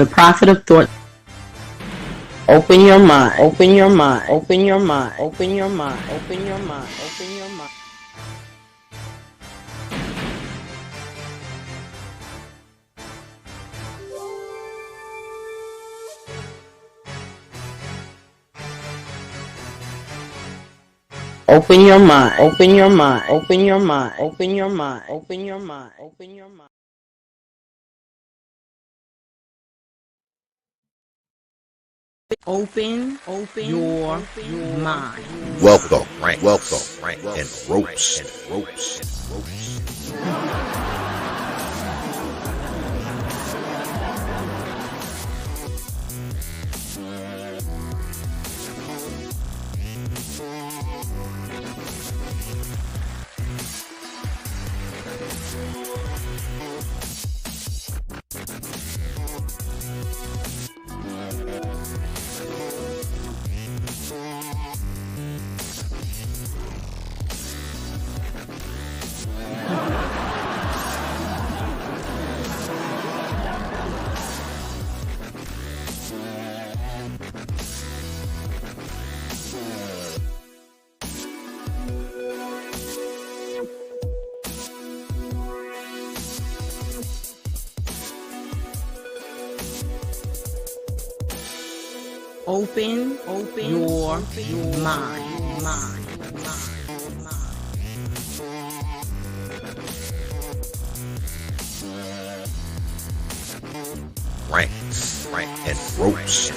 The prophet of thought. Open your mind. Open your mind. Open your mind. Open your mind. Open your mind. Open your mind. Open your mind. Open your mind. Open your mind. Open your mind. Open your mind. Open your mind. Open your mind. Welcome, Frank, and Ropes. Open your mind. Frank, and Ropes.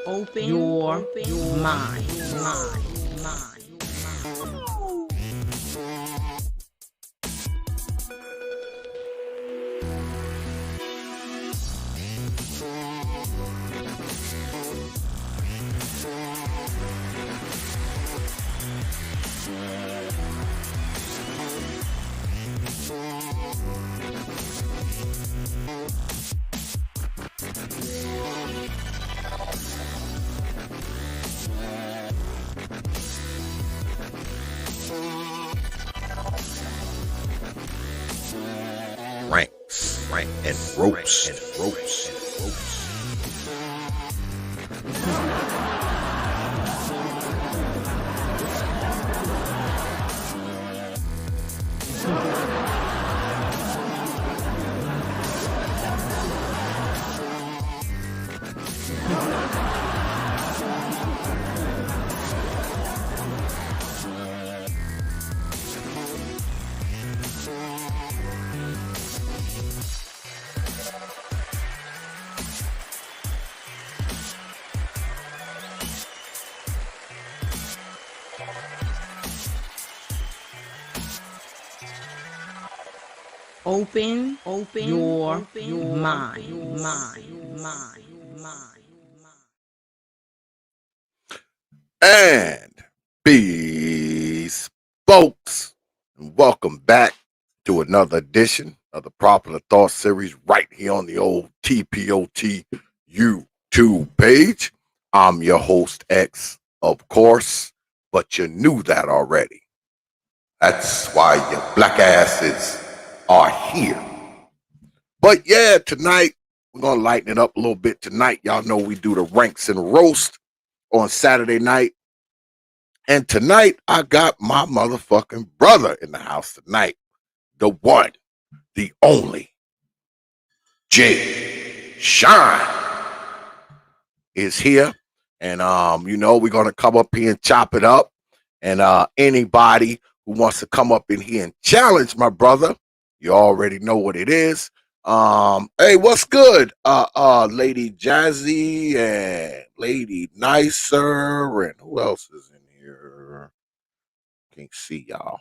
Open your mind. Frank, and Ropes. Open your mind. And peace, folks, and welcome back to another edition of the Popular Thought Series right here on the old T.P.O.T. YouTube page. I'm your host, X, of course, but you knew that already. That's why your black asses are here. But yeah, tonight, we're going to lighten it up a little bit tonight. Y'all know we do the ranks and roast on Saturday night. And tonight, I got my motherfucking brother in the house tonight. The one, the only, JSHine is here. And, we're going to come up here and chop it up. And anybody who wants to come up in here and challenge my brother, you already know what it is. Hey, what's good? Lady Jazzy and Lady Nicer, and who else is in here? Can't see y'all.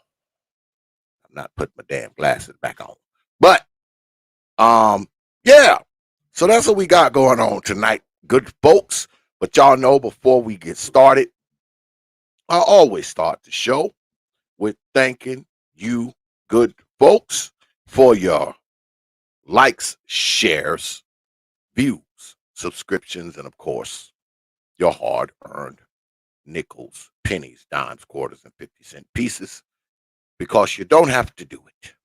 I'm not putting my damn glasses back on. But yeah. So that's what we got going on tonight, good folks. But y'all know before we get started, I always start the show with thanking you, good folks, for your likes, shares, views, subscriptions, and of course, your hard earned nickels, pennies, dimes, quarters, and 50-cent pieces, because you don't have to do it.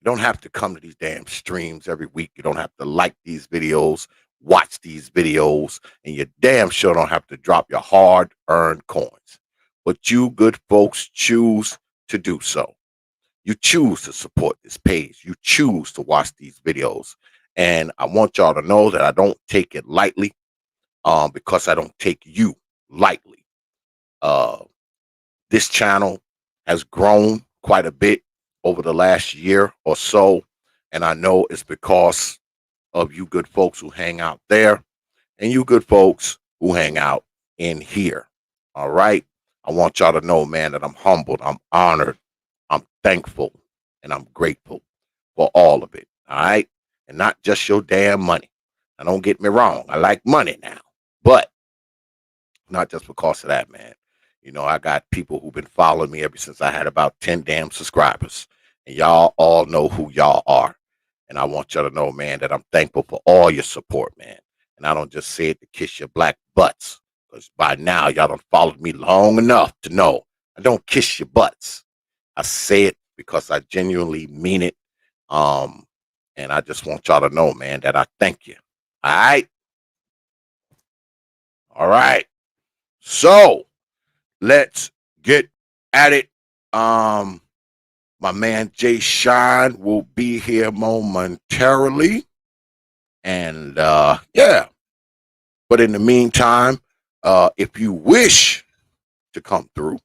You don't have to come to these damn streams every week. You don't have to like these videos, watch these videos, and you damn sure don't have to drop your hard earned coins. But you good folks choose to do so. You choose to support this page. You choose to watch these videos. And I want y'all to know that I don't take it lightly, because I don't take you lightly. This channel has grown quite a bit over the last year or so. And I know it's because of you good folks who hang out there and you good folks who hang out in here. All right. I want y'all to know, man, that I'm humbled, I'm honored, I'm thankful, and I'm grateful for all of it. All right. And not just your damn money. Now, don't get me wrong. I like money now, but not just because of that, man. You know, I got people who've been following me ever since I had about 10 damn subscribers. And y'all all know who y'all are. And I want y'all to know, man, that I'm thankful for all your support, man. And I don't just say it to kiss your black butts, because by now y'all done followed me long enough to know I don't kiss your butts. I say it because I genuinely mean it. And I just want y'all to know, man, that I thank you. All right. All right. So let's get at it. My man JSHine will be here momentarily. And yeah. But in the meantime, if you wish to come through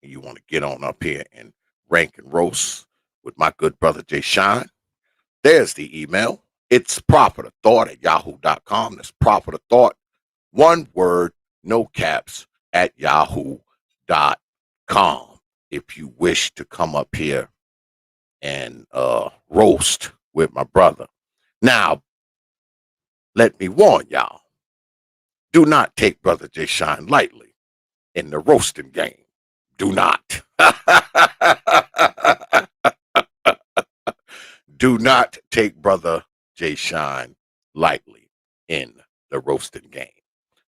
and you want to get on up here and rank and roast with my good brother JSHine, there's the email. It's profitofthought@yahoo.com. That's profitofthought, one word, no caps, at yahoo.com. If you wish to come up here and roast with my brother. Now, let me warn y'all, do not take Brother JSHine lightly in the roasting game. Do not. Do not take Brother JSHine lightly in the roasting game.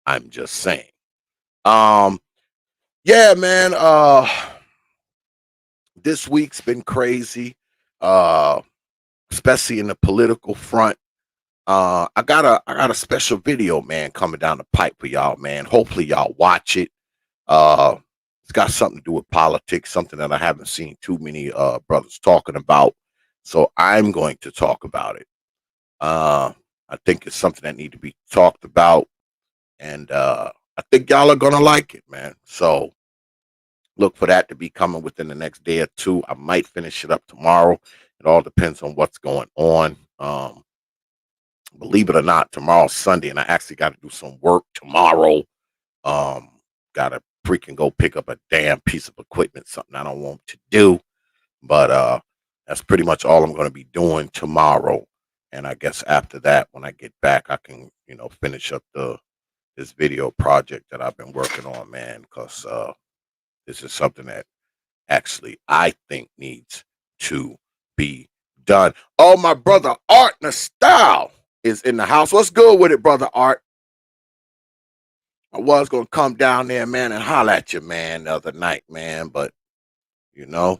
I'm just saying. Yeah, man. This week's been crazy, especially in the political front. I got a special video, man, coming down the pipe for y'all, man. Hopefully y'all watch it. It's got something to do with politics, something that I haven't seen too many brothers talking about. So I'm going to talk about it. I think it's something that needs to be talked about, and I think y'all are gonna like it, man. So look for that to be coming within the next day or two. I might finish it up tomorrow. It all depends on what's going on. Believe it or not, tomorrow's Sunday, and I actually got to do some work tomorrow. Got to freaking go pick up a damn piece of equipment, something I don't want to do. But that's pretty much all I'm going to be doing tomorrow. And I guess after that, when I get back, I can, finish up this video project that I've been working on, man, because this is something that actually I think needs to be done. Oh, my brother Art Nostyle is in the house. What's good with it, brother Art? I was gonna come down there, man, and holler at you, man, the other night, man, but the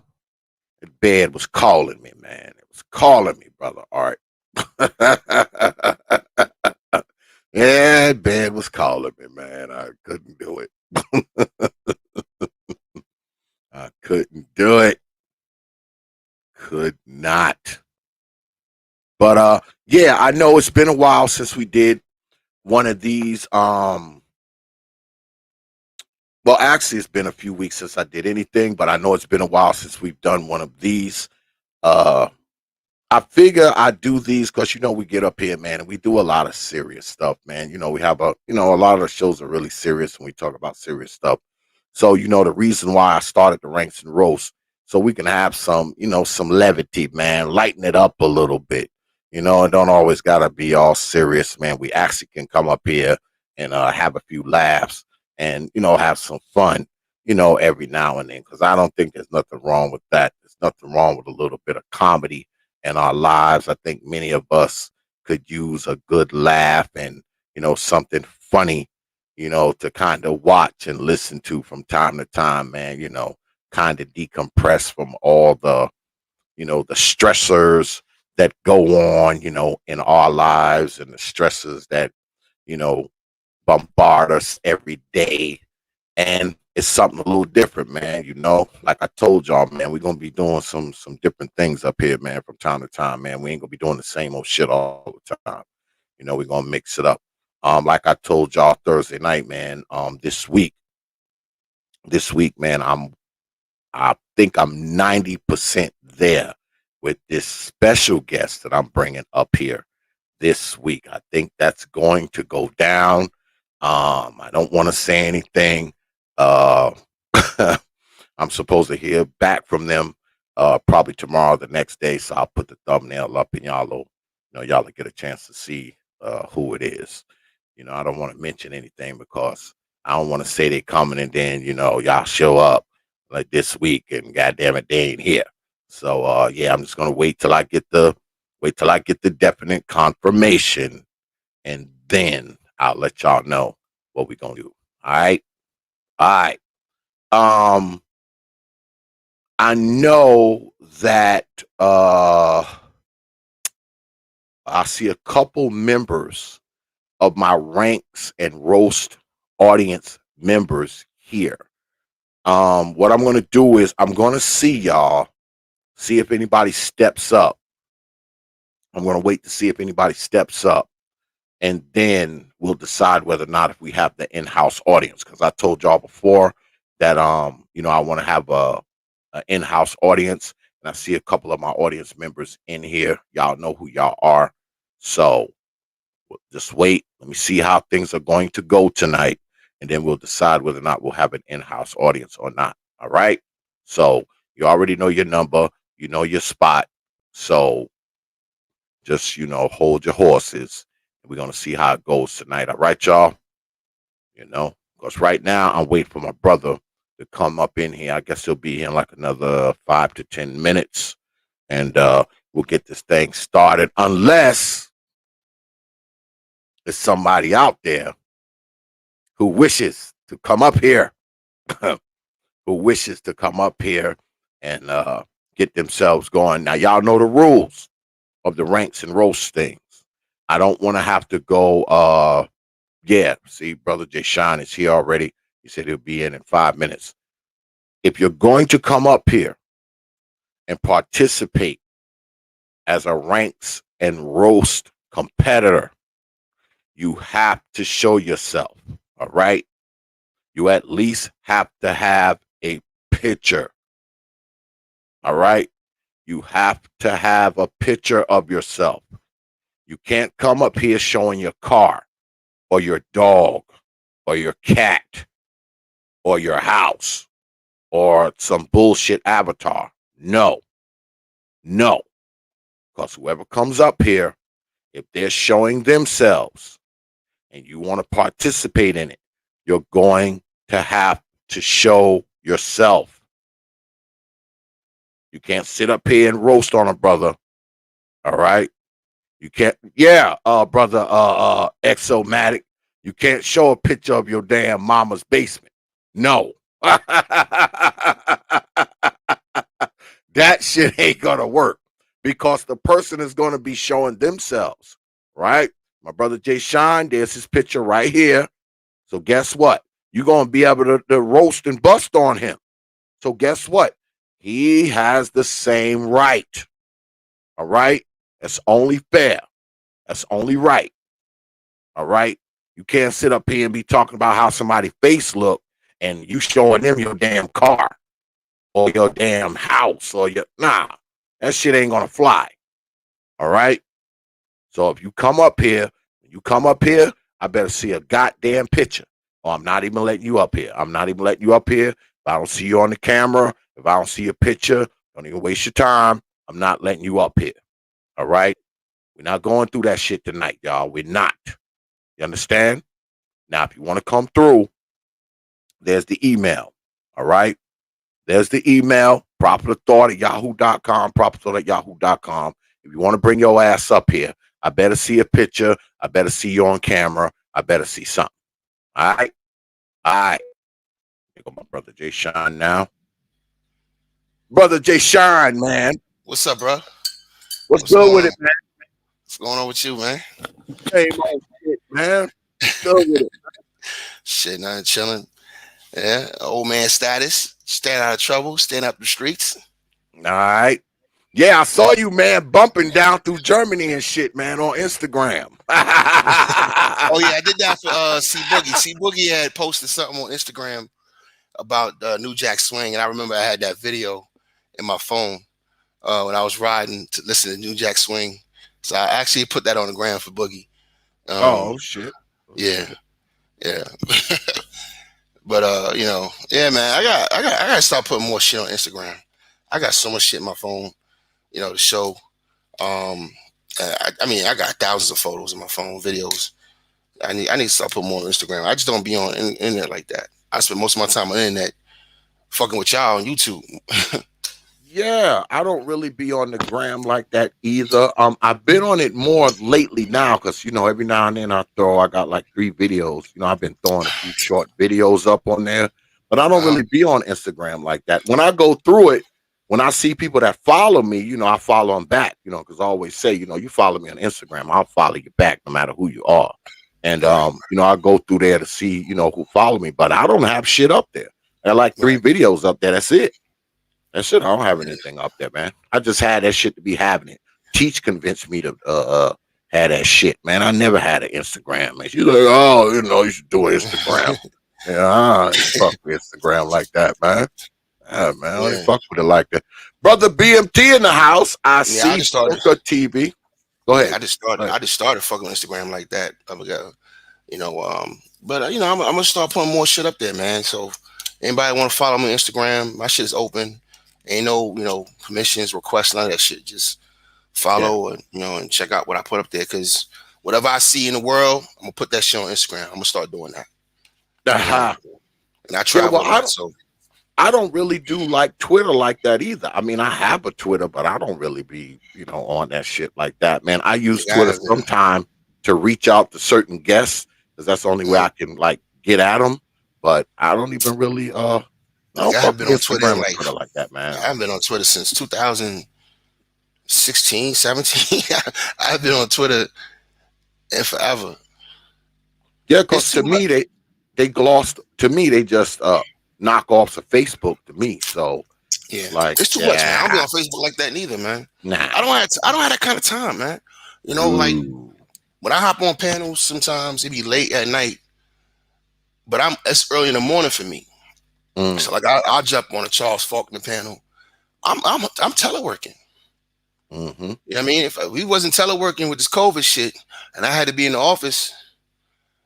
bed was calling me, man. It was calling me, brother Art. Yeah, bed was calling me, man. I couldn't do it. I couldn't do it. Could not. But yeah, I know it's been a while since we did one of these. Well, actually, it's been a few weeks since I did anything, but I know it's been a while since we've done one of these. I figure I do these because we get up here, man, and we do a lot of serious stuff, man. We have a lot of the shows are really serious and we talk about serious stuff. So, the reason why I started the ranks and roasts, so we can have some, some levity, man, lighten it up a little bit. You know, it don't always gotta be all serious, man. We actually can come up here and have a few laughs and have some fun, every now and then. Because I don't think there's nothing wrong with that. There's nothing wrong with a little bit of comedy in our lives. I think many of us could use a good laugh and something funny, to kind of watch and listen to from time to time, man. Kind of decompress from all the stressors that go on, in our lives and the stresses that, you know, bombard us every day. And it's something a little different, man. Like I told y'all, man, we're gonna be doing some different things up here, man, from time to time, man. We ain't gonna be doing the same old shit all the time. We're gonna mix it up. Like I told y'all Thursday night, man, this week, man, I think I'm 90% there with this special guest that I'm bringing up here this week. I think that's going to go down. I don't want to say anything. Uh, I'm supposed to hear back from them probably tomorrow, the next day. So I'll put the thumbnail up and y'all will get a chance to see who it is. I don't want to mention anything because I don't want to say they coming and then y'all show up like this week and goddamn it they ain't here. So yeah, I'm just gonna wait till I get the definite confirmation, and then I'll let y'all know what we're gonna do. All right, all right. Um, I know that I see a couple members of my ranks and roast audience members here. What I'm gonna do is I'm gonna see if anybody steps up. I'm gonna wait to see if anybody steps up, and then we'll decide whether or not if we have the in-house audience. Because I told y'all before that I want to have a in-house audience, and I see a couple of my audience members in here. Y'all know who y'all are, so just wait. Let me see how things are going to go tonight, and then we'll decide whether or not we'll have an in-house audience or not. All right. So you already know your number, you know your spot. So just hold your horses. We're gonna see how it goes tonight. All right, y'all. Because right now I'm waiting for my brother to come up in here. I guess he'll be here in like another 5 to 10 minutes, and we'll get this thing started. Unless there's somebody out there who wishes to come up here, who wishes to come up here and get themselves going. Now y'all know the rules of the ranks and roast things. I don't want to have to go. Yeah, see, brother JSHine is here already. He said he'll be in 5 minutes. If you're going to come up here and participate as a ranks and roast competitor, you have to show yourself. All right. You at least have to have a picture. All right. You have to have a picture of yourself. You can't come up here showing your car or your dog or your cat or your house or some bullshit avatar. No. Because whoever comes up here, if they're showing themselves and you want to participate in it, you're going to have to show yourself. You can't sit up here and roast on a brother. All right. You can't, yeah, brother, Exomatic. You can't show a picture of your damn mama's basement. No. That shit ain't gonna work because the person is gonna be showing themselves, right? My brother JSHine, there's his picture right here. So guess what? You're gonna be able to roast and bust on him. So guess what? He has the same right. All right? That's only fair. That's only right. All right? You can't sit up here and be talking about how somebody's face look and you showing them your damn car or your damn house or that shit ain't gonna fly. All right. So if you come up here, I better see a goddamn picture. Or I'm not even letting you up here. If I don't see you on the camera, if I don't see a picture, don't even waste your time. I'm not letting you up here. All right. We're not going through that shit tonight, y'all. We're not. You understand? Now, if you want to come through, there's the email. All right. There's the email, properthought@yahoo.com, properthought@yahoo.com. If you want to bring your ass up here, I better see a picture. I better see you on camera. I better see something. All right. All right. Here go my brother JSHine now. Brother JSHine, man. What's up, bro? What's good with it, man? What's going on with you, man? Same old shit, man. What's good with it? Shit, nothing, chilling. Yeah, old man status. Staying out of trouble. Staying up the streets. All right. Yeah, I saw you, man, bumping down through Germany and shit, man, on Instagram. Oh yeah, I did that for C Boogie. C Boogie had posted something on Instagram about New Jack Swing, and I remember I had that video in my phone when I was riding to listen to New Jack Swing. So I actually put that on the gram for Boogie. Oh shit. Yeah. But you know, yeah, man, I gotta start putting more shit on Instagram. I got so much shit in my phone, you know, to show. I mean, I got thousands of photos in my phone, videos. I need to start putting more on Instagram. I just don't be on internet like that. I spend most of my time on the internet fucking with y'all on YouTube. Yeah, I don't really be on the gram like that either. I've been on it more lately now because, you know, every now and then I got like 3 videos. You know, I've been throwing a few short videos up on there, but I don't really be on Instagram like that. When I go through it, when I see people that follow me, you know, I follow them back, you know, because I always say, you know, you follow me on Instagram, I'll follow you back no matter who you are. And, you know, I go through there to see, you know, who follow me, but I don't have shit up there. I got like 3 videos up there. That's it. That shit, I don't have anything up there, man. I just had that shit to be having it. Teach convinced me to have that shit, man. I never had an Instagram, man. She's like, oh, you know, you should do an Instagram. Yeah, I ain't fuck with Instagram like that, man. Yeah, man, I ain't fuck with it like that. Brother BMT in the house. I see Booker TV. Go ahead. I just started fucking Instagram like that. You know, but you know, I'm gonna start putting more shit up there, man. So anybody want to follow me on Instagram? My shit is open. Ain't no, you know, permissions, requests, none of that shit. Just follow and, you know, and check out what I put up there. Because whatever I see in the world, I'm gonna put that shit on Instagram. I'm gonna start doing that. And I travel a lot, so I don't really do like Twitter like that either. I mean, I have a Twitter, but I don't really be, you know, on that shit like that, man. I use Twitter sometime to reach out to certain guests because that's the only way I can like get at them. But I don't even really I haven't been on Twitter like that, man. I haven't been on Twitter since 2016, 17. I've been on Twitter and forever. Yeah, because to me they glossed. To me, they just knock offs of Facebook to me. So yeah, like it's too much, man. I don't be on Facebook like that neither, man. Nah, I don't have that kind of time, man. You know, like when I hop on panels, sometimes it be late at night, but it's early in the morning for me. So like I'll jump on a Charles Faulkner panel. I'm teleworking. You know what I mean? If we wasn't teleworking with this COVID shit and I had to be in the office,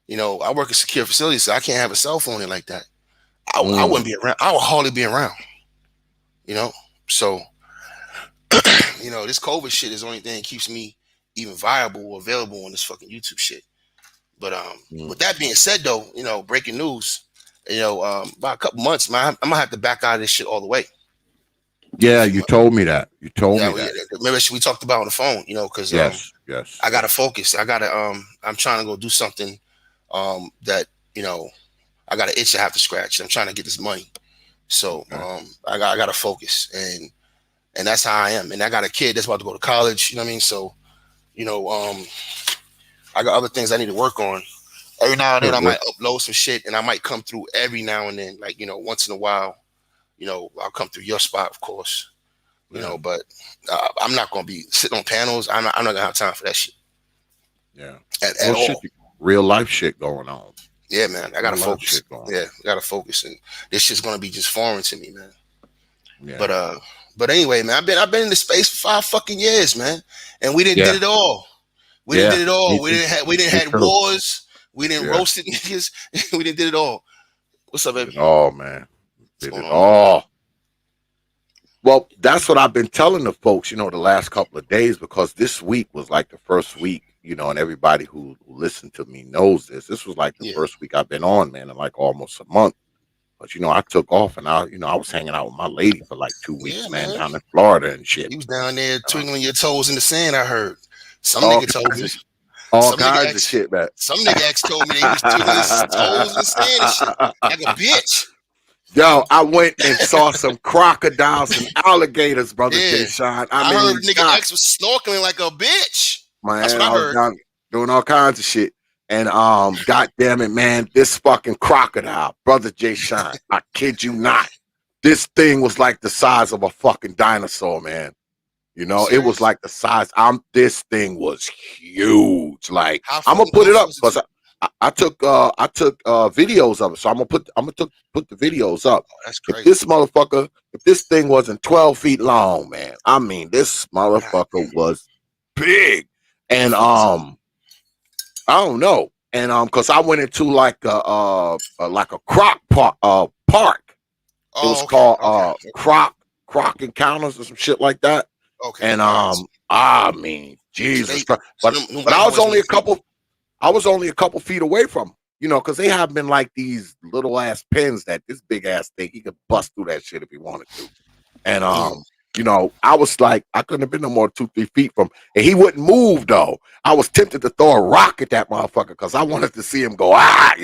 you know, I work in secure facilities, so I can't have a cell phone in like that. I wouldn't be around. I would hardly be around. You know? So you know, this COVID shit is the only thing that keeps me even viable or available on this fucking YouTube shit. But with that being said though, you know, breaking news. You know, about a couple months, man, I'm gonna have to back out of this shit all the way. Yeah, you told me that. You told me that. Remember, we talked about on the phone. You know, because yes, I gotta focus. I gotta I'm trying to go do something that, you know, I got an itch I have to scratch. I'm trying to get this money, so I gotta focus, and that's how I am. And I got a kid that's about to go to college. You know what I mean? So, you know, I got other things I need to work on. Every now and then I might upload some shit and I might come through every now and then, like, you know, once in a while, you know, I'll come through your spot, of course, you know, but I'm not going to be sitting on panels. I'm not going to have time for that shit. Yeah. At all. Shit, real life shit going on. Yeah, man. I got to focus. Yeah. I got to focus. And this shit's going to be just foreign to me, man. Yeah. But anyway, man, I've been in this space for 5 fucking years, man. And we didn't did it all. We didn't did it all. We didn't have wars. We didn't roast it niggas. We did it all. What's up, baby? Oh man, did it all. Well, that's what I've been telling the folks, the last couple of days, because this week was like the first week, and everybody who listened to me knows this. This was like the Yeah, first week I've been on, man, in like almost a month. But I took off and I was hanging out with my lady for like 2 weeks, yeah, man, man. down in Florida and shit. You was down there Uh, twinkling your toes in the sand. I heard some all nigga told kinds me. of all Some nigga kinds of ex. shit, man. Some nigga ex told me that he was twinkling his toes in the sand and shit like a bitch. Yo, I went and saw some crocodiles and alligators, brother Yeah, JSHine. I I heard mean, nigga God, ex was snorkeling like a bitch. That's man, what I I was heard. down doing all kinds of shit. And God damn it, man, this fucking crocodile, brother JSHine, I kid you not. This thing was like the size of a fucking dinosaur, man. You It was serious? like the size. This thing was huge. Like How I'm far gonna put it north up was it because to? I took videos of it. So I'm gonna put the videos up. Oh, that's If this crazy. motherfucker, if this thing wasn't 12 feet long, man, I mean this God motherfucker damn. was big. And Crazy. I don't know. And because I went into like a park. It was Oh, okay, called okay, Croc Encounters or some shit like that. okay. And All right. I mean, So Jesus they, Christ. so But them but white boys went free. I was only a couple feet away from 'em, because they have been like these little ass pins that this big ass thing, he could bust through that shit if he wanted to. And Yeah. I was like, I couldn't have been no more 2, 3 feet from, and he wouldn't move though. I was tempted to throw a rock at that motherfucker because I wanted to see him go, I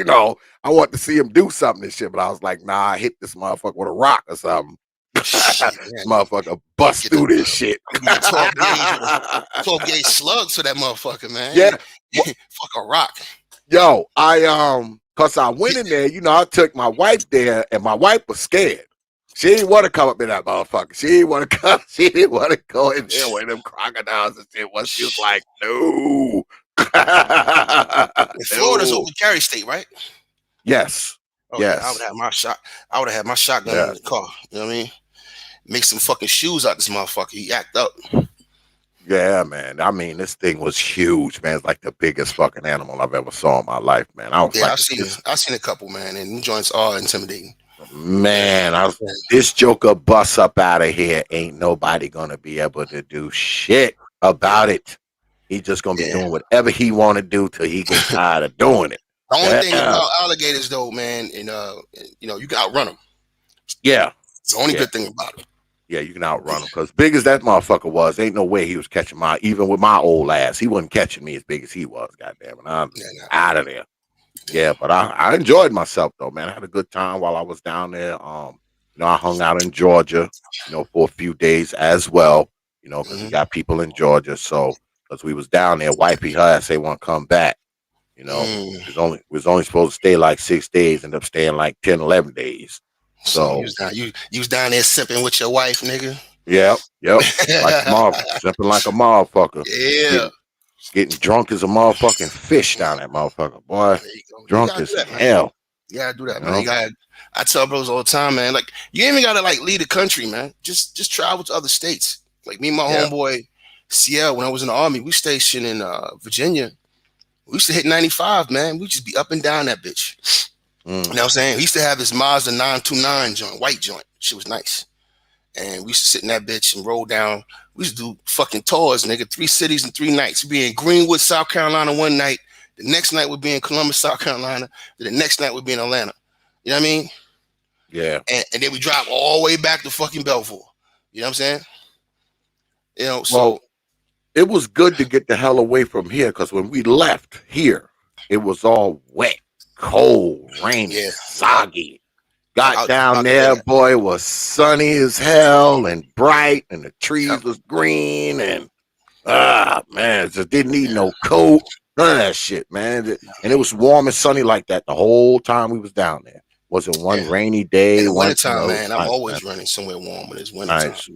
wanted to see him do something and shit. But I was like, nah, I hit this motherfucker with a rock or something. Shit, This man. motherfucker bust Get the through this shit. be the 12 gauge with a 12 gauge slugs for that motherfucker, man. Yeah. Well, Fuck a rock. yo, cause I went in there, I took my wife there, and my wife was scared. She didn't want to come up in that motherfucker. She didn't want to come. She didn't want to go in there with them crocodiles and shit. What she was like, no, And Florida's no. open carry state, right? Yes, Oh yeah, I would yes, have my shot. I would have had my shotgun in yes. the car. You know what I mean? Make some fucking shoes out this motherfucker. He act up. Yeah, man. I mean, this thing was huge, man. It's like the biggest fucking animal I've ever saw in my life, man. I was Yeah, like, I've seen this I've seen a couple, man, and them joints are intimidating. man, Yeah. this Joker bust up out of here. Ain't nobody gonna be able to do shit about it. He's just gonna be Yeah. doing whatever he want to do till he get tired of doing it. The only thing Yeah, about alligators, though, man, and you can outrun them. yeah, It's the only yeah, good thing about it. yeah. You can outrun him because big as that motherfucker was, ain't no way he was catching even with my old ass. He wasn't catching me as big as he was. Goddamn it, I'm Yeah, nah, out of there. Yeah, but I enjoyed myself though, man. I had a good time while I was down there. I hung out in Georgia, for a few days as well, because we mhm, got people in Georgia. So because we was down there, wifey her ass they want to come back. mm. We was only supposed to stay like 6 days, ended up staying like 10, 11 days. So you So was down, you was down there sipping with your wife, nigga. yep, like a simping like a motherfucker, Yeah, getting getting drunk as a motherfucking fish down that motherfucker, boy, there you go. You drunk gotta do as that, man. hell. You gotta do You that, man. You know, gotta. I tell bros all the time, man. Like you ain't even gotta like leave the country, man. Just travel to other states. Like me and my yeah. homeboy CL when I was in the army, we stationed in Virginia. We used to hit 95, man. We just be up and down that bitch. You know what I'm saying? We used to have this Mazda 929 joint, white joint. Shit was nice. And we used to sit in that bitch and roll down. We used to do fucking tours, nigga. 3 cities and 3 nights. We'd be in Greenwood, South Carolina one night. The next night we'd be in Columbus, South Carolina. Then the next night we'd be in Atlanta. You know what I mean? Yeah. And then we drive all the way back to fucking Belfort. You know what I'm saying? Well, So it was good to get the hell away from here because when we left here, it was all wet, cold, rainy, yeah, soggy. I Got was just down about to say there, that. boy, it was sunny as hell and bright, and the Yep. trees was green, and man, just didn't need Yeah. no coat, none of that shit, man. And it was warm and sunny like that the whole time we was down there. Wasn't one Yeah. rainy In day, the one, wintertime, it was man, I'm nice, man. always running somewhere warm when it's wintertime. Nice.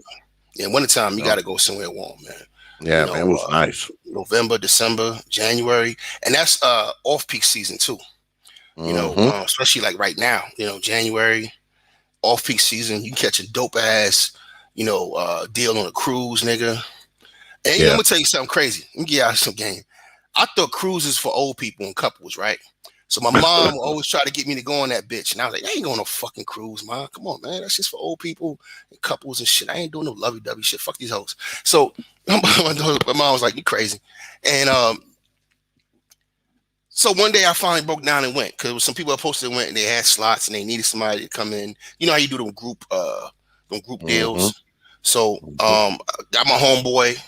Yeah, wintertime, you You know? got to go somewhere warm, man. You Yeah, man, it know, was nice. November, December, January, and that's off-peak season too. Mm-hmm. Especially like right now, January, off-peak season, you can catch a dope ass, deal on a cruise, nigga. And I'm Yeah. gonna tell you something crazy. Let me give y'all some game. I thought cruises for old people and couples, right? So my mom would always try to get me to go on that bitch. And I was like, I ain't going no fucking cruise, man. Come on, man. That's just for old people and couples and shit. I ain't doing no lovey-dovey shit. Fuck these hoes. So my mom was like, you crazy. And so one day I finally broke down and went, because some people posted went and they had slots and they needed somebody to come in. You know how you do them group deals. So got my homeboy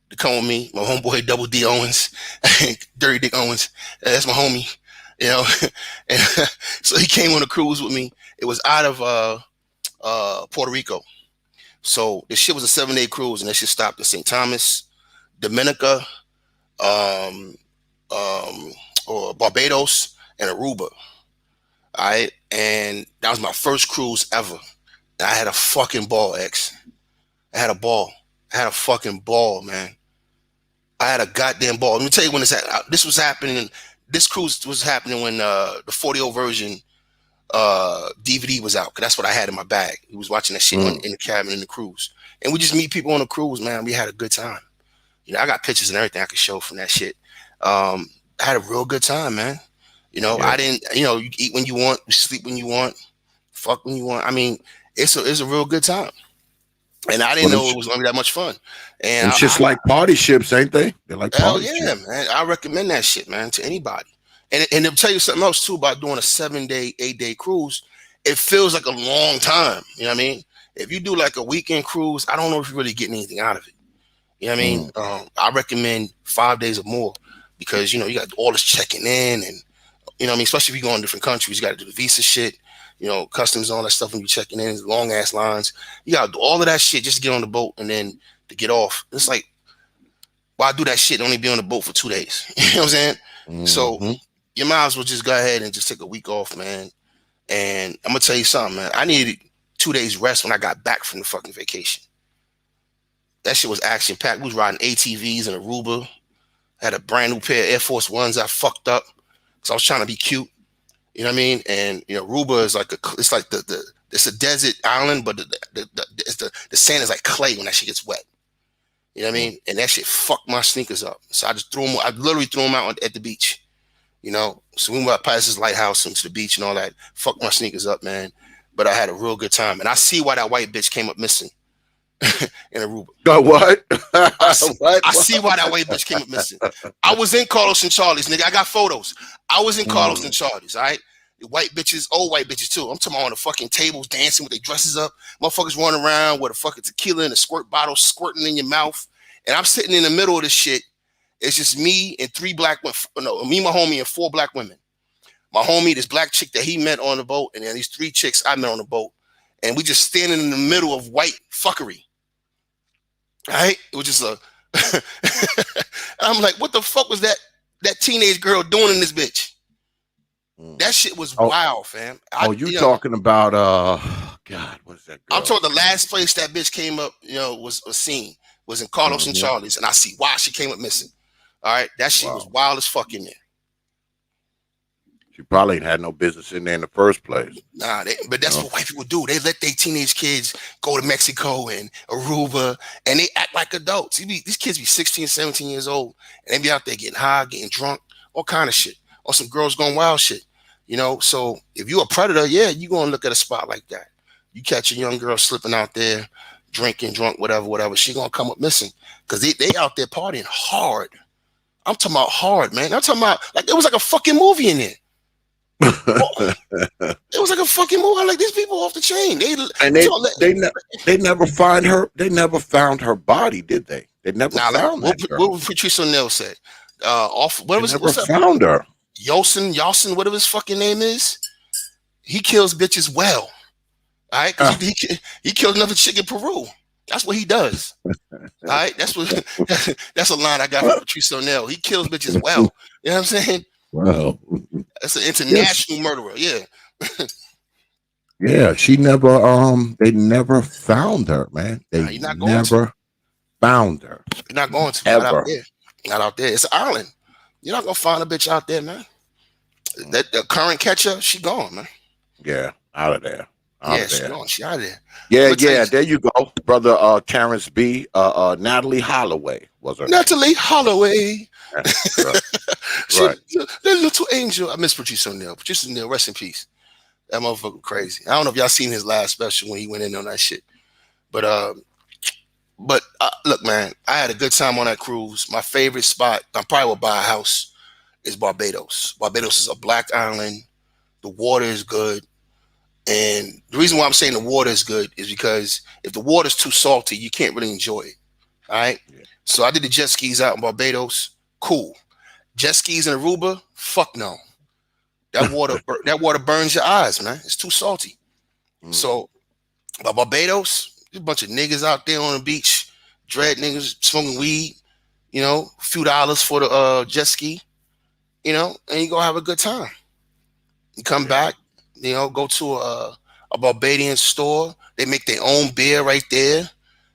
to come with me. My homeboy Double D Owens, Dirty Dick Owens. That's my homie. You know, and so he came on a cruise with me. It was out of Puerto Rico. So the shit was a 7-day cruise, and that shit stopped in St. Thomas, Dominica, or Barbados, and Aruba. All right, and that was my first cruise ever. And I had a fucking ball, X. I had a ball. I had a fucking ball, man. I had a goddamn ball. Let me tell you when this was happening. This cruise was happening when the 40 version DVD was out, because that's what I had in my bag. He was watching that shit in the cabin in the cruise, and we just meet people on the cruise, man. We had a good time. You know, I got pictures and everything I could show from that shit. I had a real good time, man. You know, I didn't. You know, you eat when you want, you sleep when you want, fuck when you want. I mean, it's a real good time. And I didn't know it was going to be that much fun. And it's just like party ships, ain't they? They're like party ships. Man. I recommend that shit, man, to anybody. And to tell you something else, too, about doing a 7-day, 8-day cruise, it feels like a long time. You know what I mean? If you do like a weekend cruise, I don't know if you're really getting anything out of it. You know what I mean? I recommend 5 days or more, because, you know, you got all this checking in and, you know what I mean? Especially if you go in different countries, you got to do the visa shit. You know, customs, all that stuff when you're checking in, long ass lines. You gotta do all of that shit just to get on the boat and then to get off. It's like, why do that shit and only be on the boat for 2 days? You know what I'm saying? So you might as well just go ahead and just take a week off, man. And I'm gonna tell you something, man. I needed 2 days rest when I got back from the fucking vacation. That shit was action packed. We was riding ATVs in Aruba. Had a brand new pair of Air Force Ones I fucked up because I was trying to be cute. You know what I mean? And you know, Aruba is like it's like it's a desert island, but the sand is like clay when that shit gets wet. You know what I mean? And that shit fucked my sneakers up. So I just I literally threw them out at the beach. You know, so we went past this lighthouse into the beach and all that. Fucked my sneakers up, man. But I had a real good time, and I see why that white bitch came up missing in Aruba. What? I see why that white bitch came up missing. I was in Carlos and Charlie's, nigga. I got photos. I was in Carlos and Charlie's, all right? The white bitches, old white bitches too. I'm talking about on the fucking tables dancing with their dresses up. Motherfuckers running around with a fucking tequila and a squirt bottle squirting in your mouth. And I'm sitting in the middle of this shit. It's just me and 3 black women. No, me, my homie, and 4 black women. My homie, this black chick that he met on the boat, and then these 3 chicks I met on the boat. And we just standing in the middle of white fuckery. All right? It was just I'm like, what the fuck was that teenage girl doing in this bitch? That shit was wild, fam. You talking about God, what's that girl? I'm talking the last place that bitch came up, you know, was seen was in Carlos and Charlie's, and I see why she came up missing. All right, that shit was wild as fuck in there. She probably ain't had no business in there in the first place. Nah, but that's what white people do. They let their teenage kids go to Mexico and Aruba, and they act like adults. These kids be 16, 17 years old, and they be out there getting high, getting drunk, all kind of shit, or some girls going wild shit. You know, so if you're a predator, you gonna look at a spot like that. You catch a young girl slipping out there, drinking, drunk, whatever, she gonna come up missing, because they out there partying hard. I'm talking about hard, man. I'm talking about like it was like a fucking movie in there. It was like a fucking movie. I'm like, these people off the chain. They never find her. They never found her body, did they? They never found that girl. What Patrice O'Neal said. Found her. Yeltsin, whatever his fucking name is, he kills bitches well. All right, because he killed another chick in Peru. That's what he does. All right, that's a line I got from Patrice O'Neal. He kills bitches well. You know what I'm saying? Wow, that's an international murderer. Yeah. Yeah, she never. They never found her, man. They never found her. You're not going to. Ever. Not out there. Not out there. It's an island. You're not gonna find a bitch out there, man. That the current catcher, she gone, man. Yeah, out of there. She gone. She out of there. Yeah. There you go, brother. Terrence B. Natalie Holloway was her. Natalie Holloway. Right. She, Right. the little angel. I miss Producer Neil. Producer Neil, rest in peace. That motherfucker crazy. I don't know if y'all seen his last special when he went in on that shit. But look, man, I had a good time on that cruise. My favorite spot, I probably would buy a house, is Barbados. Barbados is a black island. The water is good. And the reason why I'm saying the water is good is because if the water's too salty, you can't really enjoy it. All right. Yeah. So I did the jet skis out in Barbados. Cool. Jet skis in Aruba? Fuck no. That water burns your eyes, man. It's too salty. So by Barbados, there's a bunch of niggas out there on the beach, dread niggas smoking weed, a few dollars for the jet ski, and you go have a good time. You come back, go to a Barbadian store. They make their own beer right there.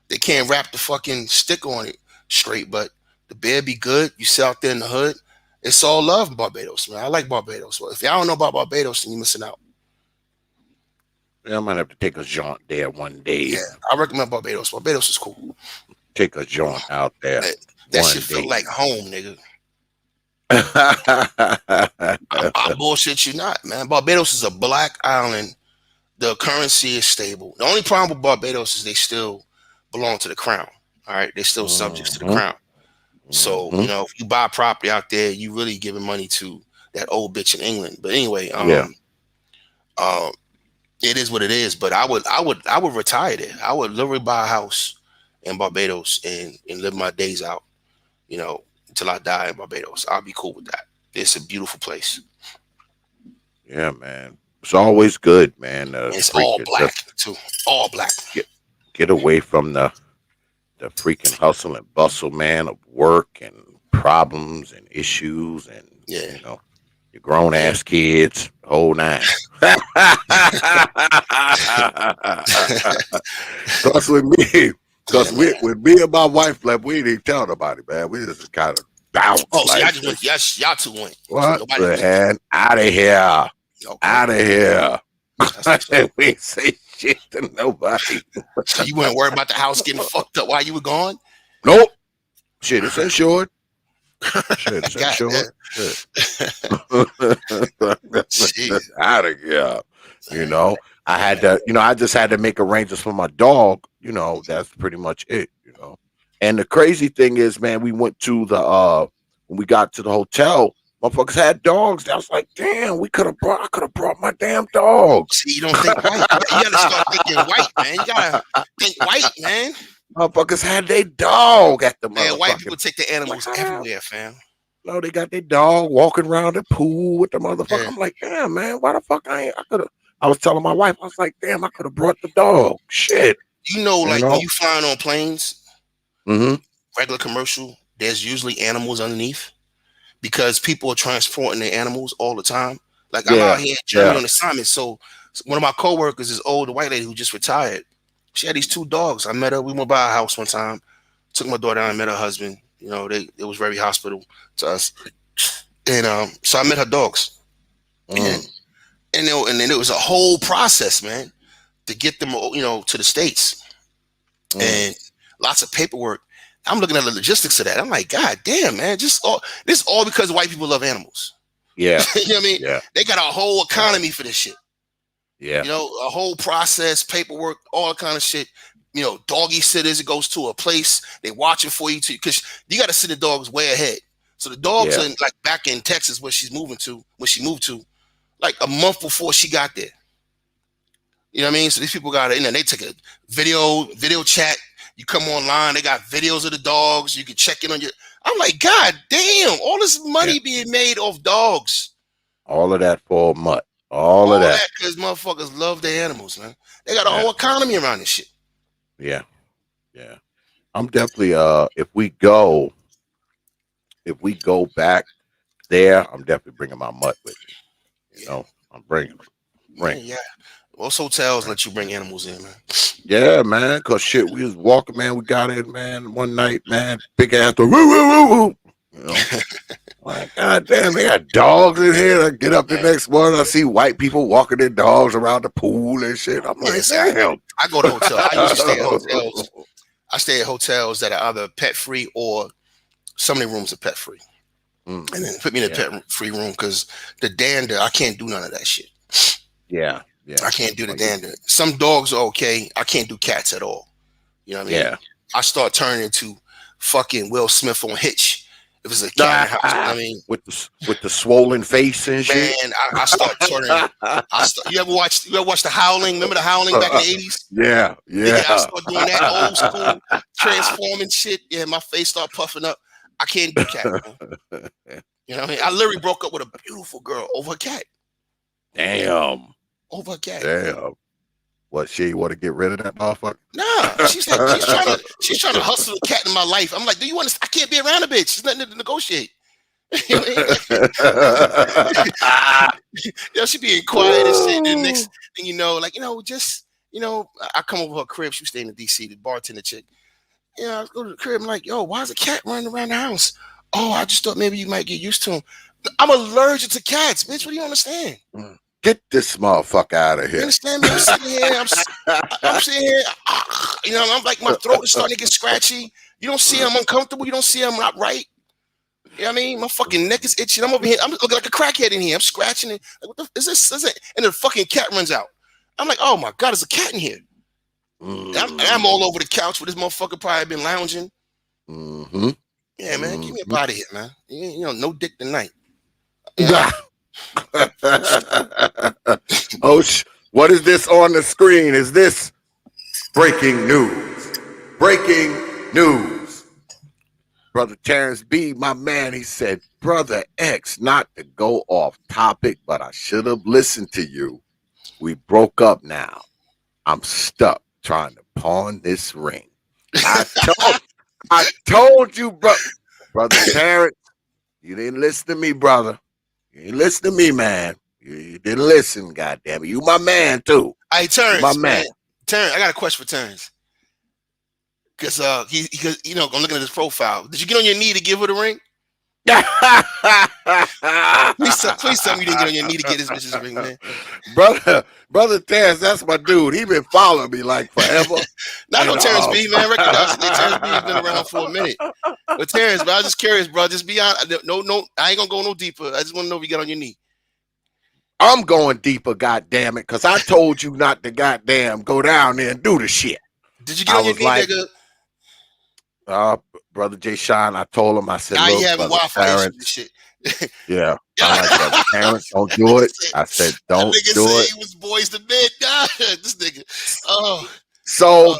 They can't wrap the fucking stick on it straight, but the beer be good. You sit out there in the hood. It's all love in Barbados, man. I like Barbados. Well, if y'all don't know about Barbados, then you're missing out. Yeah, I might have to take a jaunt there one day. Yeah, I recommend Barbados. Barbados is cool. Take a jaunt out there. That shit feel like home, nigga. I bullshit you not, man. Barbados is a black island. The currency is stable. The only problem with Barbados is they still belong to the crown. All right, they're still subjects to the crown. So if you buy property out there, you really giving money to that old bitch in England. But anyway, it is what it is. But I would retire there. I would literally buy a house in Barbados and live my days out, until I die in Barbados. I'll be cool with that. It's a beautiful place. Yeah, man. It's always good, man. It's all black too. All black. Get away from the freaking hustle and bustle, man, of work and problems and issues and your grown ass kids, whole nine. Cause with me and my wife, like, we didn't tell nobody, man. We just kind of bounced. Oh, so y'all just went. Y'all two went. What? So Man, out of here. Okay. Out of here. We ain't say shit to nobody. So you weren't worried about the house getting fucked up while you were gone? Nope. Shit, it's insured. Shit, it's insured. Out of here. I had to, I just had to make arrangements for my dog. That's pretty much it, And the crazy thing is, man, we went to when we got to the hotel, motherfuckers had dogs. I was like, damn, I could have brought my damn dog. See, you don't think white. You gotta start thinking white, man. You gotta think white, man. Motherfuckers had their dog at the motherfucker. White people take their animals everywhere, fam. No, they got their dog walking around the pool with the motherfucker. Yeah. I'm like, damn, man, why the fuck I was telling my wife, I was like, damn, I could have brought the dog. Shit. When you flying on planes, regular commercial, there's usually animals underneath because people are transporting their animals all the time. Like I'm out here in Germany on assignment. So one of my coworkers is old, a white lady who just retired. She had these two dogs. I met her. We went by a house one time. Took my daughter down and met her husband. It was very hospitable to us. And so I met her dogs. And then it was a whole process, man, to get them, to the States. And lots of paperwork. I'm looking at the logistics of that. I'm like, God damn, man, this all because white people love animals. Yeah. You know what I mean? Yeah. They got a whole economy for this shit. Yeah. A whole process, paperwork, all kind of shit. Doggy sitters, it goes to a place, they watching for you because you got to send the dogs way ahead. So the dogs are like back in Texas where she moved to, like a month before she got there. You know what I mean? So these people got it, they take a video chat. You come online, they got videos of the dogs. You can check in on your. I'm like, God damn, all this money being made off dogs. All of that for a mutt. All of that because motherfuckers love their animals, man. They got a whole economy around this shit. Yeah. Yeah. I'm definitely if we go back there, I'm definitely bringing my mutt with me. I'm bringing it. Yeah. Most hotels let you bring animals in, man. Yeah, man. Cause shit, we was walking, man. We got in, man. One night, man. Big ass, woo, woo, woo, woo. Like, God damn, they got dogs in here. I get up the next morning, I see white people walking their dogs around the pool and shit. I'm like, damn. I go to hotels. I usually stay at hotels. I stay at hotels that are either pet free or some of the rooms are pet free. Mm. and then put me in a pet-free room because the dander, I can't do none of that shit. Yeah. I can't do the dander. Some dogs are okay. I can't do cats at all. You know what I mean? Yeah. I start turning into fucking Will Smith on Hitch. If it's a cat in the house, you know what I mean, with the swollen face and shit. Man, I start turning. You ever watch The Howling? Remember The Howling back in the 80s? Yeah. I start doing that old school transforming shit. Yeah, my face start puffing up. I can't do cat, man. You know what I mean? I literally broke up with a beautiful girl over a cat. Damn. Over a cat. Damn. What, she want to get rid of that motherfucker? Nah, she's trying to hustle the cat in my life. I'm like, do you understand? I can't be around a bitch. There's nothing to negotiate. You know, she being quiet and shit. And the next thing you know, like, I come over her crib. She was staying in DC, the bartender chick. I go to the crib. I'm like, yo, why is a cat running around the house? Oh, I just thought maybe you might get used to him. I'm allergic to cats, bitch. What do you understand? Get this motherfucker out of here. You understand me? I'm sitting here. I'm sitting here. I'm like, my throat is starting to get scratchy. You don't see I'm uncomfortable. You don't see I'm not right. You know what I mean? My fucking neck is itching. I'm over here. I'm looking like a crackhead in here. I'm scratching it. Like, what the is this? And the fucking cat runs out. I'm like, oh my God, there's a cat in here. I'm all over the couch where this motherfucker probably been lounging. Mm-hmm. Yeah, man. Get me up out of here, man. No dick tonight. What is this on the screen? Is this breaking news? Breaking news. Brother Terrence B, my man, he said, Brother X, not to go off topic, but I should have listened to you. We broke up now. I'm stuck trying to pawn this ring. I told you, Brother Terrence, you didn't listen to me, brother. You didn't listen to me, man. You didn't listen, goddamn it. You my man, too. Hey, Terrence, my man. Terrence, I got a question for Terrence. Because I'm looking at his profile. Did you get on your knee to give her the ring? Please tell me you didn't get on your knee to get this bitch's ring, man. Brother Terrence, that's my dude. He been following me like forever. Not no Terrence B, man. Recognize Terrence B has been around for a minute. But Terrence, bro, I was just curious, bro. Just be honest. No, I ain't gonna go no deeper. I just want to know if you got on your knee. I'm going deeper, goddamn it, because I told you not to goddamn go down there and do the shit. Did you get on your knee, nigga? Brother JSHine, I told him, I said, now look, you having Wi-Fi issues and shit. Yeah. I'm like, Brother Terrence, don't do it. I said, don't do it. He was boys to men. God, this nigga. Oh. So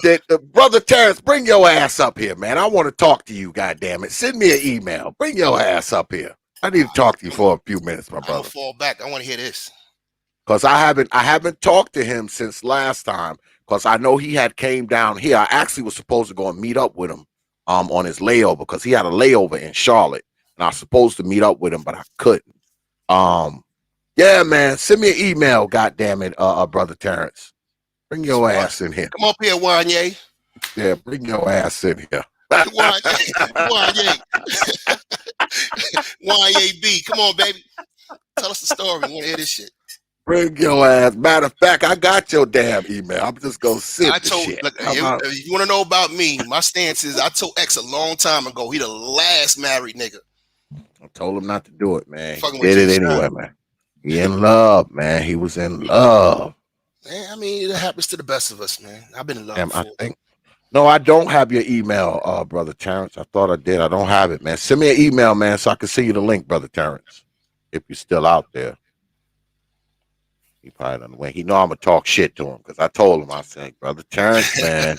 Brother Terrence, bring your ass up here, man. I want to talk to you, goddamn it. Send me an email. Bring your ass up here. I need to talk to you for a few minutes, my brother. I'm gonna fall back. I want to hear this. Because I haven't talked to him since last time. Because I know he had came down here. I actually was supposed to go and meet up with him on his layover, because he had a layover in Charlotte. And I was supposed to meet up with him, but I couldn't. Yeah, man. Send me an email, goddamn it, Brother Terrence. Bring your ass in here. Come up here, Wanye. Yeah, bring your ass in here. Wanye. Wanye B. Come on, baby. Tell us the story. We want to hear this shit. Bring your ass. Matter of fact, I got your damn email. I'm just gonna sit the shit. Look, if you want to know about me, my stance is I told X a long time ago. He the last married nigga. I told him not to do it, man. He did it anyway, man. He in love, man. He was in love. Man, I mean, it happens to the best of us, man. I've been in love before. No, I don't have your email, Brother Terrence. I thought I did. I don't have it, man. Send me an email, man, so I can send you the link, Brother Terrence, if you're still out there. He probably doesn't win. He know I'm gonna talk shit to him, because I told him, I said, Brother Terrence, man,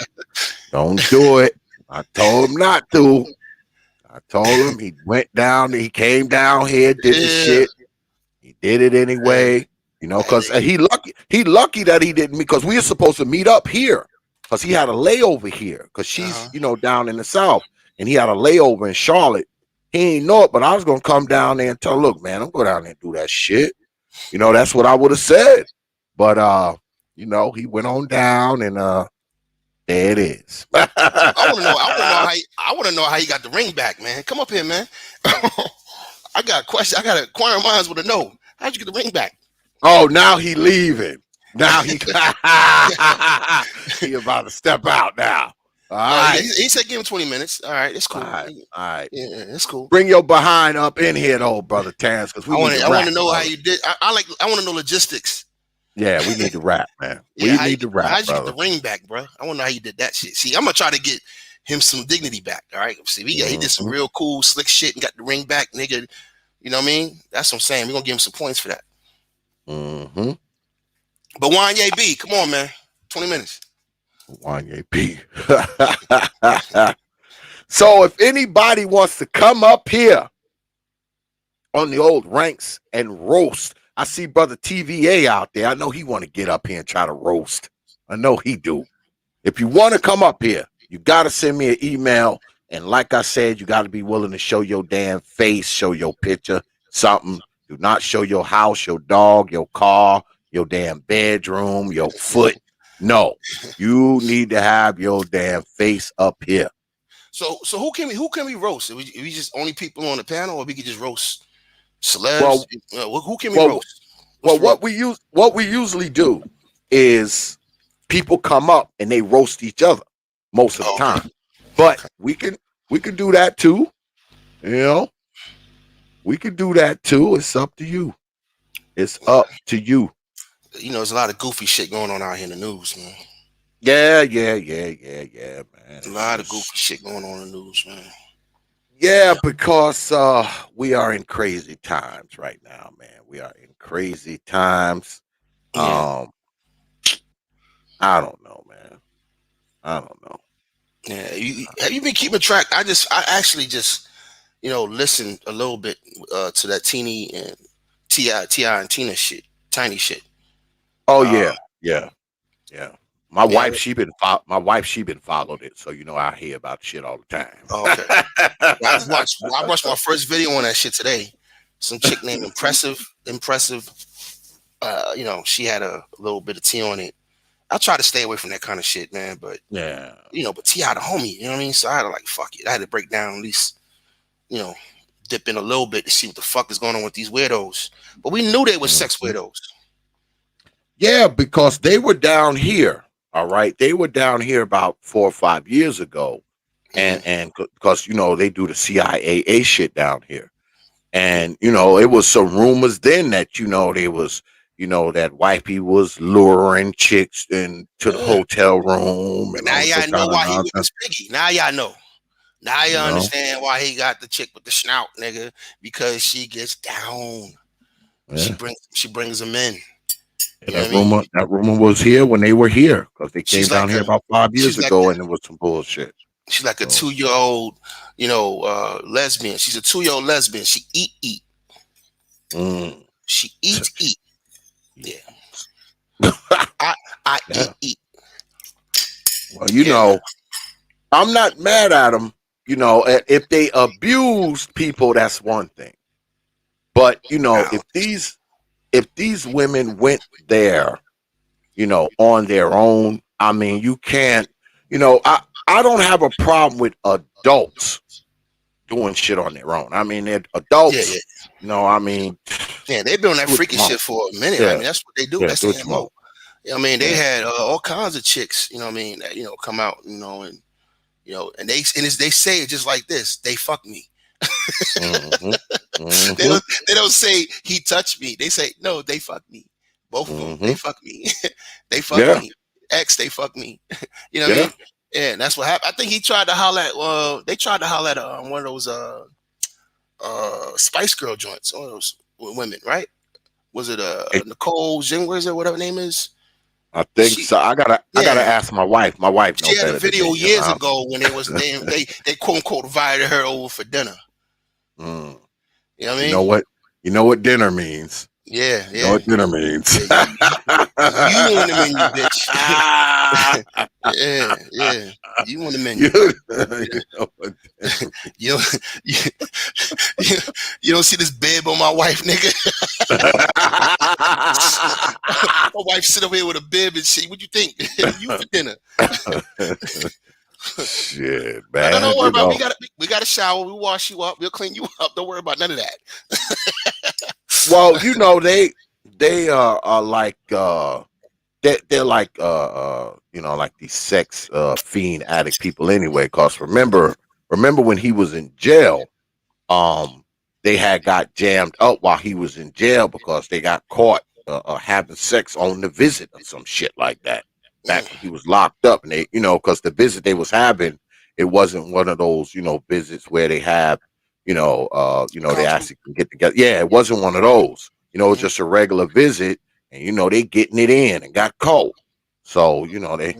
don't do it. I told him not to. I told him. He went down. He came down here, did the shit. He did it anyway. You know, because he lucky that he didn't, because we were supposed to meet up here, because he had a layover here, because she's down in the South, and he had a layover in Charlotte. He ain't know it, but I was gonna come down there and tell him, look, man, I'm going down there and do that shit. You know, that's what I would have said. But he went on down, and there it is. I want to know how you got the ring back, man. Come up here, man. I got a question. I got inquiring minds with a no. How'd you get the ring back? Oh, now he leaving. Now he about to step out now. All right. He said give him 20 minutes. All right, it's cool. All right. Yeah, it's cool. Bring your behind up in here, though, brother Terrence, because we need to I want rap. to know brother. how you did. I want to know logistics. Yeah, we need to rap, man. Yeah, We need to rap, how'd you brother. get the ring back, bro? I want to know how you did that shit. See, I'm gonna try to get him some dignity back. All right. See, he did some real cool, slick shit and got the ring back, nigga. You know what I mean? That's what I'm saying. We're gonna give him some points for that. Mm-hmm. But Wanye B, come on, man. 20 minutes. Wanye B. So if anybody wants to come up here on the old ranks and roast, I see brother TVA out there. I know he want to get up here and try to roast. I know he do. If you want to come up here, you got to send me an email. And like I said, you got to be willing to show your damn face, show your picture, something. Do not show your house, your dog, your car, your damn bedroom, your foot. No, you need to have your damn face up here. So who can we roast? If we just only people on the panel, or we could just roast celebs? Who can we roast? What we usually do is people come up and they roast each other most of the time. But we can do that too. You know, we can do that too. It's up to you. It's up to you. You know, there's a lot of goofy shit going on out here in the news, man. Yeah, man. A lot of goofy shit going on in the news, man. Yeah, because we are in crazy times right now, man. We are in crazy times. Yeah. I don't know, man. I don't know. Yeah, have you been keeping track? I actually just, listened a little bit to that Teeny and T.I. and Tina shit, tiny shit. Oh yeah. My wife, she been followed it, so I hear about shit all the time. Okay. I watched my first video on that shit today. Some chick named Impressive. She had a little bit of tea on it. I try to stay away from that kind of shit, man. But yeah, but T.I. the homie, you know what I mean? So I had to fuck it. I had to break down at least, dip in a little bit to see what the fuck is going on with these weirdos. But we knew they were sex weirdos. Yeah, because they were down here. All right, they were down here about 4 or 5 years ago, and because they do the CIA shit down here, and it was some rumors then that they was that wifey was luring chicks into the hotel room. And now y'all know why he was Piggy. Now y'all know. Now you understand why he got the chick with the snout, nigga, because she gets down. Yeah. She brings them in. That rumor was here when they were here, because they came down here about 5 years ago, and it was some bullshit. She's like a 2-year-old, lesbian. She's a 2-year-old lesbian. She eat. She eat. Yeah. I eat. Well, I'm not mad at them. If they abused people, that's one thing. But if these women went there, on their own, I mean, you can't, I don't have a problem with adults doing shit on their own. I mean, they're adults, I mean. Yeah, they've been on that freaky shit for a minute. Yeah. I mean, that's what they do. That's the MO. I mean, they had all kinds of chicks, that, come out, and they say it just like this. They fuck me. They don't say he touched me. They say no. They fuck me. Both of them. They fuck me. They fuck me. X. They fuck me. You know what I mean? Yeah, and that's what happened. I think he tried to holler at. They tried to holler at one of those Spice Girl joints. One of those women, right? Was it Nicole Zingers or whatever her name is? I think so. I gotta ask my wife. My wife knows. She had a video years ago when they quote unquote invited her over for dinner. You know what I mean? You know what dinner means. Yeah. You know what dinner means. You on the menu, bitch. Yeah. You on the menu. You don't see this bib on my wife, nigga. My wife sit over here with a bib and shit. What you think? You for dinner. Shit, man. Don't worry about it. We got a shower. We'll wash you up. We'll clean you up. Don't worry about none of that. Well, they are like they're like like these sex fiend addict people anyway. Because remember when he was in jail, they had got jammed up while he was in jail because they got caught having sex on the visit or some shit like that back when he was locked up. And they, because the visit they was having, it wasn't one of those, visits where they have, they Condom. actually can get together. Yeah, it wasn't one of those. It was just a regular visit, and they getting it in and got caught. So they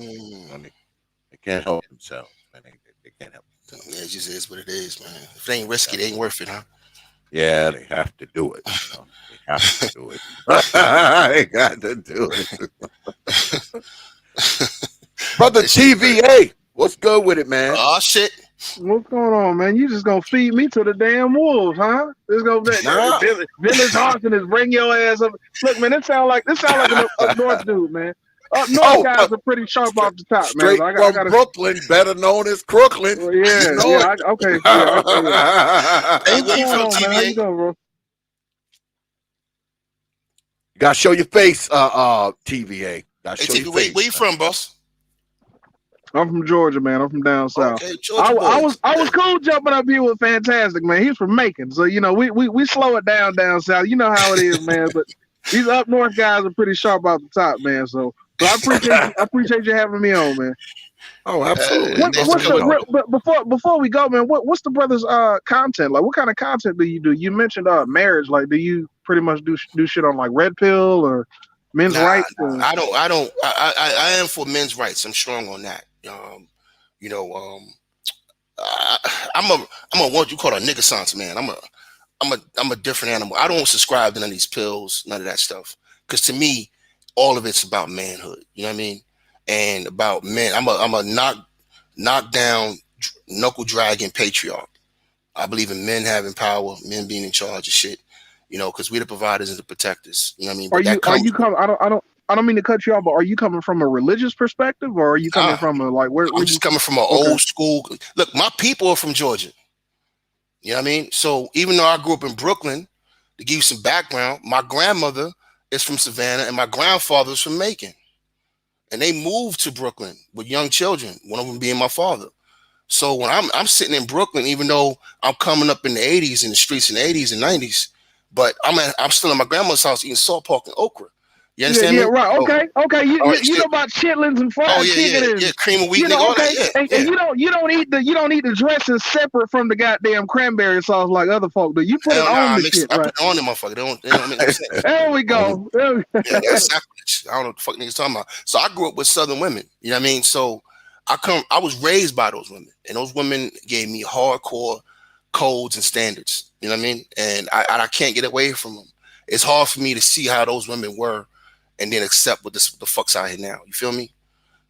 can't help themselves, man. They can't help themselves. Yeah, it just is what it is, man. If it ain't risky, it ain't worth it, huh? Yeah, they have to do it. They have to do it. They got to do it. Brother TVA, what's good with it, man? Oh shit. What's going on, man? You just gonna feed me to the damn wolves, huh? This gonna Village Austin is bring your ass up. Look, man, this sound like an up north dude, man. Up north guys are pretty sharp off the top, man. Straight So from Brooklyn, better known as Crooklyn. Well, yeah. Okay. Hey, where you from, man? How you TVA? doing, bro? You gotta show your face, TVA. Gotta show Hey, your TVA, face. where you from, boss? I'm from Georgia, man. I'm from down south. Okay, Georgia boys. I was cool jumping up here with Fantastic, man. He's from Macon, so we slow it down south. You know how it is, man. But these up north guys are pretty sharp off the top, man. So I appreciate you having me on, man. Oh, absolutely. But before we go, man, what's the brother's content like? What kind of content do you do? You mentioned marriage. Like, do you pretty much do shit on like Red Pill or men's rights? I don't. I am for men's rights. I'm strong on that. I'm a what you call a nigga science man. I'm a different animal. I don't subscribe to none of these pills, none of that stuff. Because to me, all of it's about manhood. You know what I mean? And about men. I'm a knock down, knuckle dragging patriarch. I believe in men having power, men being in charge of shit. Because we're the providers and the protectors. You know what I mean? But are you coming? I don't mean to cut you off, but are you coming from a religious perspective, or are you coming from a like where? I'm just coming from an old school. Look, my people are from Georgia. You know what I mean? So even though I grew up in Brooklyn, to give you some background, my grandmother is from Savannah and my grandfather is from Macon. And they moved to Brooklyn with young children, one of them being my father. So when I'm sitting in Brooklyn, even though I'm coming up in the 80s, in the streets in the 80s and 90s, but I'm still in my grandmother's house eating salt pork and okra. You understand me? Yeah, right. Okay. You know about chitlins and fried chicken and cream of wheat. And you don't eat the dressing separate from the goddamn cranberry sauce like other folk do. You put it on the shit, right? I put it on the motherfucker. They don't make no sense. There we go. Yeah, that's sacrilege. I don't know what the fuck niggas talking about. So I grew up with Southern women. You know what I mean? So I was raised by those women, and those women gave me hardcore codes and standards. You know what I mean? And I can't get away from them. It's hard for me to see how those women were and then accept what the fuck's out here now. You feel me?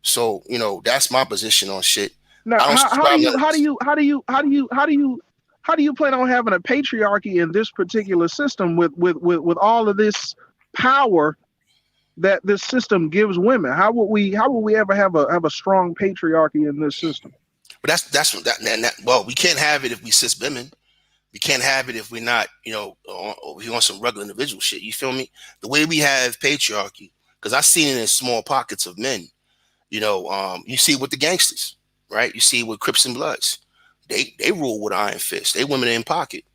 So, that's my position on shit. Now, how do you plan on having a patriarchy in this particular system with all of this power that this system gives women? How would we ever have a strong patriarchy in this system? But well, we can't have it if we cis women. We can't have it if we're not, we want some regular individual shit. You feel me? The way we have patriarchy, because I've seen it in small pockets of men. You see it with the gangsters, right? You see it with Crips and Bloods. They rule with iron fist. They women in pocket.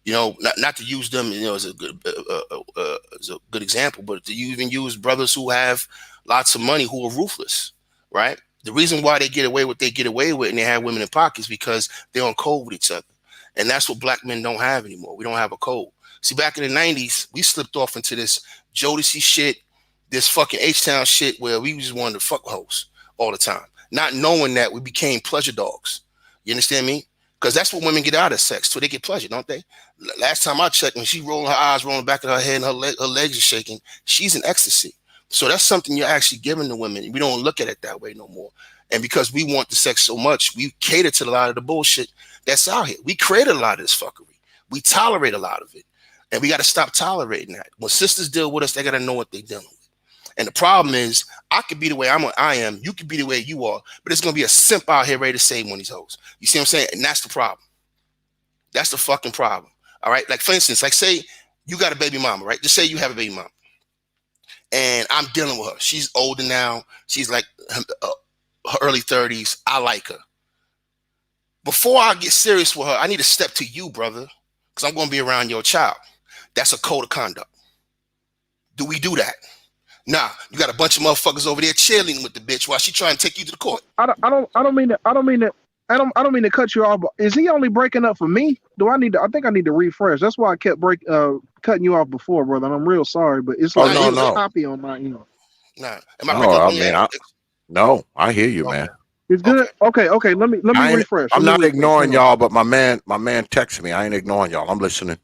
Not to use them, as a good example, but to even use brothers who have lots of money who are ruthless, right? The reason why they get away with and they have women in pockets because they're on code with each other. And that's what black men don't have anymore. We don't have a code. See, back in the 90s, we slipped off into this Jodeci shit, this fucking H-Town shit where we just wanted to fuck hoes all the time, not knowing that we became pleasure dogs. You understand me? Because that's what women get out of sex. So they get pleasure, don't they? Last time I checked, when she rolling her eyes, rolling back of her head, and her legs are shaking, she's in ecstasy. So that's something you're actually giving to women. We don't look at it that way no more. And because we want the sex so much, we cater to a lot of the bullshit that's out here. We created a lot of this fuckery. We tolerate a lot of it. And we got to stop tolerating that. When sisters deal with us, they got to know what they're dealing with. And the problem is, I could be the way I am. You could be the way you are. But it's going to be a simp out here ready to save one of these hoes. You see what I'm saying? And that's the problem. That's the fucking problem. All right? Like, for instance, like say you got a baby mama, right? Just say you have a baby mama. and I'm dealing with her. She's older now. She's like her early 30s. I like her. Before I get serious with her, I need to step to you, brother, because I'm going to be around your child. That's a code of conduct. Do we do that? Nah, you got a bunch of motherfuckers over there cheerleading with the bitch while she trying to take you to the court. I don't mean to cut you off. But is he only breaking up for me? I think I need to refresh. That's why I kept cutting you off before, brother. And I'm real sorry, but it's like it's choppy on my end. Nah, am I breaking up? No, I hear you, man. It's good. Okay. Let me refresh. I'm not ignoring y'all, but my man texted me. I ain't ignoring y'all. I'm listening.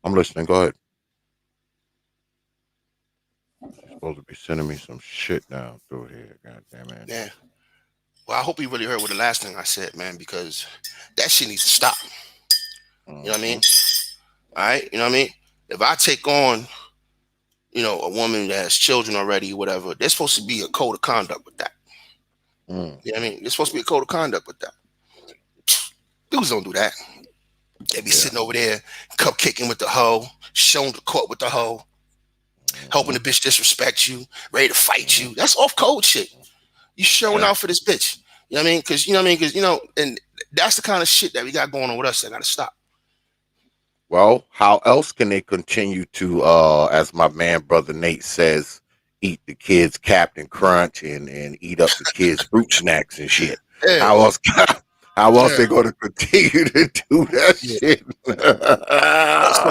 Go ahead. You're supposed to be sending me some shit down through here. God damn it. Yeah. Well, I hope he really heard what the last thing I said, man, because that shit needs to stop. You know what I mean? All right. You know what I mean? If I take on, a woman that has children already, whatever, there's supposed to be a code of conduct with that. You know what I mean? There's supposed to be a code of conduct with that. Dudes don't do that. They be sitting over there, cupcaking with the hoe, showing the court with the hoe, helping the bitch disrespect you, ready to fight you. That's off code shit. You showing out for this bitch. You know what I mean? Because, and that's the kind of shit that we got going on with us that got to stop. Well, how else can they continue to, as my man, brother Nate says, eat the kids' Captain Crunch and eat up the kids' fruit snacks and shit? Yeah. How else they going to continue to do that shit? So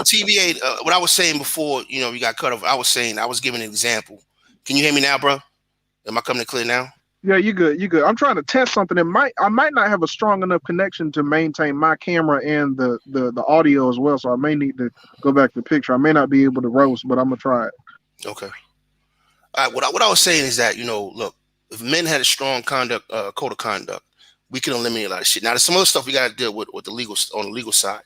TVA, what I was saying before, we got cut off. I was giving an example. Can you hear me now, bro? Am I coming clear now? Yeah, you good. I'm trying to test something. I might not have a strong enough connection to maintain my camera and the audio as well. So I may need to go back to the picture. I may not be able to roast, but I'm gonna try it. Okay. All right. What I was saying is that look, if men had a strong code of conduct, we can eliminate a lot of shit. Now, there's some other stuff we got to deal with on the legal side.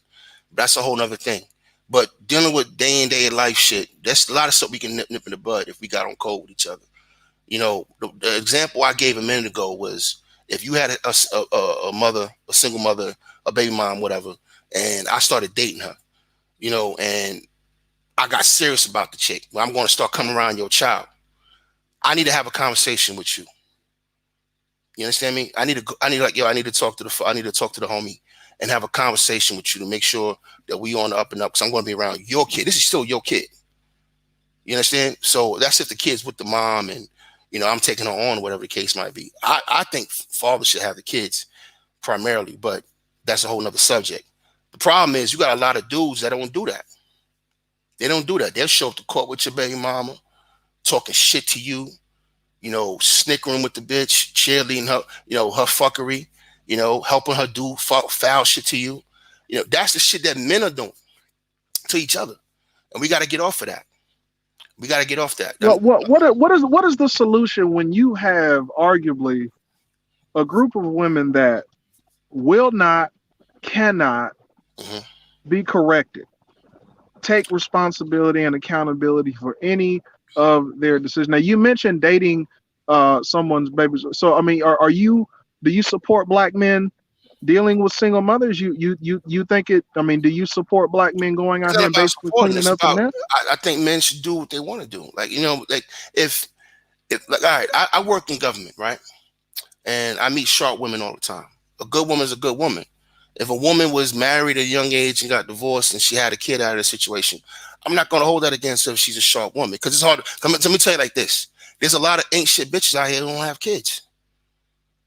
That's a whole nother thing. But dealing with day in day life shit, there's a lot of stuff we can nip in the bud if we got on code with each other. The example I gave a minute ago was if you had a mother, a single mother, a baby mom, whatever, and I started dating her, and I got serious about the chick. Well, I'm going to start coming around your child. I need to have a conversation with you. You understand me? I need to talk to the homie and have a conversation with you to make sure that we on the up and up, because I'm going to be around your kid. This is still your kid. You understand? So that's if the kid's with the mom and I'm taking her on, whatever the case might be. I think fathers should have the kids primarily, but that's a whole nother subject. The problem is you got a lot of dudes that don't do that. They don't do that. They'll show up to court with your baby mama, talking shit to you, snickering with the bitch, cheerleading her, her fuckery, helping her do foul shit to you. That's the shit that men are doing to each other. And we got to get off of that. We got to get off that. Well, what is the solution when you have arguably a group of women that will not, cannot be corrected, take responsibility and accountability for any of their decisions? Now, you mentioned dating someone's baby. So, I mean, do you support black men dealing with single mothers? You think it? I mean, do you support black men going out here and basically cleaning up the mess? I think men should do what they want to do. Like if all right, I work in government, right? And I meet sharp women all the time. A good woman is a good woman. If a woman was married at a young age and got divorced and she had a kid out of the situation, I'm not going to hold that against her if she's a sharp woman, because it's hard. Let me tell you like this: there's a lot of ain't shit bitches out here who don't have kids.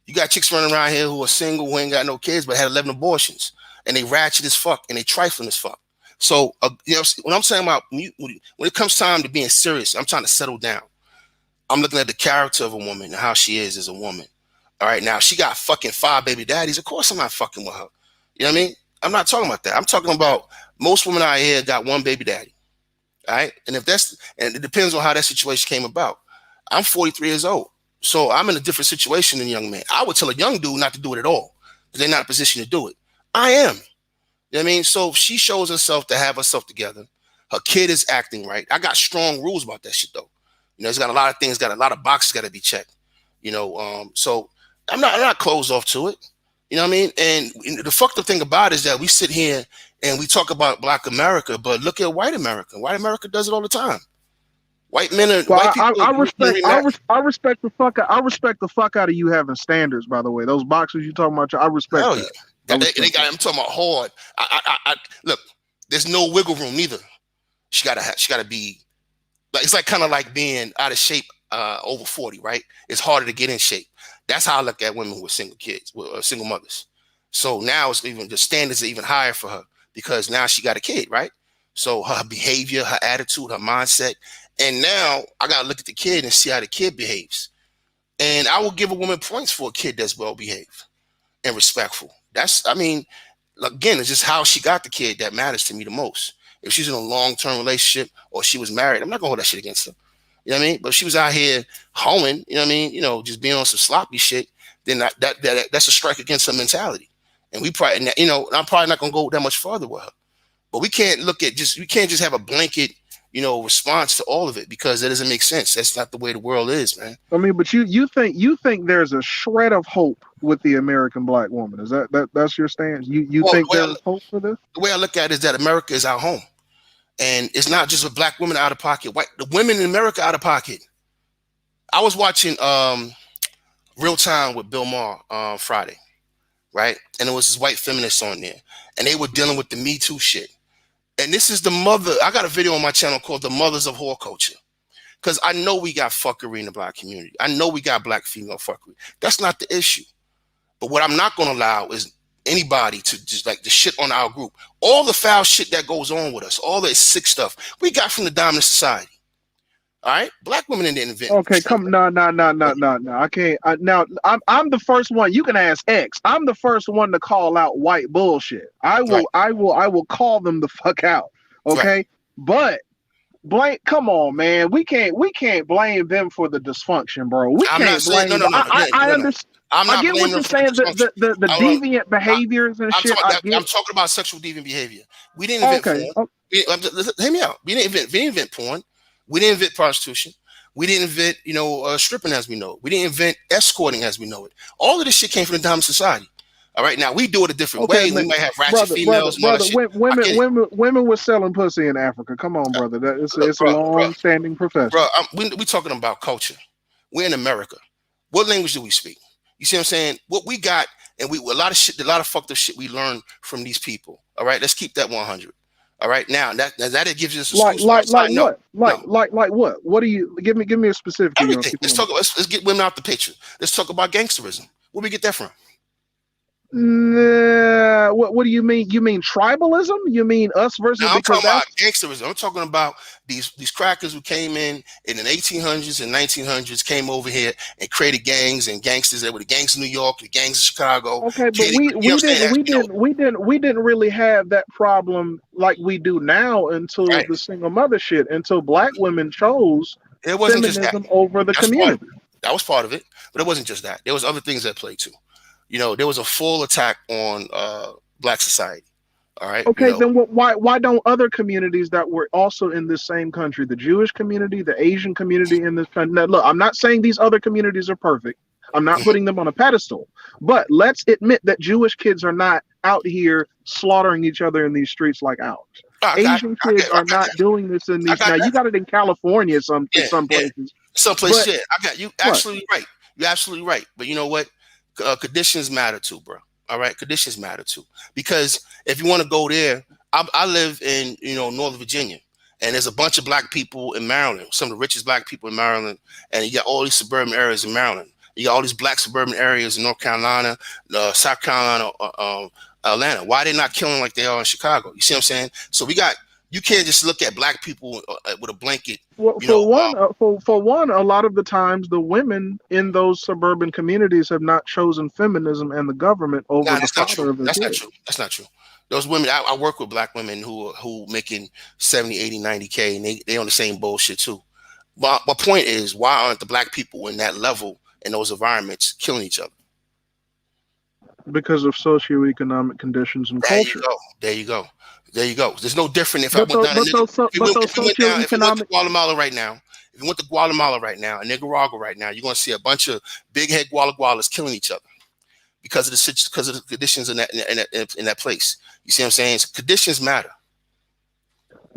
You got chicks running around here who are single, who ain't got no kids, but had 11 abortions, and they ratchet as fuck, and they trifling as fuck. So, when I'm saying about when it comes time to being serious, I'm trying to settle down. I'm looking at the character of a woman and how she is as a woman. All right, now, she got fucking 5 baby daddies. Of course I'm not fucking with her. You know what I mean? I'm not talking about that. I'm talking about most women out here got 1 baby daddy. All right, and it depends on how that situation came about. I'm 43 years old. So I'm in a different situation than a young man. I would tell a young dude not to do it at all, because they're not in a position to do it. I am. You know what I mean? So if she shows herself to have herself together, her kid is acting right. I got strong rules about that shit, though. It's got a lot of things, got a lot of boxes got to be checked. So I'm not closed off to it. You know what I mean? And the fucked up thing about it is that we sit here and we talk about Black America, but look at white America. White America does it all the time. White men are Well, white people I are respect I respect the fuck out of you having standards. By the way, those boxers you talking about, I respect hell yeah. that. I They respect got. that. I'm talking about hard. I look. There's no wiggle room neither. She gotta be like, it's like kind of like being out of shape over 40, right? It's harder to get in shape. That's how I look at women with single kids, with single mothers. So now it's even the standards are even higher for her because now she got a kid, right? So her behavior, her attitude, her mindset, and now I gotta look at the kid and see how the kid behaves. And I will give a woman points for a kid that's well behaved and respectful. I mean, again, it's just how she got the kid that matters to me the most. If she's in a long-term relationship or she was married, I'm not gonna hold that shit against her. You know what I mean? But if she was out here hoeing, you know what I mean, just being on some sloppy shit, then that's a strike against her mentality. And we probably, I'm probably not gonna go that much further with her. But we can't just have a blanket, response to all of it because that doesn't make sense. That's not the way the world is, man. I mean, but you think there's a shred of hope with the American black woman? Is that's your stance? You Well, think there's hope for this? the way I look at it is that America is our home. And it's not just with black women out of pocket. The women in America out of pocket. I was watching Real Time with Bill Maher Friday, right? And it was this white feminist on there. And they were dealing with the Me Too shit. And this is the mother. I got a video on my channel called The Mothers of Whore Culture. Because I know we got fuckery in the black community. I know we got black female fuckery. That's not the issue. But what I'm not going to allow is anybody to just like the shit on our group. All the foul shit that goes on with us, all the sick stuff we got from the dominant society. All right, black women didn't invent. Okay, come no. I can't. I'm the first one. You can ask X. I'm the first one to call out white bullshit. I will call them the fuck out. Okay, Right. but blame. Come on, man. We can't blame them for the dysfunction, bro. We I'm can't not saying blame. no. I understand. I'm not I get blaming what them you're for saying. the dysfunction. The deviant behaviors and shit. I'm talking about sexual deviant behavior. We didn't invent Okay. porn. Hear me out. We didn't invent porn. We didn't invent prostitution. We didn't invent, stripping as we know it. We didn't invent escorting as we know it. All of this shit came from the dominant society. All right, now we do it a different way. Man, we might have ratchet females and all that shit. Women were selling pussy in Africa. Come on, brother. It's a long-standing profession. Bro, we talking about culture. We're in America. What language do we speak? You see what I'm saying? What we got, and a lot of fucked up shit we learned from these people. All right, let's keep that 100. All right, now that it gives us a like what? No. Like what? What do you give me a specific? Everything. Let's get women out the picture. Let's talk about gangsterism. Where we get that from? What do you mean? You mean tribalism? You mean us versus? Now, I'm talking about gangsterism. I'm talking about these crackers who came in the 1800s and 1900s, came over here and created gangs and gangsters. They were the gangs of New York, the gangs of Chicago. Okay, but we didn't really have that problem like we do now until the single mother shit. Until black women chose it wasn't feminism just that. over the community. That was part of it, but it wasn't just that. There was other things that played too. There was a full attack on black society. All right. Okay, then why don't other communities that were also in this same country, the Jewish community, the Asian community in this country? Now, look, I'm not saying these other communities are perfect. I'm not putting them on a pedestal. But let's admit that Jewish kids are not out here slaughtering each other in these streets like ours. Asian kids are not doing this in these. Now, you got it in California in some places. Some places, yeah. I got you. Absolutely right. You're absolutely right. But you know what? Conditions matter too, bro. All right, conditions matter too. Because if you want to go there, I live in Northern Virginia, and there's a bunch of black people in Maryland, some of the richest black people in Maryland, and you got all these suburban areas in Maryland. You got all these black suburban areas in North Carolina, South Carolina, Atlanta. Why are they not killing like they are in Chicago? You see what I'm saying? So you can't just look at black people with a blanket. Well, for one, a lot of the times the women in those suburban communities have not chosen feminism and the government over the father of the That's kid. not true. That's not true. Those women, I work with black women who making 70, 80, 90K, and they on the same bullshit too. But my point is, why aren't the black people in that level in those environments killing each other? Because of socioeconomic conditions and culture. There you go. There's no different if I went down to Guatemala right now. If you went to Guatemala right now and Nicaragua right now, you're going to see a bunch of big head Gualas killing each other because of the conditions in that place. You see what I'm saying? So conditions matter.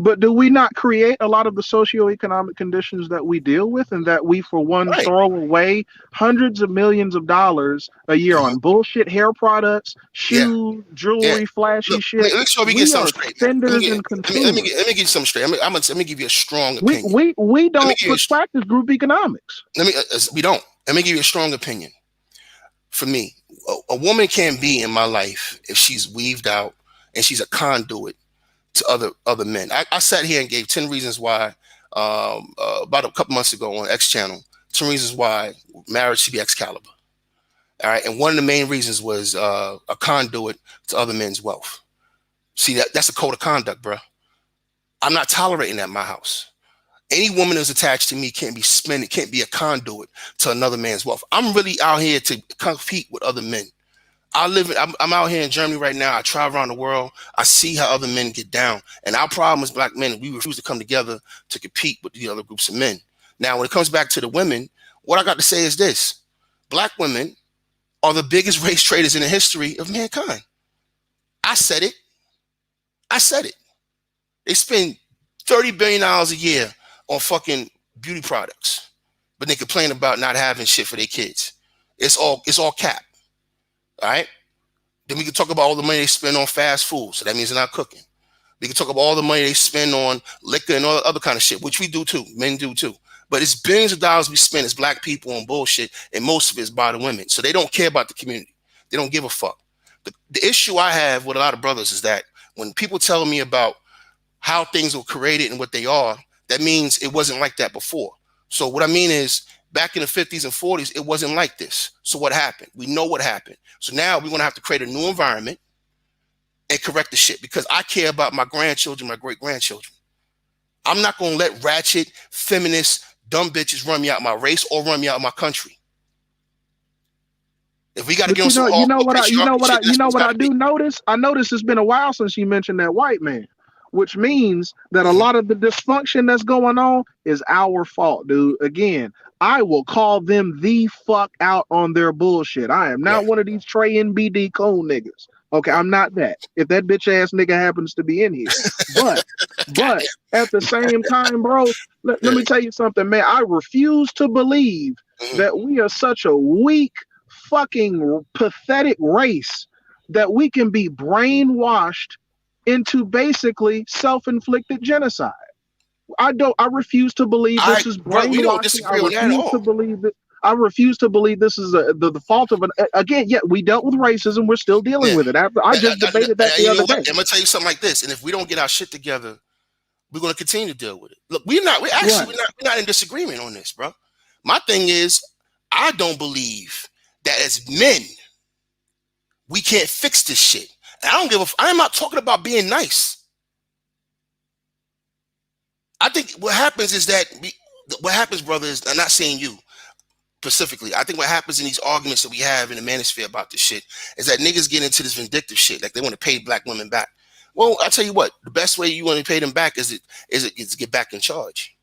But do we not create a lot of the socioeconomic conditions that we deal with, and that we, for one, Right. throw away hundreds of millions of dollars a year on bullshit hair products, Yeah. shoes, Yeah. jewelry, flashy Look, let shit? me make sure we get We something are straight, man. spenders and consumers. Let me give you something straight. Let me give you a strong We opinion. we we Let me don't give you practice group economics. we don't. Let me give you a strong opinion. For me, a woman can't be in my life if she's weaved out and she's a conduit to other men. I sat here and gave 10 reasons why about a couple months ago on X channel, 10 reasons why marriage should be Excalibur. All right. And one of the main reasons was a conduit to other men's wealth. See, that's a code of conduct, bro. I'm not tolerating that in my house. Any woman who's attached to me can't be a conduit to another man's wealth. I'm really out here to compete with other men. I'm out here in Germany right now. I travel around the world. I see how other men get down. And our problem as black men, we refuse to come together to compete with the other groups of men. Now, when it comes back to the women, what I got to say is this. Black women are the biggest race traders in the history of mankind. I said it. They spend $30 billion a year on fucking beauty products, but they complain about not having shit for their kids. It's all cap. All right. Then we can talk about all the money they spend on fast food. So that means they're not cooking. We can talk about all the money they spend on liquor and all the other kind of shit, which we do too. Men do too. But it's billions of dollars we spend as black people on bullshit, and most of it is by the women. So they don't care about the community. They don't give a fuck. The issue I have with a lot of brothers is that when people tell me about how things were created and what they are, that means it wasn't like that before. So what I mean is, back in the 50s and 40s, it wasn't like this. So what happened? We know what happened. So now we're going to have to create a new environment and correct the shit, because I care about my grandchildren, my great-grandchildren. I'm not going to let ratchet, feminist, dumb bitches run me out my race or run me out my country. If we got to get on some you know what I do notice? I notice it's been a while since you mentioned that white man, which means that a lot of the dysfunction that's going on is our fault, dude. Again, I will call them the fuck out on their bullshit. I am not one of these Trey NBD coon niggas. Okay, I'm not that. If that bitch ass nigga happens to be in here. But at the same time, bro, let me tell you something, man. I refuse to believe that we are such a weak, fucking pathetic race that we can be brainwashed into basically self-inflicted genocide. I refuse to believe this is brainwashing. We don't disagree on that at all. I refuse to believe this is the fault of again. Yeah, we dealt with racism. We're still dealing with it. I just debated that the other day. I'm gonna tell you something like this. And if we don't get our shit together, we're gonna continue to deal with it. Look, we're not in disagreement on this, bro. My thing is, I don't believe that as men we can't fix this shit. And I'm not talking about being nice. I think what happens is that what happens, brother, is, I'm not saying you specifically. I think what happens in these arguments that we have in the manosphere about this shit is that niggas get into this vindictive shit, like they want to pay black women back. Well, I tell you what, the best way you want to pay them back is to get back in charge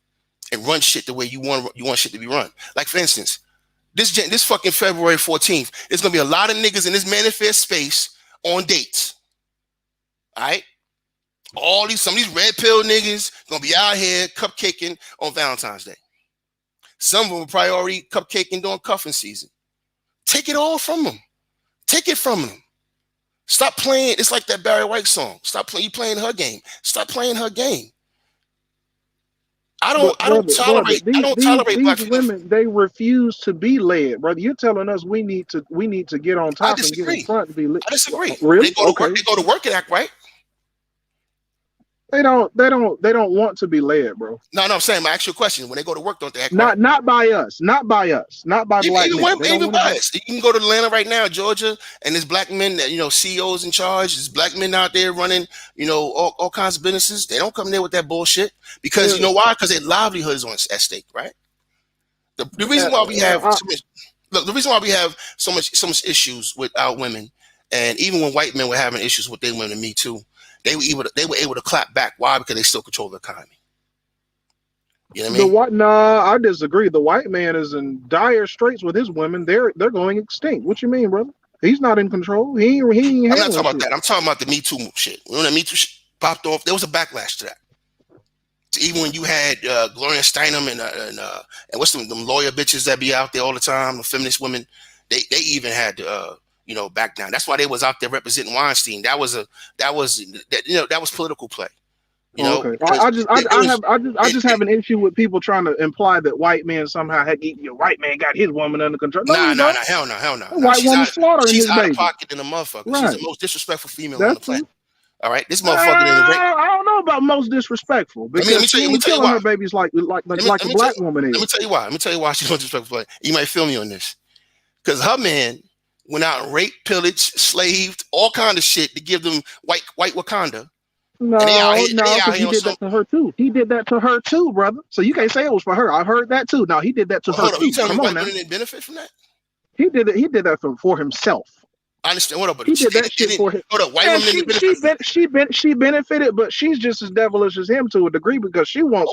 and run shit the way you want shit to be run. Like, for instance, this fucking February 14th, there's gonna be a lot of niggas in this manosphere space on dates. All right. Some of these red pill niggas gonna be out here cupcaking on Valentine's Day. Some of them are probably already cupcaking during cuffing season. Take it all from them. Take it from them. Stop playing. It's like that Barry White song. Stop playing. You playing her game. Stop playing her game. I don't tolerate black women. They refuse to be led, brother. You're telling us we need to get on top and get in front and be led. I disagree. Really? They go to work and act right. They don't want to be led, bro. No, I'm saying, I ask you a question. When they go to work, don't they act right? Not by us. Not by black men. Even by us. You can go to Atlanta right now, Georgia, and there's black men that, CEOs in charge. There's black men out there running, all kinds of businesses. They don't come there with that bullshit because you know why? Because their livelihood is at stake, right? The reason why we have so much issues with our women, and even when white men were having issues with their women, Me Too, they were able to clap back. Why? Because they still control the economy. You know what I mean? I disagree. The white man is in dire straits with his women. They're going extinct. What you mean, brother? He's not in control. He ain't. I'm not talking about that. I'm talking about the Me Too shit. When the Me Too shit popped off, there was a backlash to that. Even when you had Gloria Steinem and what's them lawyer bitches that be out there all the time, the feminist women, they even had to back down. That's why they was out there representing Weinstein. That was political play. Okay. I just have an issue with people trying to imply that white men somehow white man got his woman under control. No, hell no. White woman slaughtering his baby. She's out of pocket than a motherfucker. Right. She's the most disrespectful female on the planet. All right, this motherfucker. I don't know about most disrespectful because she ain't killing her babies like a black woman is. Let me tell you why. Let me tell you why she's most disrespectful. You might feel me on this, because her man went out and raped, pillaged, slaved, all kind of shit to give them white Wakanda. No, because he did that to her too. He did that to her too, brother. So you can't say it was for her. I heard that too. No, he did that to her too. You telling me white women didn't benefit from that? He did that for himself. I understand. Hold up, but he did that shit for him. Hold up, white women didn't benefit. She benefited, but she's just as devilish as him to a degree because she wants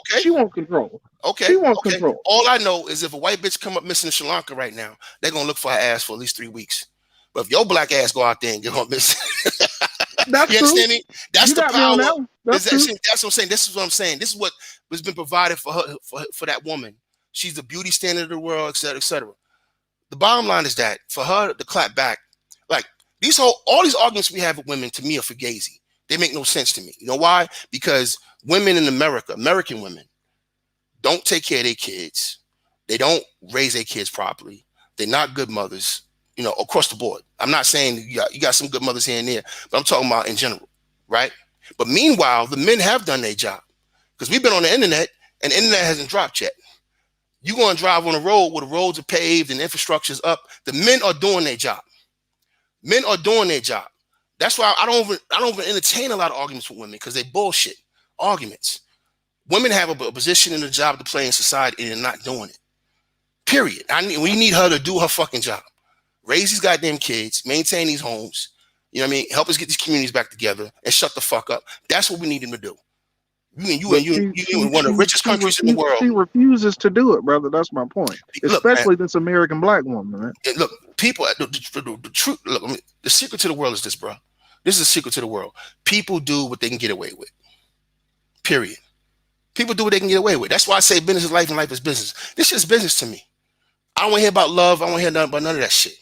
control. Okay. She wants control. All I know is if a white bitch come up missing in Sri Lanka right now, they're gonna look for her ass for at least 3 weeks. But if your black ass go out there and get her missing, that's you understand me? That's you the power. That's what I'm saying. This is what I'm saying. This is what has been provided for her for that woman. She's the beauty standard of the world, et cetera, et cetera. The bottom line is that for her to clap back, like all these arguments we have with women, to me, are fugazi. They make no sense to me. You know why? Because women in America, American women, don't take care of their kids. They don't raise their kids properly. They're not good mothers. Across the board. I'm not saying you got some good mothers here and there, but I'm talking about in general, right? But meanwhile, the men have done their job because we've been on the internet and the internet hasn't dropped yet. You're going to drive on a road where the roads are paved and infrastructure's up. The men are doing their job. Men are doing their job. That's why I don't even entertain a lot of arguments with women because they bullshit arguments. Women have a position in the job to play in society and they're not doing it. Period. We need her to do her fucking job. Raise these goddamn kids, maintain these homes, help us get these communities back together and shut the fuck up. That's what we need them to do. You one of the richest countries in the world. She refuses to do it, brother. That's my point. Especially this American black woman, man. Look, people, the truth, the secret to the world is this, bro. This is the secret to the world. People do what they can get away with. Period. People do what they can get away with. That's why I say business is life and life is business. This shit's business to me. I don't want to hear about love. I don't want to hear nothing about none of that shit.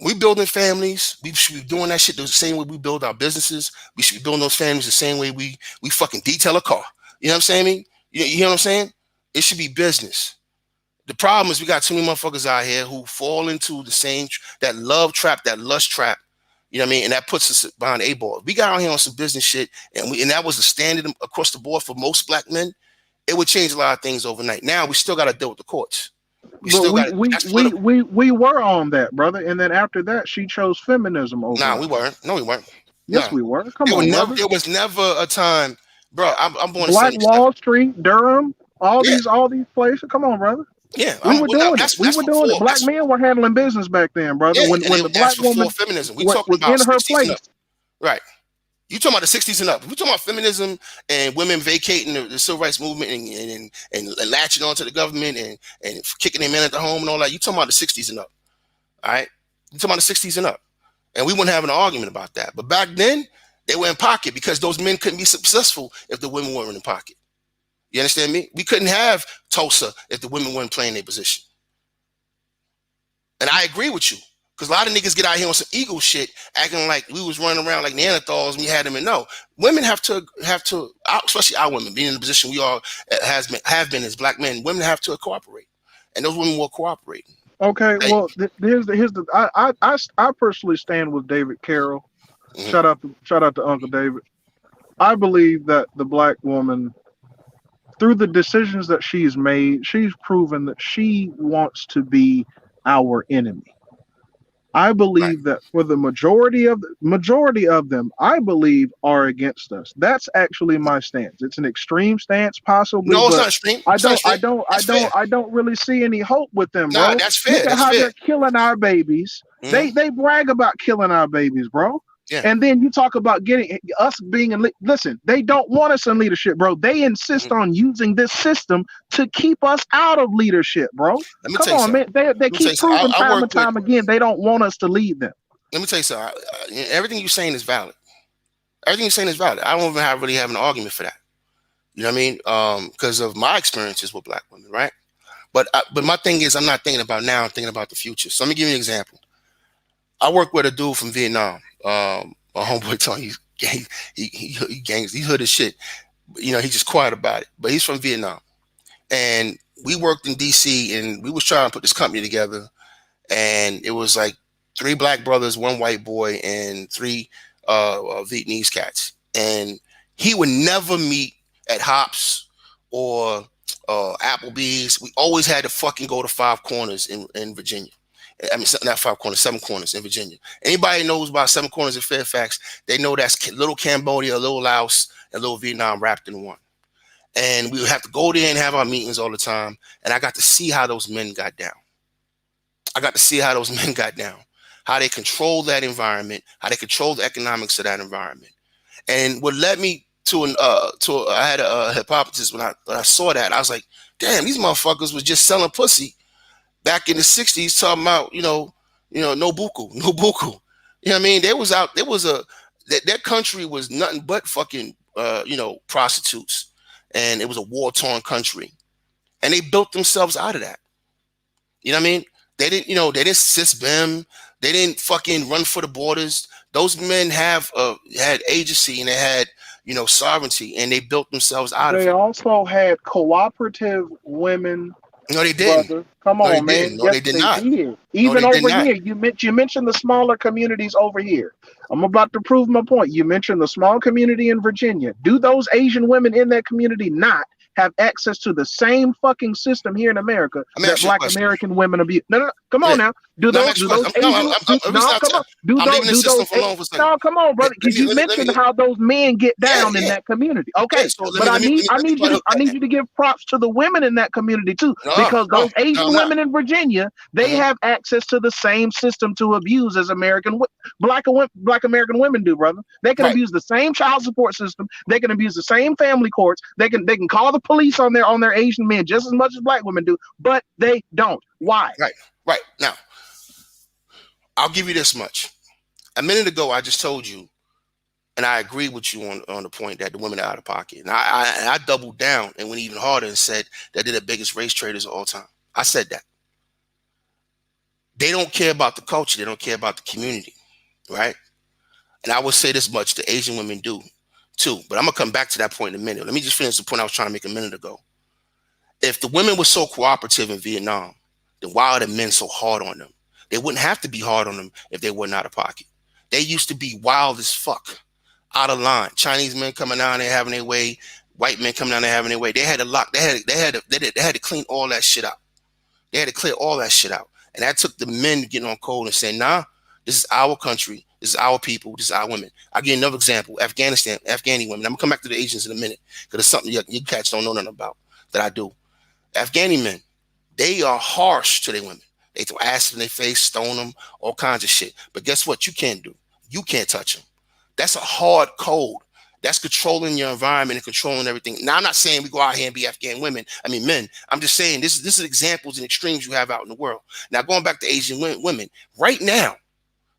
We building families. We should be doing that shit the same way we build our businesses. We should be building those families the same way we fucking detail a car. You know what I'm saying? You hear what I'm saying? It should be business. The problem is we got too many motherfuckers out here who fall into the same, that love trap, that lust trap. You know what I mean? And that puts us behind the A-ball. We got out here on some business shit and that was the standard across the board for most black men. It would change a lot of things overnight. Now we still got to deal with the courts. We were on that, brother, and then after that, she chose feminism over. Nah, we weren't. No, we weren't. Yes, we were. Come on, brother. There was never a time, bro. I'm born Black Wall Street, Durham, all these places. Come on, brother. Yeah, we were doing it. We were doing it. Black men were handling business back then, brother. Yeah, when the black woman feminism, we was talking about in her place. Right. You talking about the 60s and up. We talking about feminism and women vacating the civil rights movement and latching onto the government and kicking their men at the home and all that. You talking about the 60s and up. All right. You talking about the 60s and up. And we wouldn't have an argument about that. But back then, they were in pocket because those men couldn't be successful if the women weren't in pocket. You understand me? We couldn't have Tulsa if the women weren't playing their position. And I agree with you. Because a lot of niggas get out here on some ego shit, acting like we was running around like Neanderthals and we had them. And no, women have to, especially our women, being in the position we all have been as black men. Women have to cooperate, and those women will cooperate. Okay, well, I personally stand with David Carroll. Mm-hmm. Shout out to Uncle David. I believe that the black woman, through the decisions that she's made, she's proven that she wants to be our enemy. I believe that for the majority of them, I believe are against us. That's actually my stance. It's an extreme stance, possibly. No, it's not extreme. I don't really see any hope with them, bro. Nah, that's fair. Look at how they're killing our babies. Mm-hmm. They brag about killing our babies, bro. Yeah. And then you talk about getting us being in. Listen, they don't want us in leadership, bro. They insist on using this system to keep us out of leadership, bro. Come on, man. They keep proving time and time again they don't want us to lead them. Let me tell you something. Everything you're saying is valid. Everything you're saying is valid. I don't even really have an argument for that. You know what I mean? Because of my experiences with black women, right? But my thing is, I'm not thinking about now. I'm thinking about the future. So let me give you an example. I work with a dude from Vietnam. My homeboy Tony, he gangs, he hood as shit. You know, he's just quiet about it. But he's from Vietnam, and we worked in DC, and we was trying to put this company together, and it was like 3 black brothers, 1 white boy, and 3 Vietnamese cats. And he would never meet at Hops or Applebee's. We always had to fucking go to 5 Corners in Virginia. I mean, not 5 Corners, 7 Corners in Virginia. Anybody knows about 7 Corners in Fairfax, they know that's little Cambodia, little Laos, and little Vietnam wrapped in one. And we would have to go there and have our meetings all the time. And I got to see how those men got down. How they control that environment, how they control the economics of that environment. And what led me to I had a hypothesis when I saw that. I was like, damn, these motherfuckers was just selling pussy back in the 60s, talking about, no buku. You know what I mean? That country was nothing but fucking, prostitutes. And it was a war-torn country. And they built themselves out of that. You know what I mean? They didn't cis-bim. They didn't fucking run for the borders. Those men had agency, and they had, sovereignty, and they built themselves out of it. They also had cooperative women. No, they didn't. Brother. Come on, man. No, yes, they did not. Did. Even no, over here, you mentioned the smaller communities over here. I'm about to prove my point. You mentioned the small community in Virginia. Do those Asian women in that community not have access to the same fucking system here in America that black American women abuse? No. Come on now. Do those Asian? No, come on, brother. Because you mentioned how those men get down in that community. Okay, but I need you to give props to the women in that community too, because those Asian women in Virginia, they have access to the same system to abuse as black American women do, brother. They can abuse the same child support system. They can abuse the same family courts. They can call the police on their Asian men just as much as black women do, but they don't. Why? Right. Now, I'll give you this much. A minute ago, I just told you, and I agree with you on the point that the women are out of pocket. And I doubled down and went even harder and said that they're the biggest race traders of all time. I said that. They don't care about the culture. They don't care about the community, right? And I will say this much, the Asian women do too. But I'm going to come back to that point in a minute. Let me just finish the point I was trying to make a minute ago. If the women were so cooperative in Vietnam, then why are the men so hard on them? They wouldn't have to be hard on them if they weren't out of pocket. They used to be wild as fuck, out of line. Chinese men coming down there having their way, white men coming down there having their way. They had to lock. They had to clean all that shit out. They had to clear all that shit out, and that took the men getting on code and saying, "Nah, this is our country. This is our people. This is our women." I'll give you another example: Afghani women. I'm gonna come back to the Asians in a minute because it's something you cats don't know nothing about that I do. Afghani men, they are harsh to their women. They throw acid in their face, stone them, all kinds of shit. But guess what? You can't do. You can't touch them. That's a hard code. That's controlling your environment and controlling everything. Now, I'm not saying we go out here and be Afghan men. I'm just saying this is examples and extremes you have out in the world. Now, going back to Asian women, right now,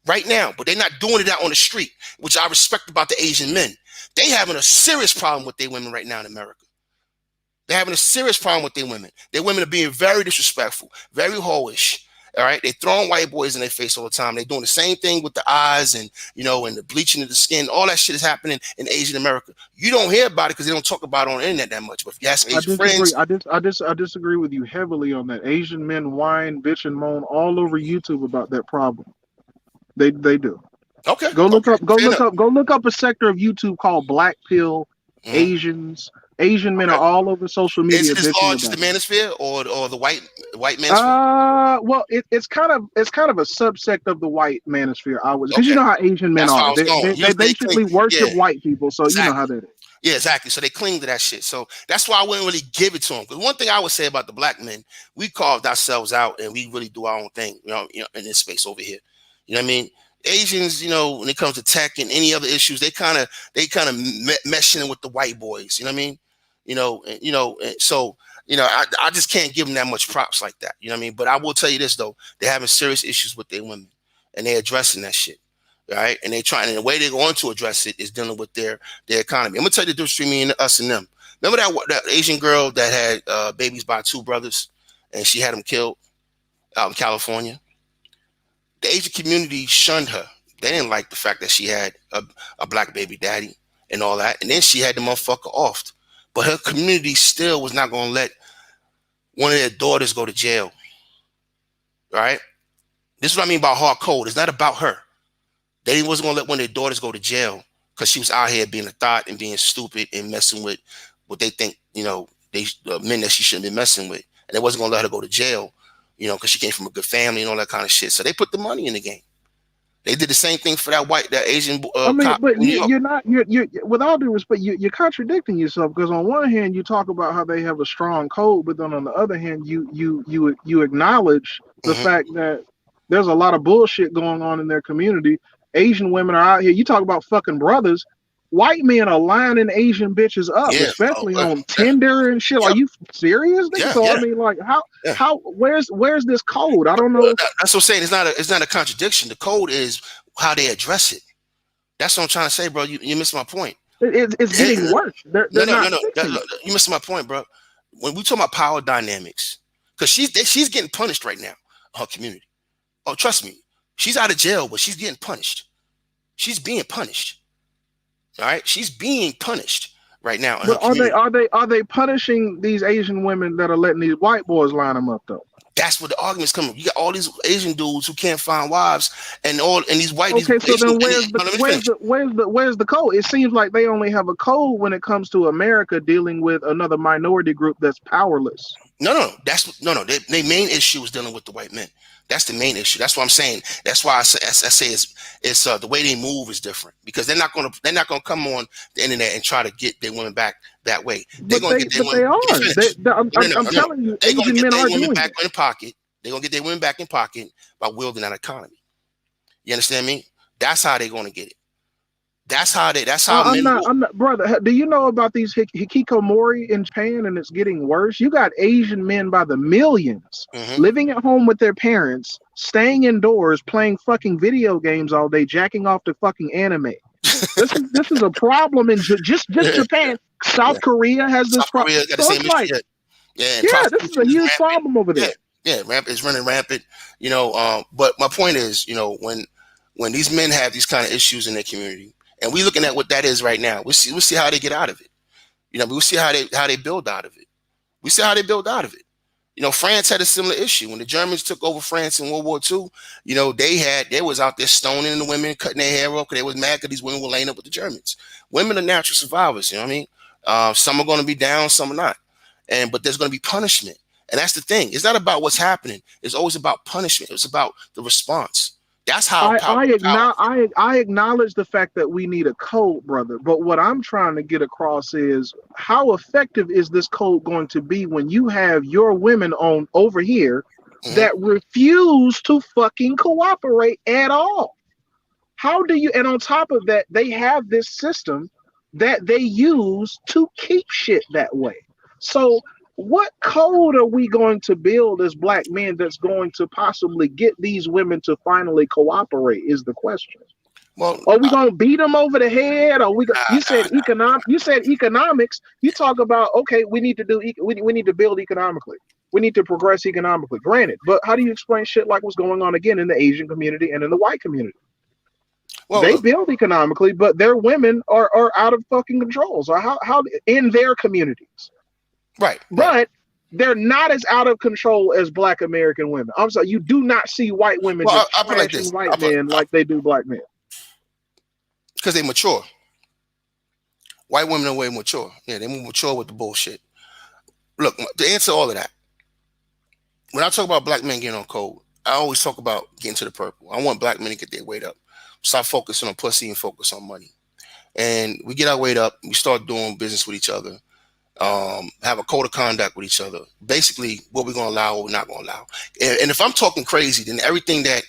but they're not doing it out on the street, which I respect about the Asian men. They having a serious problem with their women right now in America. They're having a serious problem with their women. Their women are being very disrespectful, very hoish. All right, they're throwing white boys in their face all the time. They're doing the same thing with the eyes and and the bleaching of the skin. All that shit is happening in Asian America. You don't hear about it because they don't talk about it on the internet that much. But if you ask Asian friends, I disagree with you heavily on that. Asian men whine, bitch, and moan all over YouTube about that problem. They do. Okay. Go look up a sector of YouTube called Black Pill Asians. Asian men are all over social media. Is it as large as the manosphere or the white manosphere? Well, it's kind of a subsect of the white manosphere. Because you know how Asian men are. They basically worship white people, so exactly. You know how that is. Yeah, exactly. So they cling to that shit. So that's why I wouldn't really give it to them. Because one thing I would say about the black men, we carved ourselves out and we really do our own thing, in this space over here. You know what I mean? Asians, when it comes to tech and any other issues, they kind of meshing with the white boys. You know what I mean? So I just can't give them that much props like that. You know what I mean? But I will tell you this though, they're having serious issues with their women, and they're addressing that shit, right? And and the way they're going to address it is dealing with their economy. I'm gonna tell you the difference between me and us and them. Remember that Asian girl that had babies by 2 brothers, and she had them killed out in California? The Asian community shunned her. They didn't like the fact that she had a black baby daddy and all that. And then she had the motherfucker offed. But her community still was not going to let one of their daughters go to jail. All right? This is what I mean by hard code. It's not about her. They wasn't going to let one of their daughters go to jail because she was out here being a thought and being stupid and messing with what they think, men that she shouldn't be messing with. And they wasn't going to let her go to jail, because she came from a good family and all that kind of shit. So they put the money in the game. They did the same thing for that Asian cop but in New York. you're not. You're with all due respect, you're contradicting yourself, because on one hand you talk about how they have a strong code, but then on the other hand you acknowledge the fact that there's a lot of bullshit going on in their community. Asian women are out here. You talk about fucking brothers. White men are lining Asian bitches up, especially on Tinder and shit. Are you serious? I mean, like, how? Where's this code? I don't know. That's what I'm saying. It's not a contradiction. The code is how they address it. That's what I'm trying to say, bro. You missed my point. It's getting worse. They're not. You missed my point, bro. When we talk about power dynamics, because she's getting punished right now, her community. Oh, trust me, she's out of jail, but she's getting punished. She's being punished. All right, she's being punished right now. But are they punishing these Asian women that are letting these white boys line them up though? That's what the argument's coming. You got all these Asian dudes who can't find wives, and these white. Okay, so then where's the code? It seems like they only have a code when it comes to America dealing with another minority group that's powerless. No. Their main issue is dealing with the white men. That's the main issue. That's what I'm saying. That's why I say it's the way they move is different, because they're not gonna come on the internet and try to get their women back that way. They're gonna get their women. I'm telling you, Asian men are doing back in pocket. They're gonna get their women back in pocket by wielding that economy. You understand me? That's how they're gonna get it. That's how I'm not, brother. Do you know about these hikikomori in Japan? And it's getting worse. You got Asian men by the millions living at home with their parents, staying indoors, playing fucking video games all day, jacking off to fucking anime. This is a problem in just Japan. South Korea has this problem. This is a huge problem over there. Yeah, it's running rampant. But my point is, when these men have these kind of issues in their community, and we're looking at what that is right now. We'll see how they get out of it. We'll see how they build out of it. We see how they build out of it. France had a similar issue when the Germans took over France in World War II. They was out there stoning the women, cutting their hair off because they was mad because these women were laying up with the Germans. Women are natural survivors. You know what I mean? Some are going to be down, some are not. But there's going to be punishment, and that's the thing. It's not about what's happening. It's always about punishment. It's about the response. That's how I acknowledge the fact that we need a code, brother. But what I'm trying to get across is how effective is this code going to be when you have your women on over here that refuse to fucking cooperate at all? How do you? And on top of that, they have this system that they use to keep shit that way. So what code are we going to build as black men that's going to possibly get these women to finally cooperate is the question. Well, are we going to beat them over the head? Or you said economics. You talk about, okay, we need to build economically. We need to progress economically. Granted, but how do you explain shit like what's going on again in the Asian community and in the white community? Well, they build economically, but their women are out of fucking control. So how in their communities? Right. But they're not as out of control as black American women. I'm sorry, you do not see white women just trashing white men like they do black men. Because they mature. White women are way mature. Yeah, they mature with the bullshit. Look, to answer all of that, when I talk about black men getting on code, I always talk about getting to the purple. I want black men to get their weight up. Stop focusing on pussy and focus on money. And we get our weight up. We start doing business with each other. Have a code of conduct with each other. Basically, what we're going to allow, what we're not going to allow. And if I'm talking crazy, then everything that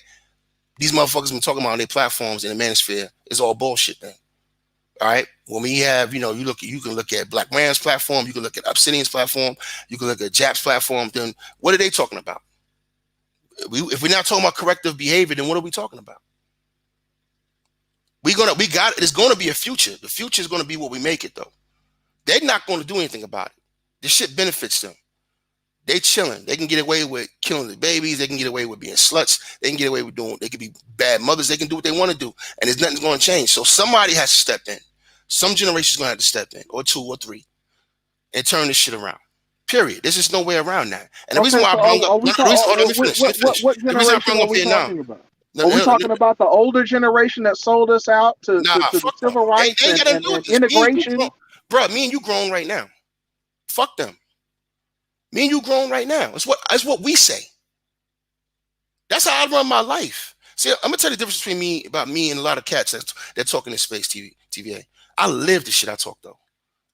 these motherfuckers been talking about on their platforms in the manosphere is all bullshit then. All right? When we have, you can look at Black Man's platform, you can look at Obsidian's platform, you can look at Jap's platform, then what are they talking about? If we're not talking about corrective behavior, then what are we talking about? There's going to be a future. The future is going to be what we make it, though. They're not going to do anything about it. This shit benefits them. They chilling. They can get away with killing the babies. They can get away with being sluts. They can get away with they can be bad mothers. They can do what they want to do. And there's nothing's going to change. So somebody has to step in. Some generation's going to have to step in, or 2 or 3, and turn this shit around. Period. There's just no way around that. And the reason why I brought up, what generation are we talking about? Are we talking about the older generation that sold us out to the civil rights and integration? Bro, me and you grown right now. Fuck them. Me and you grown right now. It's what we say. That's how I run my life. See, I'm gonna tell you the difference between me and a lot of cats that talk in this space, TVA. I live the shit I talk though.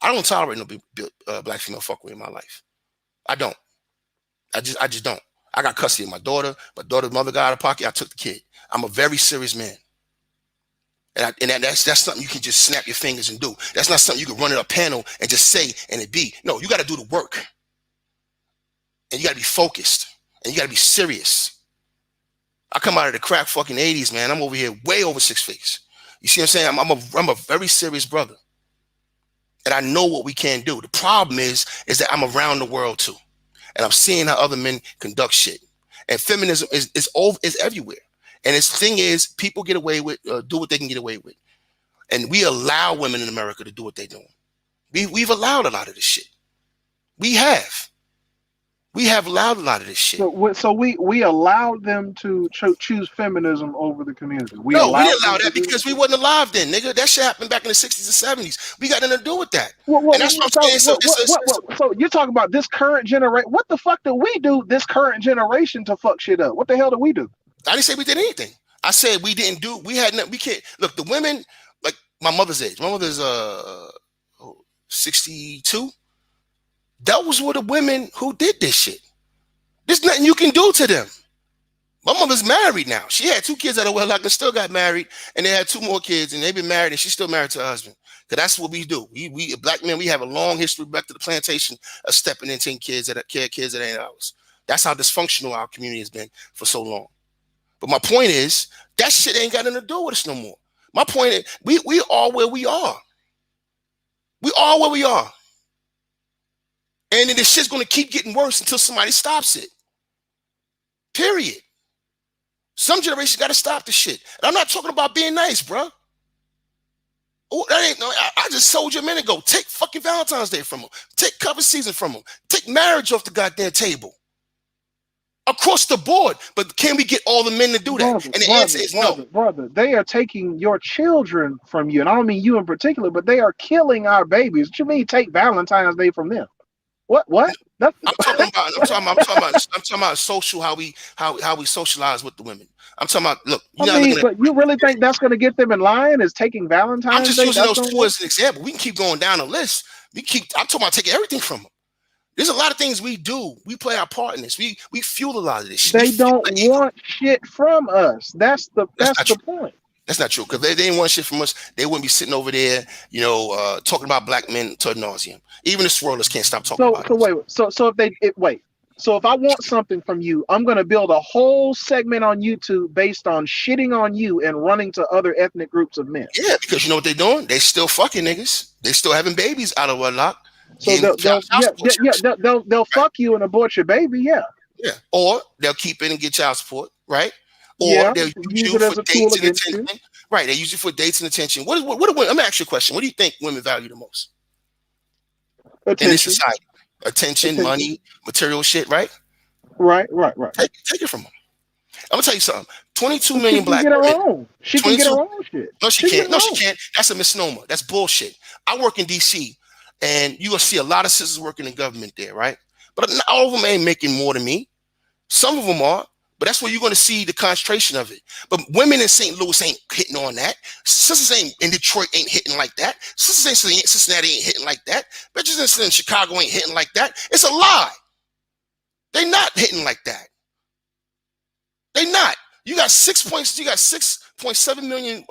I don't tolerate no black female fuckery in my life. I don't. I just don't. I got custody of my daughter. My daughter's mother got out of pocket. I took the kid. I'm a very serious man. And that's something you can just snap your fingers and do. That's not something you can run in a panel and just say and it be. No, you got to do the work. And you got to be focused. And you got to be serious. I come out of the crack fucking 80s, man. I'm over here way over 6 figures. You see what I'm saying? I'm a very serious brother. And I know what we can do. The problem is that I'm around the world too. And I'm seeing how other men conduct shit. And feminism is everywhere. And the thing is, people get away with, do what they can get away with. And we allow women in America to do what they're doing. We've allowed a lot of this shit. We have. We have allowed a lot of this shit. So we allowed them to choose feminism over the community. We didn't allow that because we wasn't alive then, nigga. That shit happened back in the 60s and 70s. We got nothing to do with that. And that's what I'm saying. So you're talking about this current generation. What the fuck did we do this current generation to fuck shit up? What the hell did we do? I didn't say we did anything. I said we didn't do. We had nothing. We can't look. The women, like my mother's age. My mother's 62. Those were the women who did this shit. There's nothing you can do to them. My mother's married now. She had 2 kids out of wedlock and still got married, and they had 2 more kids, and they've been married, and she's still married to her husband. Because that's what we do. We black men, we have a long history back to the plantation of stepping in 10 kids that ain't ours. That's how dysfunctional our community has been for so long. But my point is, that shit ain't got nothing to do with us no more. My point is, we are where we are. We are where we are. And then this shit's going to keep getting worse until somebody stops it. Period. Some generation got to stop the shit. And I'm not talking about being nice, bro. Oh, that ain't no. I just told you a minute ago. Take fucking Valentine's Day from them. Take cover season from them. Take marriage off the goddamn table. Across the board. But can we get all the men to do that? And the answer is no. Brother, they are taking your children from you. And I don't mean you in particular, but they are killing our babies. What you mean take Valentine's Day from them? What? I'm talking about social, how we socialize with the women. I'm talking about, look. But you really think that's going to get them in line? Is taking Valentine's Day? I'm just using those 2 as an example. We can keep going down the list. I'm talking about taking everything from them. There's a lot of things we do. We play our part in this. We fuel a lot of this shit. They don't want shit from us. That's the point. That's not true. Because they didn't want shit from us, they wouldn't be sitting over there, talking about black men ad nauseum. Even the swirlers can't stop talking about it. So if I want something from you, I'm going to build a whole segment on YouTube based on shitting on you and running to other ethnic groups of men. Yeah, because you know what they're doing? They still fucking niggas. They still having babies out of wedlock. So they'll fuck you and abort your baby. Yeah. Or they'll keep it and get child support, right? Or they'll use you for dates and attention. Right, they use you for dates and attention. What let me ask you a question. What do you think women value the most? Attention. In this society? Attention, money, material shit, right? Right. Take it from them. I'm gonna tell you something. 22 million black women. She can get her own shit. No, she can't. No, she can't. That's a misnomer. That's bullshit. I work in DC, and you will see a lot of sisters working in government there, right? But not all of them ain't making more than me. Some of them are. But that's where you're going to see the concentration of it. But women in St. Louis ain't hitting on that. Sisters ain't in Detroit ain't hitting like that. Sisters ain't Cincinnati ain't hitting like that. Bitches in Chicago ain't hitting like that. It's a lie. They not hitting like that. They not. You got 6.7 million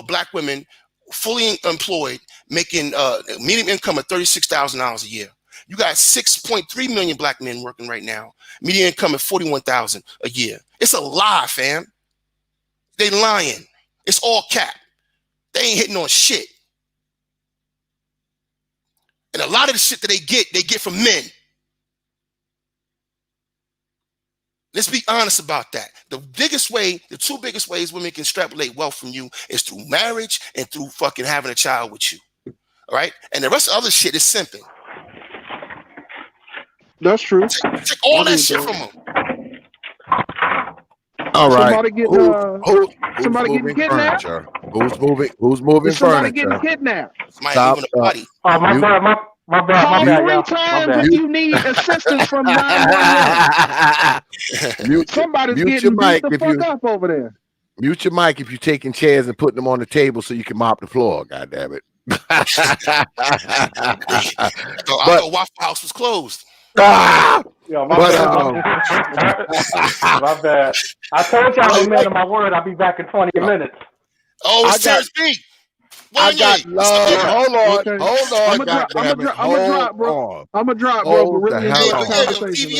black women fully employed, making median income of $36,000 a year. You got 6.3 million black men working right now. Median income of $41,000 a year. It's a lie, fam. They lying. It's all cap. They ain't hitting on shit. And a lot of the shit that they get from men. Let's be honest about that. The two biggest ways women can extrapolate wealth from you is through marriage and through fucking having a child with you. All right? And the rest of the other shit is simping. That's true. Take all that shit from them. All right. Somebody getting kidnapped. Who's moving Somebody furniture? getting kidnapped. Somebody moving a body. Oh, my bad. Call My 3 bad, times if you need assistance from 911. Somebody's getting beat the fuck up over there. Mute your mic if you're taking chairs and putting them on the table so you can mop the floor. God damn it. I thought Waffle House was closed. Yo, my bad. I told y'all I'm a man of my word. I'll be back in 20 minutes. Oh, it's Terrence B. I got love. Hold on. I'm gonna drop, bro. I'm gonna drop, bro. But really enjoy the conversation.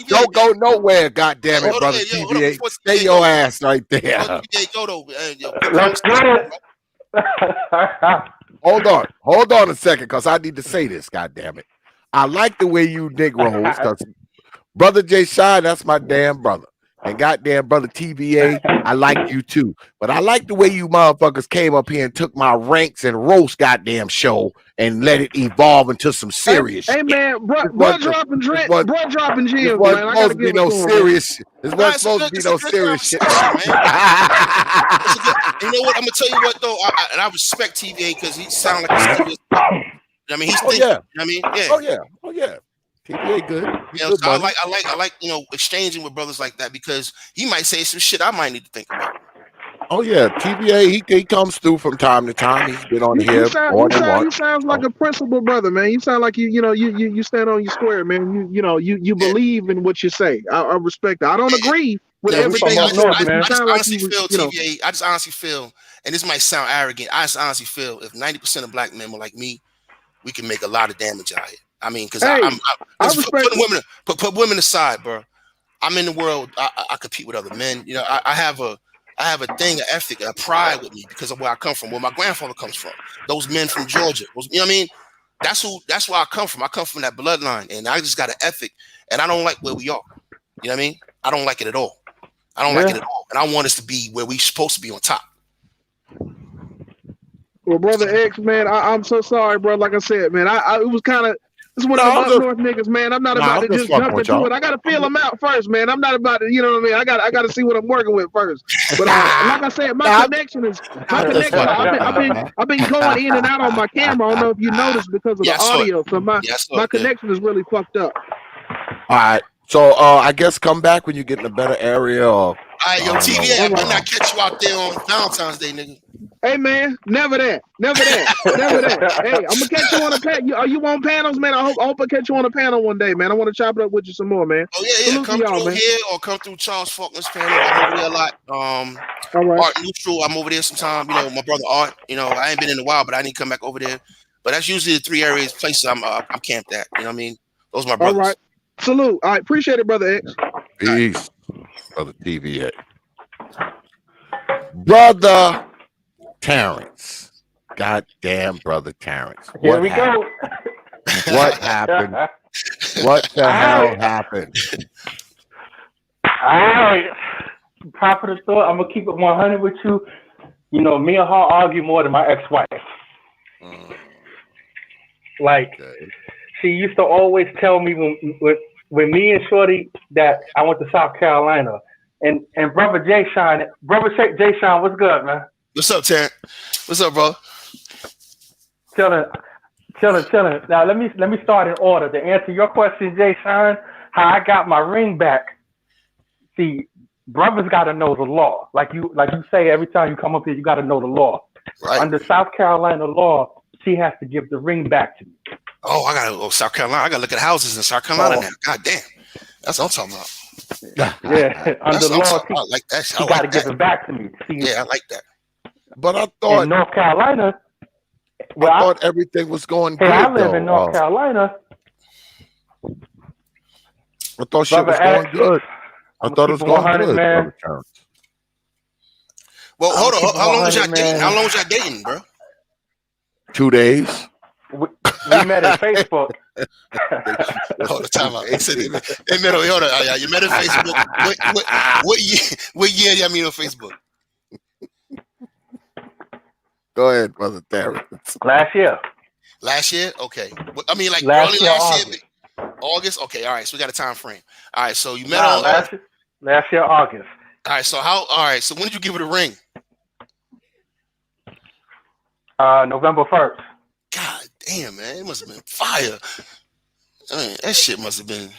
Don't go nowhere, God damn it, brother. TVA. Stay your ass right there. Let's get it. Hold on a second, because I need to say this, God damn it. I like the way you Negroes, because brother JSHine, that's my damn brother. And goddamn brother TVA, I like you too. But I like the way you motherfuckers came up here and took my ranks and roast goddamn show and let it evolve into some serious shit. Hey man, bro dropping gems, man. I gotta give no serious shit. This wasn't supposed to be no serious shit. You know what? I'm gonna tell you what though, and I respect TVA because he sounds like a serious. I mean, he's thinking. Yeah. I mean, yeah. Oh yeah. TVA good. You know, so I like exchanging with brothers like that because he might say some shit I might need to think about. Oh yeah, TVA. He comes through from time to time. He's been on here more than once. You sound like a principled brother, man. You sound like you stand on your square, man. You believe in what you say. I respect that. I don't agree with everything. I just honestly feel TVA. I just honestly feel, and this might sound arrogant. I just honestly feel if 90% of black men were like me, we can make a lot of damage out here. I mean, because put women aside, bro. I'm in the world. I compete with other men. You know, I have a thing, an ethic, a pride with me because of where I come from, where my grandfather comes from. Those men from Georgia. You know what I mean? That's where I come from. I come from that bloodline, and I just got an ethic, and I don't like where we are. You know what I mean? I don't like it at all. And I want us to be where we supposed to be on top. Well, brother X, man, I'm so sorry, bro. Like I said, man, it was kind of. It's one of the North niggas, man. I'm not about to just jump into it. I gotta feel them out first, man. I'm not about to, you know what I mean. I gotta see what I'm working with first. But like I said, my connection. I've been going in and out on my camera. I don't know if you noticed because of the audio. So my connection is really fucked up. All right. So I guess come back when you get in a better area. All right, yo, TVA, I might not catch you out there on Valentine's Day, nigga. Hey man, never that. Hey, I'm gonna catch you on a panel. Are you on panels, man? I hope I catch you on a panel one day, man. I want to chop it up with you some more, man. Oh yeah. Come through here or come through Charles Faulkner's panel. I'm over there a lot. All right. Art Neutral, I'm over there sometime. You know, my brother Art. You know, I ain't been in a while, but I need to come back over there. But that's usually the 3 places I'm camped at. You know what I mean? Those are my brothers. All right. Salute. All right, appreciate it, brother X. Peace, brother TVA. Brother Terrence. Goddamn, brother Terrence. Here we go. What happened? What the hell happened? All right. Proper the thought. I'm gonna keep it 100 with you. You know, me and her argue more than my ex-wife. She used to always tell me when me and Shorty that I went to South Carolina. And brother JSHine, what's good, man? What's up, Terrence? What's up, bro? Chilling. Now let me start in order to answer your question, JSHine. How I got my ring back. See, brothers got to know the law. Like you say, every time you come up here, you got to know the law. Right. Under South Carolina law, she has to give the ring back to me. Oh, I gotta go South Carolina. I gotta look at houses in South Carolina now. God damn, that's what I'm talking about. Yeah, under law, I like that. She got to give it back to me. See, yeah, I like that. But I thought in North Carolina. Well, I thought everything was going good. I live in North Carolina. I thought shit was going good. I thought it was going good, man. Well, hold on. How long was y'all dating? How long was y'all dating, bro? 2 days. We met in Facebook. Hold the time out. He said they met hold on. You met on Facebook. What year y'all meet on Facebook? Go ahead, Brother Terrence. Last year. Last year? Okay. I mean, like Last early year, last August. year? August? Okay, all right. So we got a time frame. All right, so you met Nah, on last year, August. All right, so so when did you give her the ring? November 1st. God damn, man. It must have been fire. I mean, that shit must have been.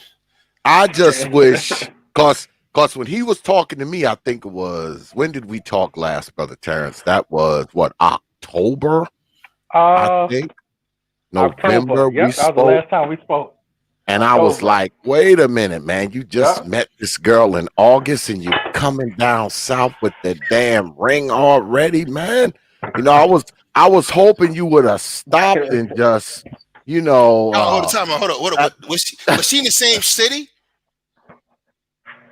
I just wish, cause when he was talking to me, I think it was, when did we talk last, Brother Terrence? That was what, October? I think. November. October. Yep, that was the last time we spoke. And October. I was like, wait a minute, man. You just met this girl in August and you coming down south with the damn ring already, man. You know, I was hoping you would have stopped and just, you know. Hold on, time. Hold on. Was she in the same city?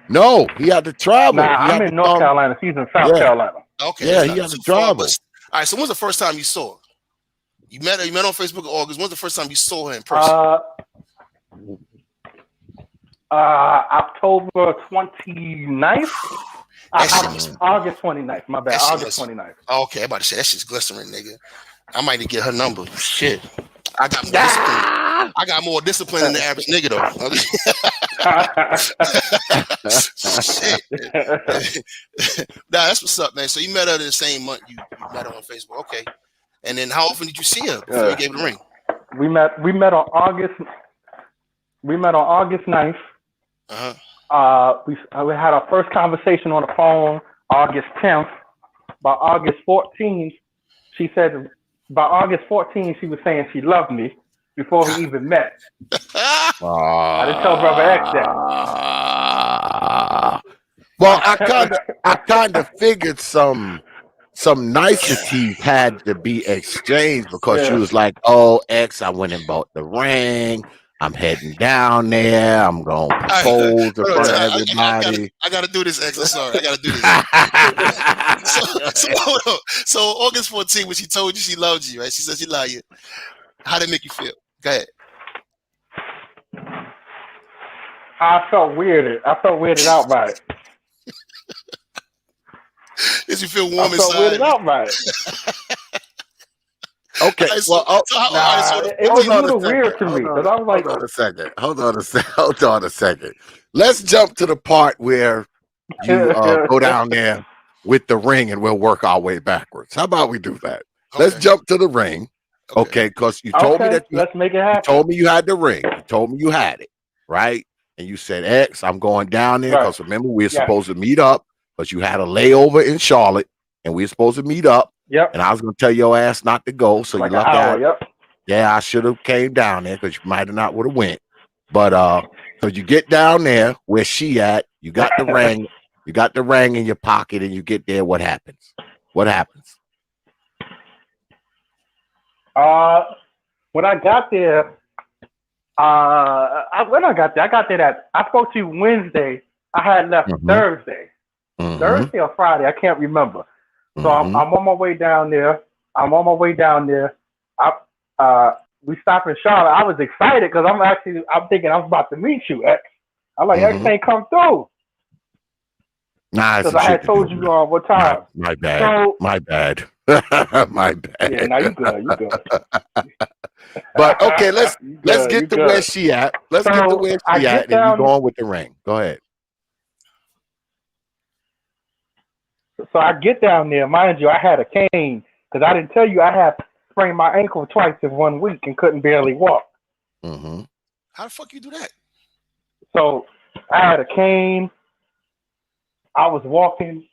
No, he had to travel. Nah, I'm in North Carolina. She's in South Carolina. Okay. Yeah, he had to travel. All right, so when's the first time you saw her? You met on Facebook in August. When's the first time you saw her in person? October 29th. August 29th. My bad. August 29th. Okay, I'm about to say that shit's glistering, nigga. I might need to get her number. Shit. I got more discipline. I got more discipline than the average nigga, though. Shit. Nah, that's what's up, man. So you met her the same month you met her on Facebook. Okay. And then how often did you see her before you gave her the ring? We met on August 9th. We had our first conversation on the phone August 10th. By August 14th, she said, by August 14th, she was saying she loved me before we even met. I didn't tell Brother X that. Well, I kind of figured some niceties had to be exchanged because she was like, "Oh, X, I went and bought the ring. I'm heading down there. I'm going to propose in front of everybody." I got to do this, X. I'm sorry. I got to do this. Hold on. So August 14th, when she told you she loved you, right? She said she loved you. How did it make you feel? Go ahead. I felt weirded out by it. Did you feel warm inside? I felt weirded out by it. Okay, well, it was a little weird to me because I was like, hold on a second. Let's jump to the part where you go down there with the ring and we'll work our way backwards. How about we do that? Okay. Let's jump to the ring, okay? Because you told me that let's make it happen. You told me you had the ring. You told me you had it, right? And you said, X, I'm going down there because remember we were supposed to meet up, but you had a layover in Charlotte and we were supposed to meet up. Yep. And I was going to tell your ass not to go, so you lucked out. Yep. Yeah, I should have came down there because you might have not would have went. But so you get down there where she at, you got the ring, you got the ring in your pocket, and you get there. What happens? What happens? When I got there, I spoke to you Wednesday. I had left Thursday. Thursday or Friday, I can't remember. So I'm on my way down there. We stopped in Charlotte. I was excited because I'm thinking I was about to meet you, X. I'm like, X ain't come through. Nah, because I had told you what time. My bad. So, my bad. My bad. Yeah, now you good. But okay, let's get to where she at. Let's get to where she at, and you going with the ring. Go ahead. So I get down there. Mind you, I had a cane because I didn't tell you I had sprained my ankle twice in 1 week and couldn't barely walk. Mm-hmm. How the fuck you do that? So I had a cane. I was walking.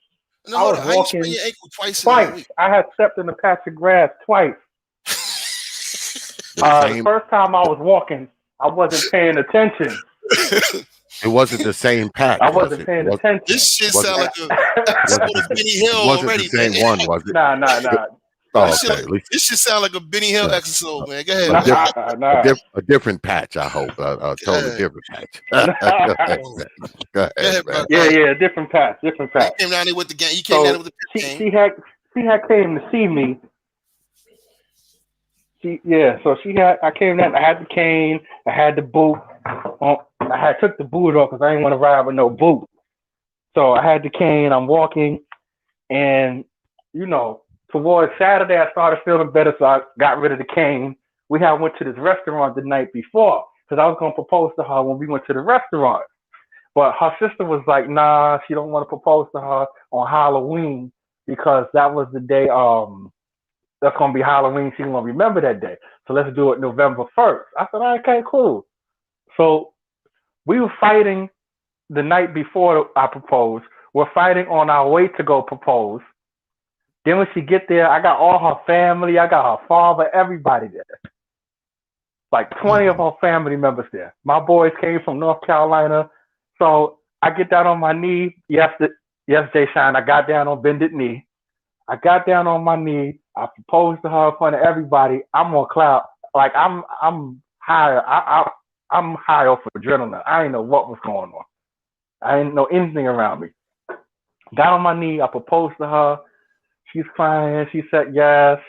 I was walking your ankle twice. I had stepped in a patch of grass twice. The first time I was walking, I wasn't paying attention. It wasn't the same patch. I wasn't paying attention. This shit sound like a Benny Hill already. It wasn't the same one, was it? Nah. Oh, this shit sound like a Benny Hill episode, man. Go ahead. A different patch, I hope. A totally different patch. Go ahead, man. Yeah, different patch. You came down there with the game. You came down there with the game. She had came to see me. So I came down. I had the cane. I had the boot. I took the boot off because I didn't want to ride with no boot. So I had the cane. I'm walking, and towards Saturday I started feeling better, so I got rid of the cane. We had went to this restaurant the night before because I was gonna propose to her when we went to the restaurant. But her sister was like, nah, she don't want to propose to her on Halloween because that was the day. That's gonna be Halloween. She's gonna remember that day. So let's do it November 1st. I said, okay, cool. So we were fighting the night before I proposed. We're fighting on our way to go propose. Then when she get there, I got all her family. I got her father, everybody there. Like 20 of her family members there. My boys came from North Carolina. So I get down on my knee. Yes, JSHine, I got down on bended knee. I got down on my knee. I proposed to her in front of everybody. I'm on cloud. Like I'm high. I'm high off adrenaline. I didn't know what was going on. I didn't know anything around me. Got on my knee. I proposed to her. She's crying. She said yes.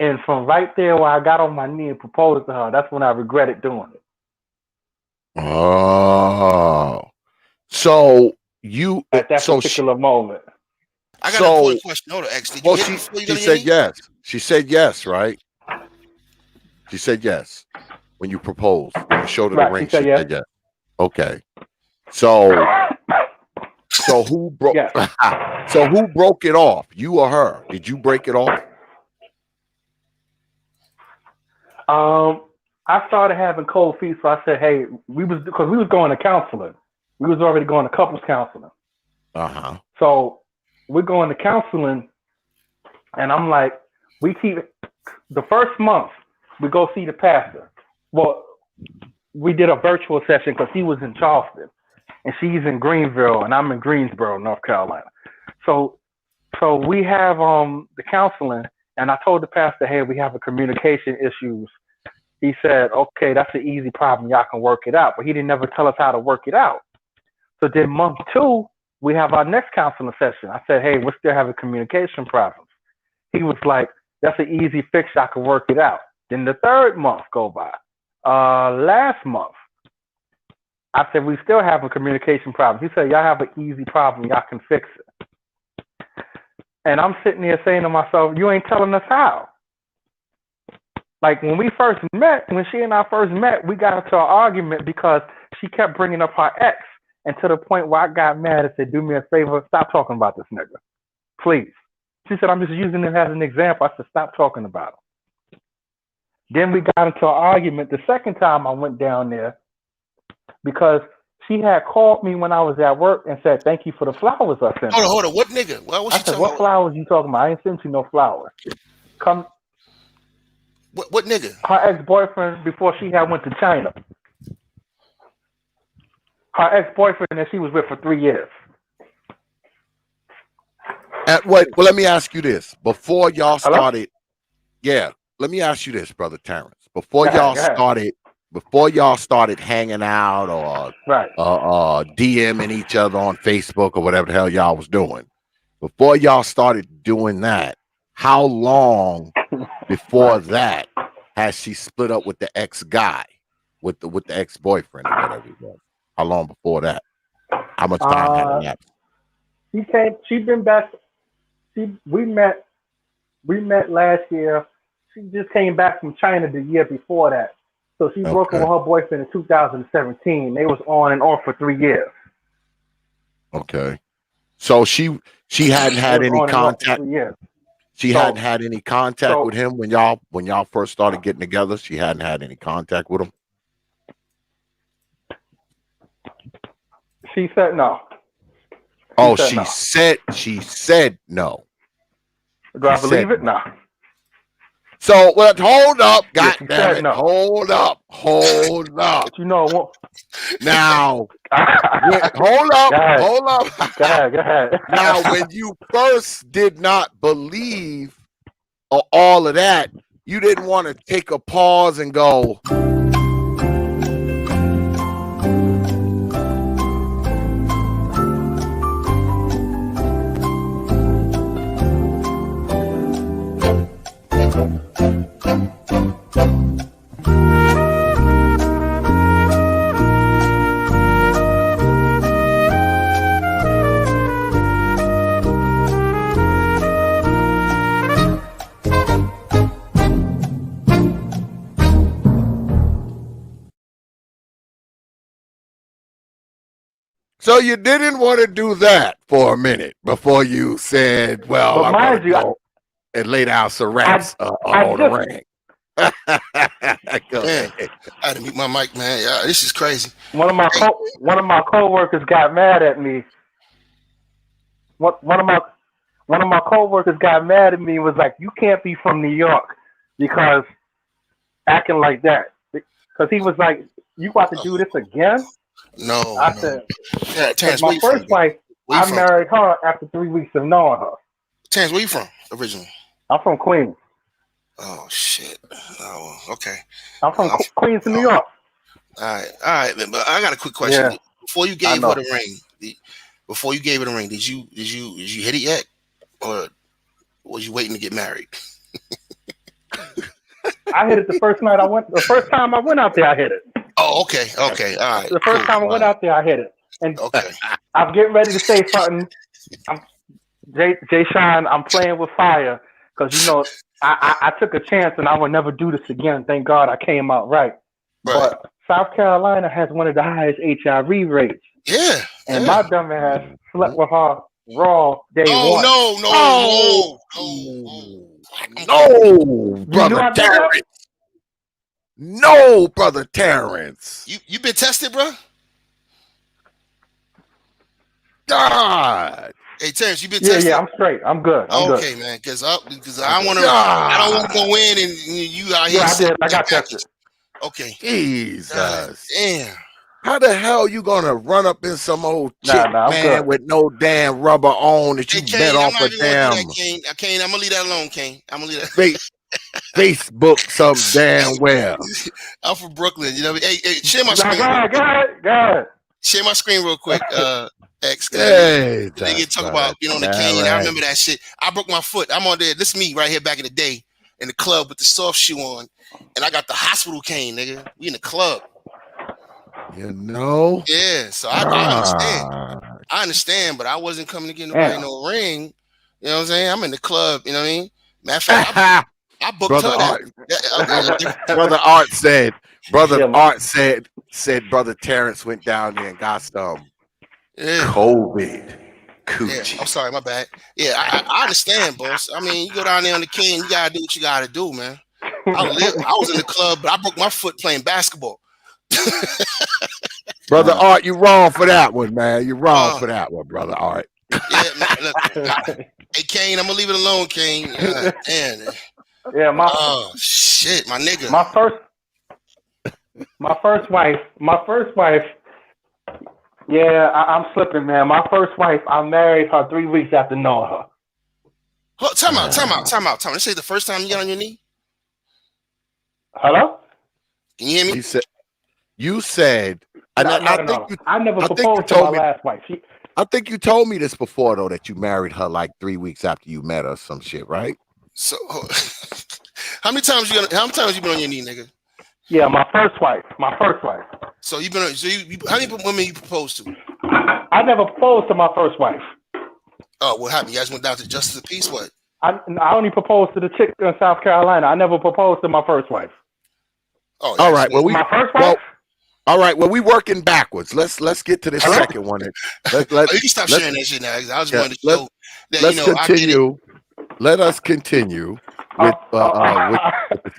And from right there where I got on my knee and proposed to her, that's when I regretted doing it. Oh, so you at that particular moment. I got a point question. Hold on, X. Did you she said yes. She said yes, right? She said yes when you proposed. When you showed her the ring. She said yes. Okay. So who broke? So who broke it off? You or her? Did you break it off? I started having cold feet, so I said, "Hey, we was going to counseling. We was already going to couples counseling. So we're going to counseling, and I'm like, we keep the first month we go see the pastor. Well, we did a virtual session because he was in Charleston, and she's in Greenville, and I'm in Greensboro, North Carolina. So we have the counseling, and I told the pastor, hey, we have a communication issues. He said, okay, that's an easy problem. Y'all can work it out. But he didn't never tell us how to work it out. So then month 2, we have our next counseling session. I said, hey, we're still having communication problems. He was like, that's an easy fix. I can work it out. Then the 3rd month go by. Last month, I said, we still having communication problems. He said, y'all have an easy problem. Y'all can fix it. And I'm sitting there saying to myself, you ain't telling us how. Like when she and I first met, we got into an argument because she kept bringing up her ex, and to the point where I got mad and said, do me a favor, stop talking about this nigga, please. She said, I'm just using him as an example. I said, stop talking about him. Then we got into an argument the second time I went down there because she had called me when I was at work and said, thank you for the flowers I sent. Hold on. What nigga? I said, what flowers you talking about? I ain't sent you no flowers. Come. What nigga? Her ex-boyfriend before she had went to China. Her ex-boyfriend that she was with for 3 years. Well, let me ask you this. Before y'all started, let me ask you this, Brother Terrence. Before y'all started hanging out or DMing each other on Facebook or whatever the hell y'all was doing, before y'all started doing that, how long before that has she split up with the ex guy, with the ex-boyfriend or whatever it was? How long before that? How much time had elapsed? She's been back. We met last year. She just came back from China the year before that. So she broke up with her boyfriend in 2017. They was on and off for 3 years. Okay. So she hadn't had any contact. She hadn't had any contact with him when y'all first started getting together. She hadn't had any contact with him. She said no. She said no. Do I believe it? No. So hold up, goddamn it! No. Hold up. But you know what? Now, hold up. Go ahead. Now, when you first did not believe all of that, you didn't want to take a pause and go, So you didn't want to do that for a minute before you said, "Well, But I'm mind gonna you, go and lay down some rats on the ring." Go Damn, ahead. I had to mute my mic, man. Yeah, this is crazy. one of my coworkers got mad at me. One of my coworkers got mad at me and was like, "You can't be from New York because acting like that." Because he was like, "You about to do this again?" No, I no. said, Yeah, "Because Terrence, my where you from? first wife, Where you I from? married her after 3 weeks of knowing her. Terrence, where you from originally? I'm from Queens. Oh shit. Oh, okay. I'm from I'm Queens, New York. all right, man. But I got a quick question. Yeah, Before you I gave her know. the ring, before you gave her the ring, did you hit it yet, or was you waiting to get married? I hit it the first night I went. The first time I went out there, I hit it. Oh, okay, all right, The cool. first time I went out there, I hit it. And Okay, I'm getting ready to say something. JShine, I'm playing with fire because I took a chance and I would never do this again. Thank God I came out right. right. But South Carolina has one of the highest HIV rates, Yeah, and yeah. my dumb ass slept with her raw day Oh one. No, You knew brother I did that? Terrence. No, brother Terrence. You been tested, bro? God. Hey, Terrence, you been Yeah, tested? I'm straight. I'm good. I'm good. Okay, man, because I don't want to. I don't want to go in and you out here. Yeah, I did. I that got package. tested. Okay. Jesus. God damn. How the hell you gonna run up in some old chick, Nah, I'm man, good. with no damn rubber on that you Hey, Kane, bet I'm off not a even gonna do damn that, Kane. Kane, I'm gonna leave that alone, Kane. I'm gonna leave that. Facebook some damn well. I'm from Brooklyn. You know. Hey, share my Nah, screen. go ahead. Share my screen real quick. X. Hey, They get talk about on the cane. I remember that shit. I broke my foot. I'm on there. This is me right here back in the day in the club with the soft shoe on, and I got the hospital cane, nigga. We in the club. You know? Yeah. So I understand. I understand, but I wasn't coming to get nobody no ring. You know what I'm saying? I'm in the club. You know what I mean? Matter of fact, I booked Brother her that. Brother Art said. Brother Terrence went down there and got some COVID coochie. Yeah, I'm sorry, my bad. Yeah, I understand, boss. I mean, you go down there on the king, you gotta do what you gotta do, man. I was in the club, but I broke my foot playing basketball. Brother Art, you wrong for that one, man. You're wrong for that one, brother Art. Yeah, man. Look, hey, Kane, I'm gonna leave it alone, Kane. Damn. Yeah, oh shit, my nigga. My first wife. Yeah, I'm slipping, man. My first wife, I married her 3 weeks after knowing her. Time out. This ain't the first time you got on your knee. Hello? Can you hear me? You said. I never proposed to my last wife. I think you told me this before, though, that you married her like 3 weeks after you met her, some shit, right? So, how many times you been on your knee, nigga? Yeah, my first wife. So you've been. How many women you proposed to? I never proposed to my first wife. Oh, what happened? You guys went down to Justice of Peace. What? I only proposed to the chick in South Carolina. I never proposed to my first wife. Oh, all right. Well, my first wife. All right. Well, we working backwards. Let's get to the second one. You can stop sharing that shit now. I was going to show that let's continue. Let us continue with the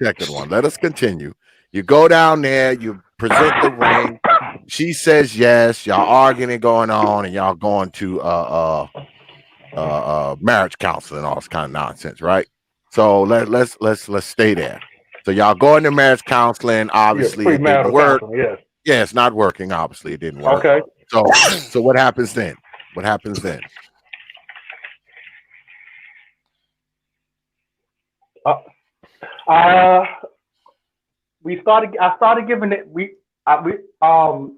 second one. Let us continue. You go down there. You present the ring. She says yes. Y'all arguing and going on, and y'all going to marriage counseling and all this kind of nonsense, right? So let's stay there. So y'all go into marriage counseling. Obviously, it didn't work. Yes. Yeah, it's not working. Obviously, it didn't work. Okay. So what happens then? What happens then? I started giving it.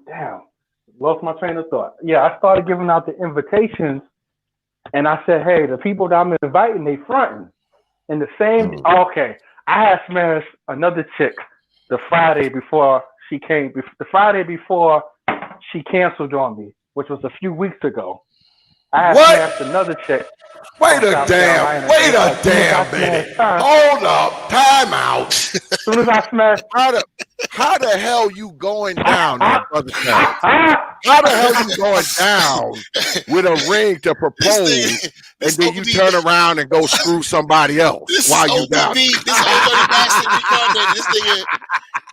Damn, lost my train of thought. Yeah, I started giving out the invitations, and I said, hey, the people that I'm inviting, they fronting. And the same. Okay, I had smashed another chick the Friday before she came. The Friday before she canceled on me, which was a few weeks ago. I had smashed another chick. Wait a damn minute. Hold up. Time out. As soon as I smashed. How the hell you going down there, brother? How the hell you going down with a ring to propose, and then you turn around and go screw somebody else while you down? This old bastard reincarnated. This nigga,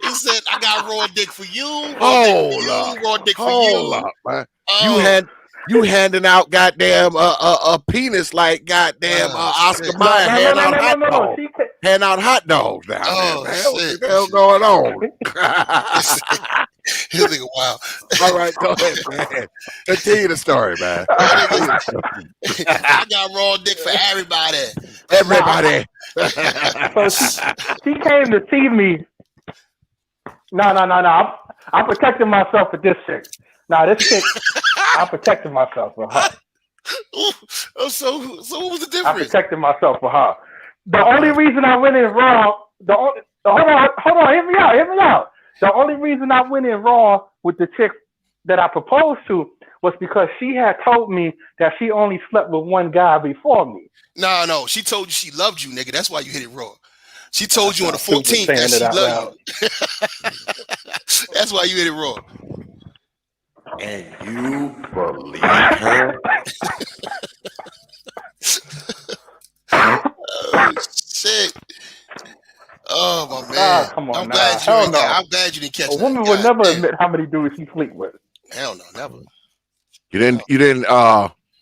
he said, "I got raw dick for you, raw dick for you." Hold up, man. You handing out goddamn a penis like goddamn Oscar Mayer handing out hot dogs down there, man. What the hell going on? This nigga wild. All right, go ahead, man. Continue the story, man. I got raw dick for everybody. Everybody. So she came to see me. No. I'm protecting myself with this chick. This chick, I protected myself with her. So what was the difference? I protected myself with her. The only reason I went in raw, hold on, hear me out. The only reason I went in raw with the chick that I proposed to was because she had told me that she only slept with one guy before me. No, she told you she loved you, nigga. That's why you hit it raw. She told you on the 14th that she loved you. That's why you hit it raw. And you believe her? Oh, shit. Oh, my man. Come on, I'm glad you didn't catch a woman would never admit how many dudes she sleep with. Hell no, never. You didn't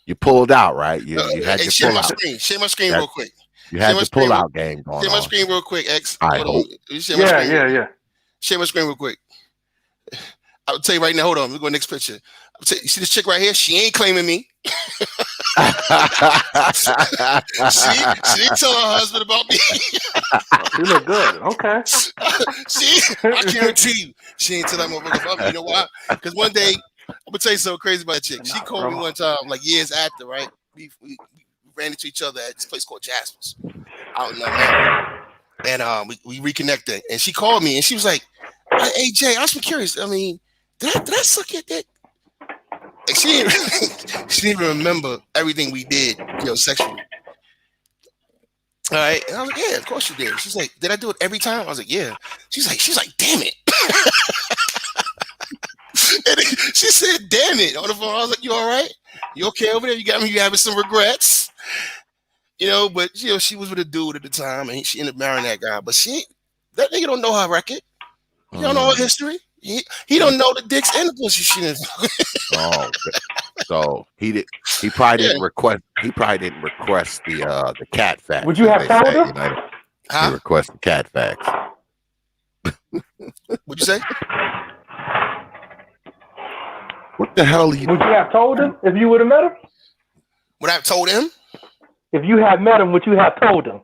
you pulled out, right? You had your pull out. Share my screen real quick. You had your pull out game going on. Share my screen real quick, X. Yeah. Share my screen real quick. I'll tell you right now. Hold on. Let me go next picture. You see this chick right here? She ain't claiming me. She didn't tell her husband about me. She look good. Okay. I guarantee you, she ain't tell that motherfucker about me. You know why? Because one day, I'm gonna tell you something crazy about that chick. She called me one time, like years after, right? We ran into each other at this place called Jasper's out in Atlanta, and we reconnected. And she called me, and she was like, "Hey Jay, I was curious. I mean, did I suck your dick?" Like she didn't even remember everything we did, sexually. All right, and I was like, "Yeah, of course you did." She's like, "Did I do it every time?" I was like, "Yeah." She's like, "Damn it." And she said, "Damn it," on the phone. I was like, "You all right? You okay over there? You got me? You having some regrets?" But she was with a dude at the time, and she ended up marrying that guy. But that nigga don't know her record. He don't know her history. He don't know the dicks and the pussy she didn't. So he probably didn't request. He probably didn't request the cat facts. Would you have told him? He requested cat facts. What'd you say? What the hell? Would you have told him if you would have met him? Would I have told him? If you had met him, would you have told him?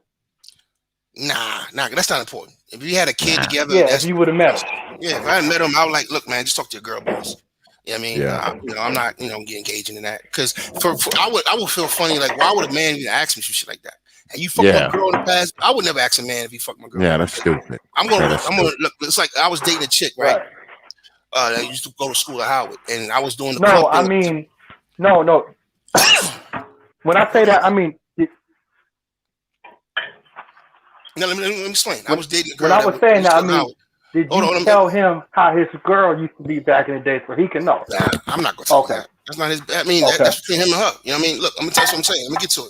Nah, that's not important. If we had a kid together, if you would have met him. Yeah, if I hadn't met him, I was like, "Look, man, just talk to your girl, boss." You know what I mean? Yeah. I'm not, get engaging in that because I would feel funny. Like, why would a man even ask me some shit like that? And you fucked my girl in the past. I would never ask a man if he fucked my girl. Yeah, that's stupid. I'm gonna look. It's like I was dating a chick, right? That used to go to school at Howard, and I was doing the. No, I mean, no. When I say that, I mean. No, let me explain. I was dating a girl. When I was saying that, I mean, did you tell him how his girl used to be back in the day so he can know? Nah, I'm not going to tell him that. That's not his. I mean, that's between him and her. You know what I mean? Look, I'm going to tell you what I'm saying. Let me get to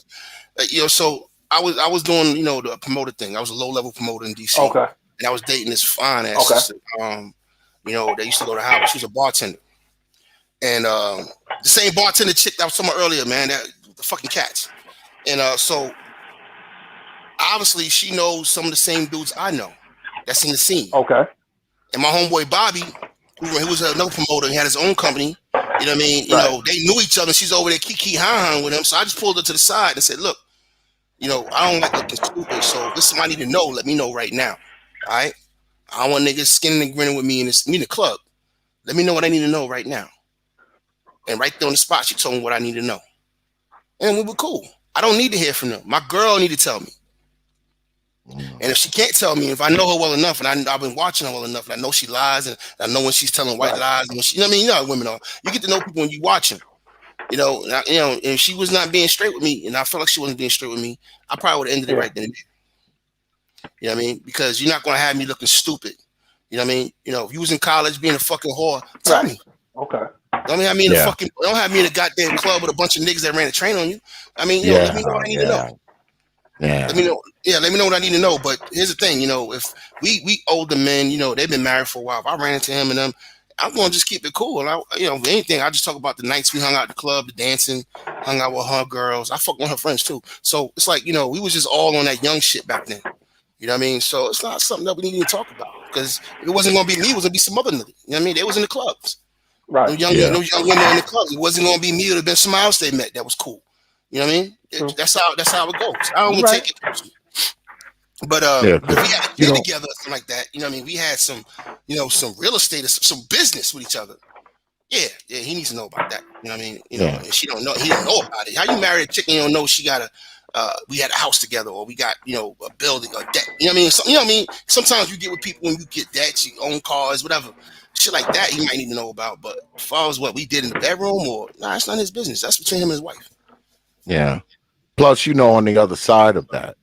it. So I was doing, the promoter thing. I was a low-level promoter in D.C. Okay. And I was dating this fine-ass sister. They used to go to Howard. She was a bartender. And the same bartender chick that I was talking about earlier, man, the fucking cats. And so... obviously, she knows some of the same dudes I know that's in the scene. Okay. And my homeboy Bobby, who was another promoter, he had his own company. You know what I mean? Right. They knew each other. She's over there kiki han with him. So I just pulled her to the side and said, "Look, I don't like looking stupid. So if this is something I need to know, let me know right now. All right? I don't want niggas skinning and grinning with me in the club. Let me know what I need to know right now." And right there on the spot, she told me what I need to know. And we were cool. I don't need to hear from them. My girl need to tell me. And if she can't tell me, if I know her well enough, and I've been watching her well enough, and I know she lies, and I know when she's telling white lies, and when she, how women are. You get to know people when you watch them. And if she was not being straight with me, and I felt like she wasn't being straight with me, I probably would have ended it right then and there. You know what I mean? Because you're not going to have me looking stupid. You know what I mean? If you was in college being a fucking whore, tell me. Okay. Don't have me in the fucking. Don't have me in a goddamn club with a bunch of niggas that ran a train on you. I mean, you know, let me know what I need to know. Yeah. Let me know. Yeah, let me know what I need to know. But here's the thing, you know, if we older men, you know, they've been married for a while. If I ran into him and them, I'm gonna just keep it cool. And you know, if anything, I just talk about the nights we hung out at the club, the dancing, hung out with her girls. I fucked with her friends too. So it's like, you know, we was just all on that young shit back then. You know what I mean? So it's not something that we need to talk about because it wasn't gonna be me. It was gonna be some other nigga. You know what I mean? They was in the clubs. Right. No young women in the clubs. It wasn't gonna be me. It would have been somebody else they met that was cool. You know what I mean? That's how it goes. I don't even take it personally. But if we had a kid together or something like that, you know what I mean? We had some, you know, some real estate or some business with each other. Yeah, he needs to know about that. You know what I mean? You know, and she don't know. He don't know about it. How you marry a chick and you don't know she got we had a house together or we got, you know, a building or debt. You know what I mean? So, you know what I mean? Sometimes you get with people when you get debt, you own cars, whatever. Shit like that he might need to know about. But as far as what we did in the bedroom or it's not his business. That's between him and his wife. Yeah. Plus, you know, on the other side of that,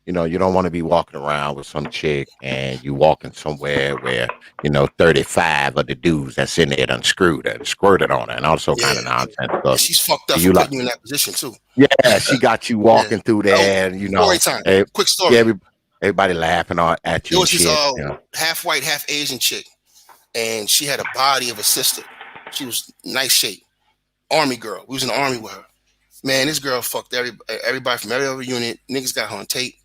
you know, you don't want to be walking around with some chick and you walking somewhere where, you know, 35 of the dudes that's in there done screwed and squirted on her and also kind of nonsense stuff. She's fucked up for putting you in that position too. Yeah, she got you walking through there and, you know. Story time. Quick story. Yeah, everybody laughing at you. There was this half white, half Asian chick. And she had a body of a sister. She was nice shape. Army girl. We was in the army with her. Man, this girl fucked everybody from every other unit. Niggas got her on tape,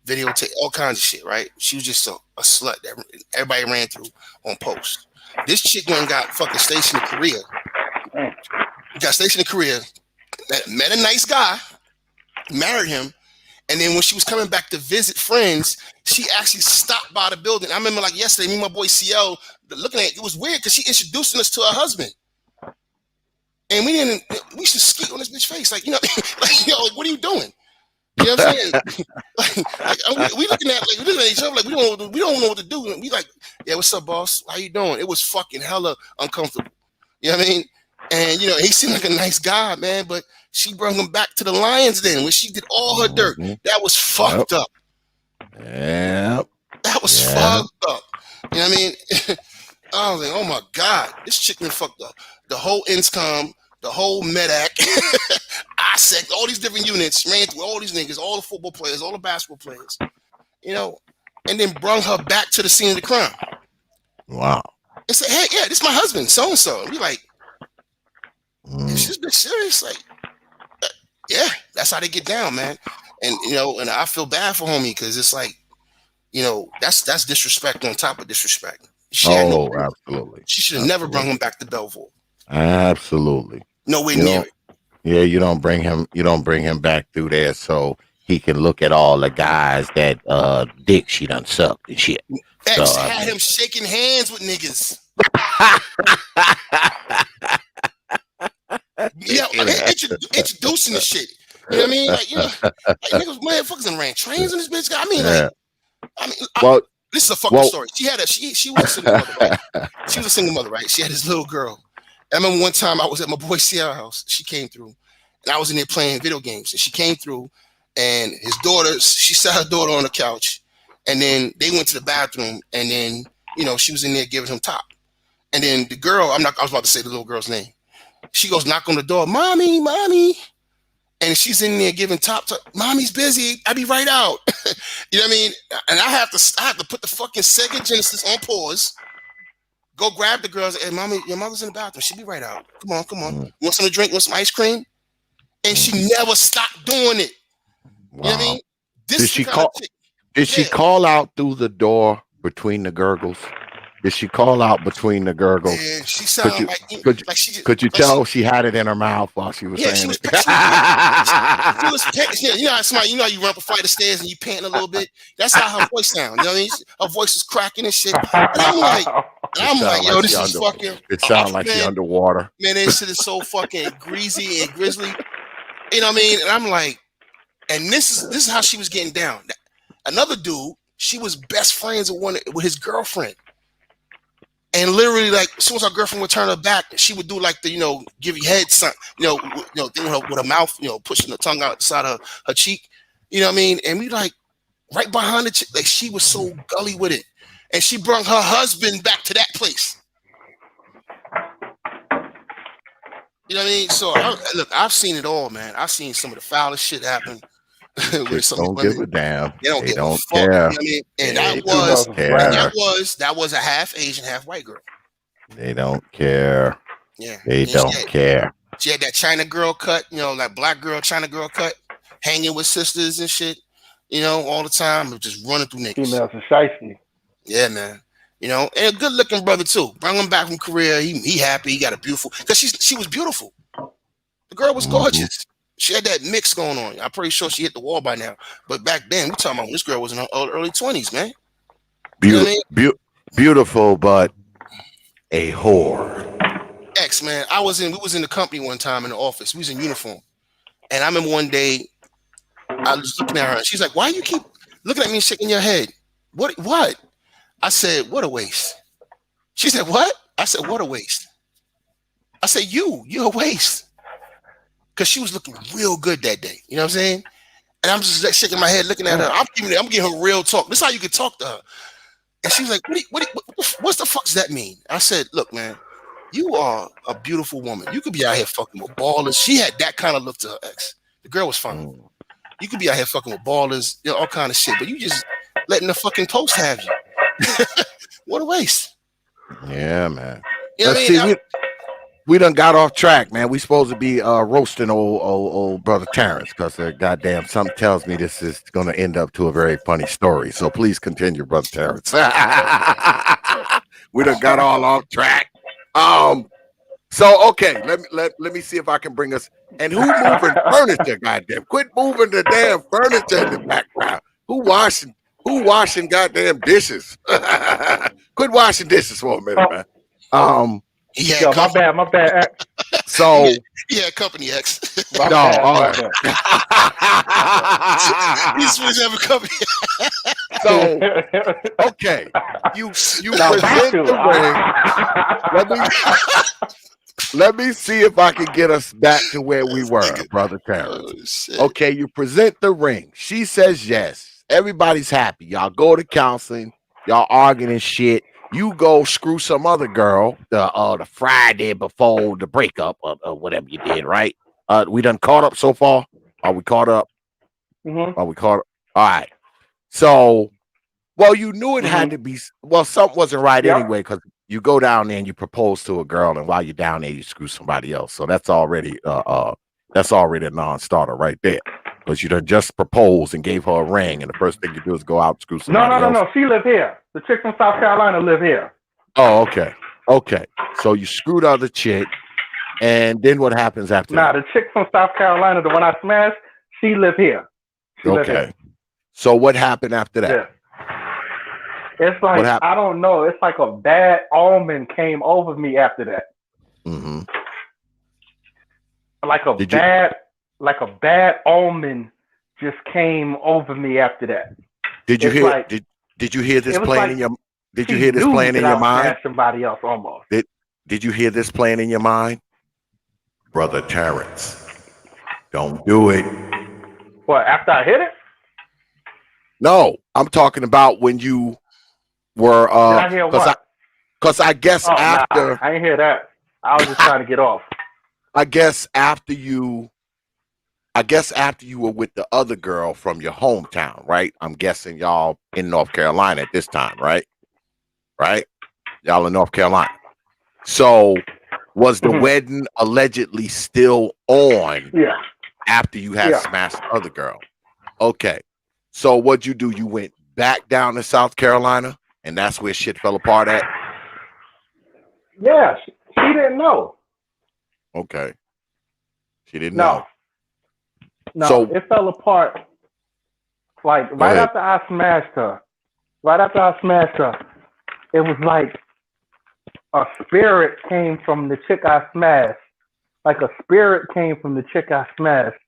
videotape, all kinds of shit, right? She was just a slut that everybody ran through on post. This chick went and got fucking stationed in Korea. Got stationed in Korea. Met a nice guy. Married him. And then when she was coming back to visit friends, she actually stopped by the building. I remember like yesterday, me and my boy CL looking at it. It was weird because she introducing us to her husband. And we should skeet on this bitch face. Like, you know, like, what are you doing? You know what I'm saying? we looking at each other like we don't know what to do. And we like, yeah, what's up, boss? How you doing? It was fucking hella uncomfortable. You know what I mean? And you know, he seemed like a nice guy, man, but she brought him back to the Lions then when she did all her dirt. That was fucked up. Yeah. That was fucked up. You know what I mean? I was like, oh my God, this chick been fucked up. The whole INSCOM, the whole MEDAC, ISEC, all these different units, ran through all these niggas, all the football players, all the basketball players, you know, and then brought her back to the scene of the crime. Wow. And said, hey, yeah, this is my husband, so-and-so. And we like, is this bitch serious? Like, yeah, that's how they get down, man. And, you know, and I feel bad for homie because it's like, you know, that's disrespect on top of disrespect. Absolutely. She should have never brought him back to Belleville. Absolutely. Nowhere near it. Yeah, you don't bring him back through there so he can look at all the guys that dick she done sucked and shit. X had him shaking hands with niggas. Introducing the shit. You know what I mean? Like, you know, like niggas, motherfuckers and ran trains on this bitch. I mean, this is a fucking story. She was a single mother, right? She was a single mother, right? She had this little girl. I remember one time I was at my boy Sierra house. She came through, and I was in there playing video games. And she came through, and she sat her daughter on the couch, and then they went to the bathroom, and then, you know, she was in there giving him top. And then the girl, I was about to say the little girl's name. She goes, knock on the door, mommy. And she's in there giving top to, mommy's busy. I'll be right out. You know what I mean? And I have to put the fucking Sega Genesis on pause. Go grab the girls. Hey, mommy, your mother's in the bathroom. She'll be right out. Come on. You want something to drink? Want some ice cream? And she never stopped doing it. Wow. You know what I mean? Did she call out through the door between the gurgles? Did she call out between the gurgles? Yeah, she sounded could you tell she had it in her mouth while she was saying it? She was, you know, somebody, you know, you run up a flight of stairs and you panting a little bit. That's how her voice sounds. You know what I mean? Her voice is cracking and shit. And I'm like, yo, this is fucking. It sounds like she's underwater. Man, this shit is so fucking greasy and grizzly. You know what I mean? And I'm like, and this is how she was getting down. Another dude, she was best friends with his girlfriend. And literally, like, as soon as her girlfriend would turn her back, she would do like the, you know, give you head, son, thing with her mouth, you know, pushing the tongue out the side of her cheek. You know what I mean? And we like right behind the chick, like she was so gully with it. And she brought her husband back to that place. You know what I mean? So look, I've seen it all, man. I've seen some of the foulest shit happen with Chicks some of don't these give women. a damn. They don't They give a don't fuck. care. You know what I mean? And They Females is rare. that was a half Asian, half white girl. They don't care. Yeah. They And don't care. she had that China girl cut, you know, like black girl, China girl cut, hanging with sisters and shit, you know, all the time, just running through niggas. Females are shiesty. Yeah, man. You know, and a good looking brother too. Bring him back from Korea. He happy. He got a beautiful, because she was beautiful. The girl was gorgeous. She had that mix going on. I'm pretty sure she hit the wall by now. But back then, we talking about when this girl was in her early 20s, man. Beautiful, you know beautiful, but a whore. X, man. We was in the company one time in the office. We was in uniform. And I remember one day I was looking at her and she's like, why you keep looking at me and shaking your head? What? I said, what a waste. She said, what? I said, what a waste. I said, you're a waste. Because she was looking real good that day. You know what I'm saying? And I'm just like shaking my head looking at her. I'm giving her real talk. This is how you can talk to her. And she was like, what's the fuck does that mean? I said, look, man, you are a beautiful woman. You could be out here fucking with ballers. She had that kind of look to her ex. The girl was fine. You could be out here fucking with ballers, you know, all kind of shit, but you just letting the fucking post have you. What a waste. Yeah, man. You know what I mean? We done got off track, man. We supposed to be roasting old brother Terrence because goddamn something tells me this is going to end up to a very funny story. So please continue, brother Terrence. We done got all off track. So okay, let me see if I can bring us. And who moving furniture? Goddamn, quit moving the damn furniture in the background. Who washing goddamn dishes? Quit washing dishes for a minute, man. Yeah, my bad. So yeah, company X. No, all right. He's supposed to have a company. So okay, you present the ring. Let me see if I can get us back to where we were, brother Terrence. Okay, you present the ring. She says yes. Everybody's happy. Y'all go to counseling. Y'all arguing and shit. You go screw some other girl the Friday before the breakup or whatever you did, right? We done caught up so far. Are we caught up? Mm-hmm. Are we caught up? All right. So, well, you knew it had to be. Well, something wasn't right anyway because you go down there and you propose to a girl, and while you're down there, you screw somebody else. So that's already a non-starter right there. Because you done just proposed and gave her a ring, and the first thing you do is go out and screw somebody else. No. She live here. The chick from South Carolina live here. Oh, okay. Okay. So you screwed other chick, and then what happens after that? The chick from South Carolina, the one I smashed, she live here. Okay. So what happened after that? Yeah. It's like, I don't know. It's like a bad omen came over me after that. Mm-hmm. Like a bad omen just came over me after that. Did you hear? Did you hear this playing in your? Did you hear this playing in your mind? Somebody else almost. Did you hear this playing in your mind, brother Terrence? Don't do it. What, after I hit it? No, I'm talking about when you were. Did I hear what? Because I guess after. Nah, I didn't hear that. I was just trying to get off. I guess after you were with the other girl from your hometown, right? I'm guessing y'all in North Carolina at this time, right? Right? Y'all in North Carolina. So was the wedding allegedly still on after you had smashed the other girl? Okay. So what'd you do? You went back down to South Carolina, and that's where shit fell apart at? Yeah, she didn't know. Okay. She didn't know. No, so, it fell apart. Like right after I smashed her, it was like a spirit came from the chick I smashed. Like a spirit came from the chick I smashed.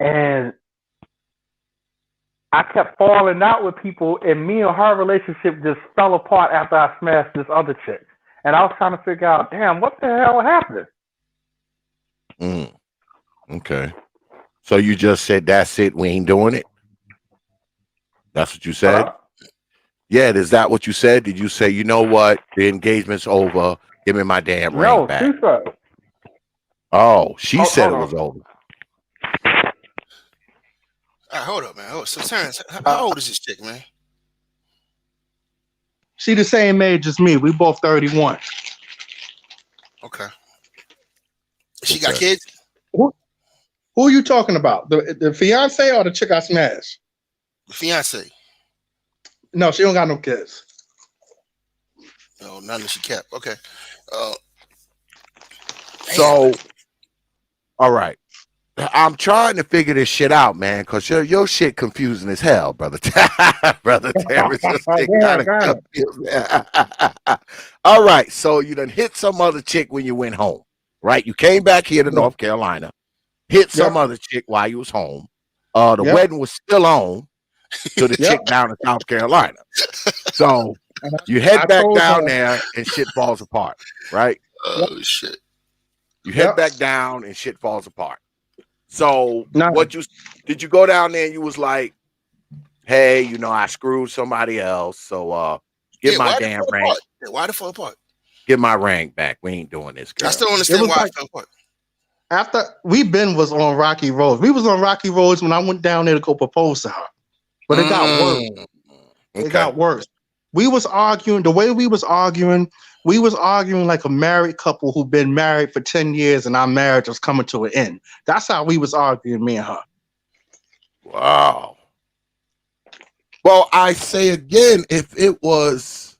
And I kept falling out with people, and me and her relationship just fell apart after I smashed this other chick. And I was trying to figure out, damn, what the hell happened? Okay. So you just said, that's it, we ain't doing it? That's what you said? Yeah, is that what you said? Did you say, you know what, the engagement's over, give me my damn ring back? No, she said. Oh, she said it Hold was on. over. All right, hold up, man. So Terrence, how old is this chick, man? She the same age as me. We both 31. Okay. She got kids? Who are you talking about? The fiance or the chick I smashed? The fiance. No, she don't got no kids. No, none that she kept. Okay. So, all right. I'm trying to figure this shit out, man, because your shit confusing as hell, brother. Brother Terrence, your shit kind of confusing. All right, so you done hit some other chick when you went home, right? You came back here to North Carolina, hit some other chick while you was home. The wedding was still on to the chick down in South Carolina. So you head back down there and shit falls apart, right? Oh, shit. You head back down and shit falls apart. So did you go down there and you was like, hey, you know, I screwed somebody else, so get my damn ring. Why the fall apart? Get my ring back. We ain't doing this, girl. I still don't understand why it fell apart. After was on Rocky Roads. We was on Rocky Roads when I went down there to go propose to her. But it got worse. It got worse. We was arguing, the way we was arguing like a married couple who've been married for 10 years and our marriage was coming to an end. That's how we was arguing, me and her. Wow. Well, I say again, if it was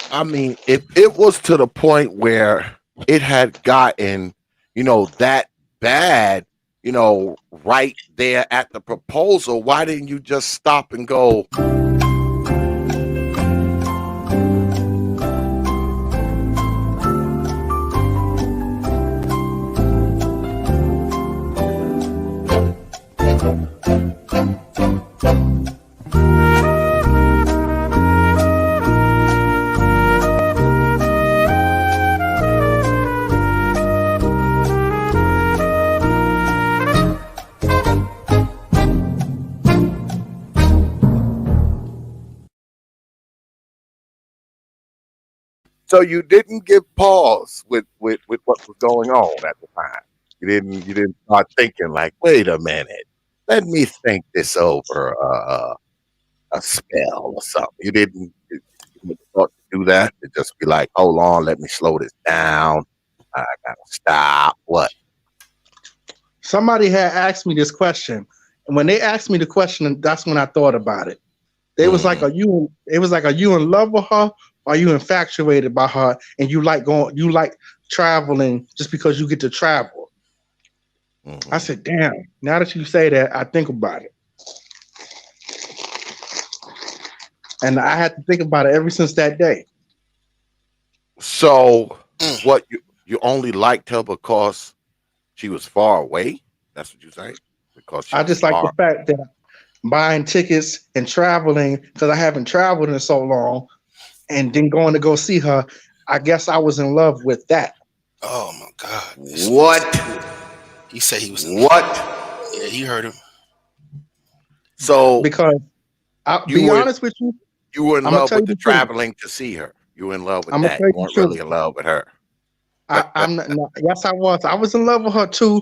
to the point where it had gotten, you know, that bad, you know, right there at the proposal, why didn't you just stop and go, so you didn't give pause with what was going on at the time. You didn't start thinking like, wait a minute, let me think this over a spell or something. You didn't thought to do that. To just be like, hold on, let me slow this down. I gotta stop. What? Somebody had asked me this question, and when they asked me the question, that's when I thought about it. They was like, are you in love with her? Or are you infatuated by her and you like traveling just because you get to travel? I said, damn, now that you say that, I think about it. And I had to think about it ever since that day. So what, you only liked her because she was far away? That's what you say? Because I just like the fact that buying tickets and traveling, because I haven't traveled in so long, and then going to go see her, I guess I was in love with that. Oh my God. What? He said he was what? Yeah, you heard him. So because I'll be honest with you. You were in love with the traveling to see her. You were in love with that. You weren't really in love with her. I'm not, yes, I was. I was in love with her too.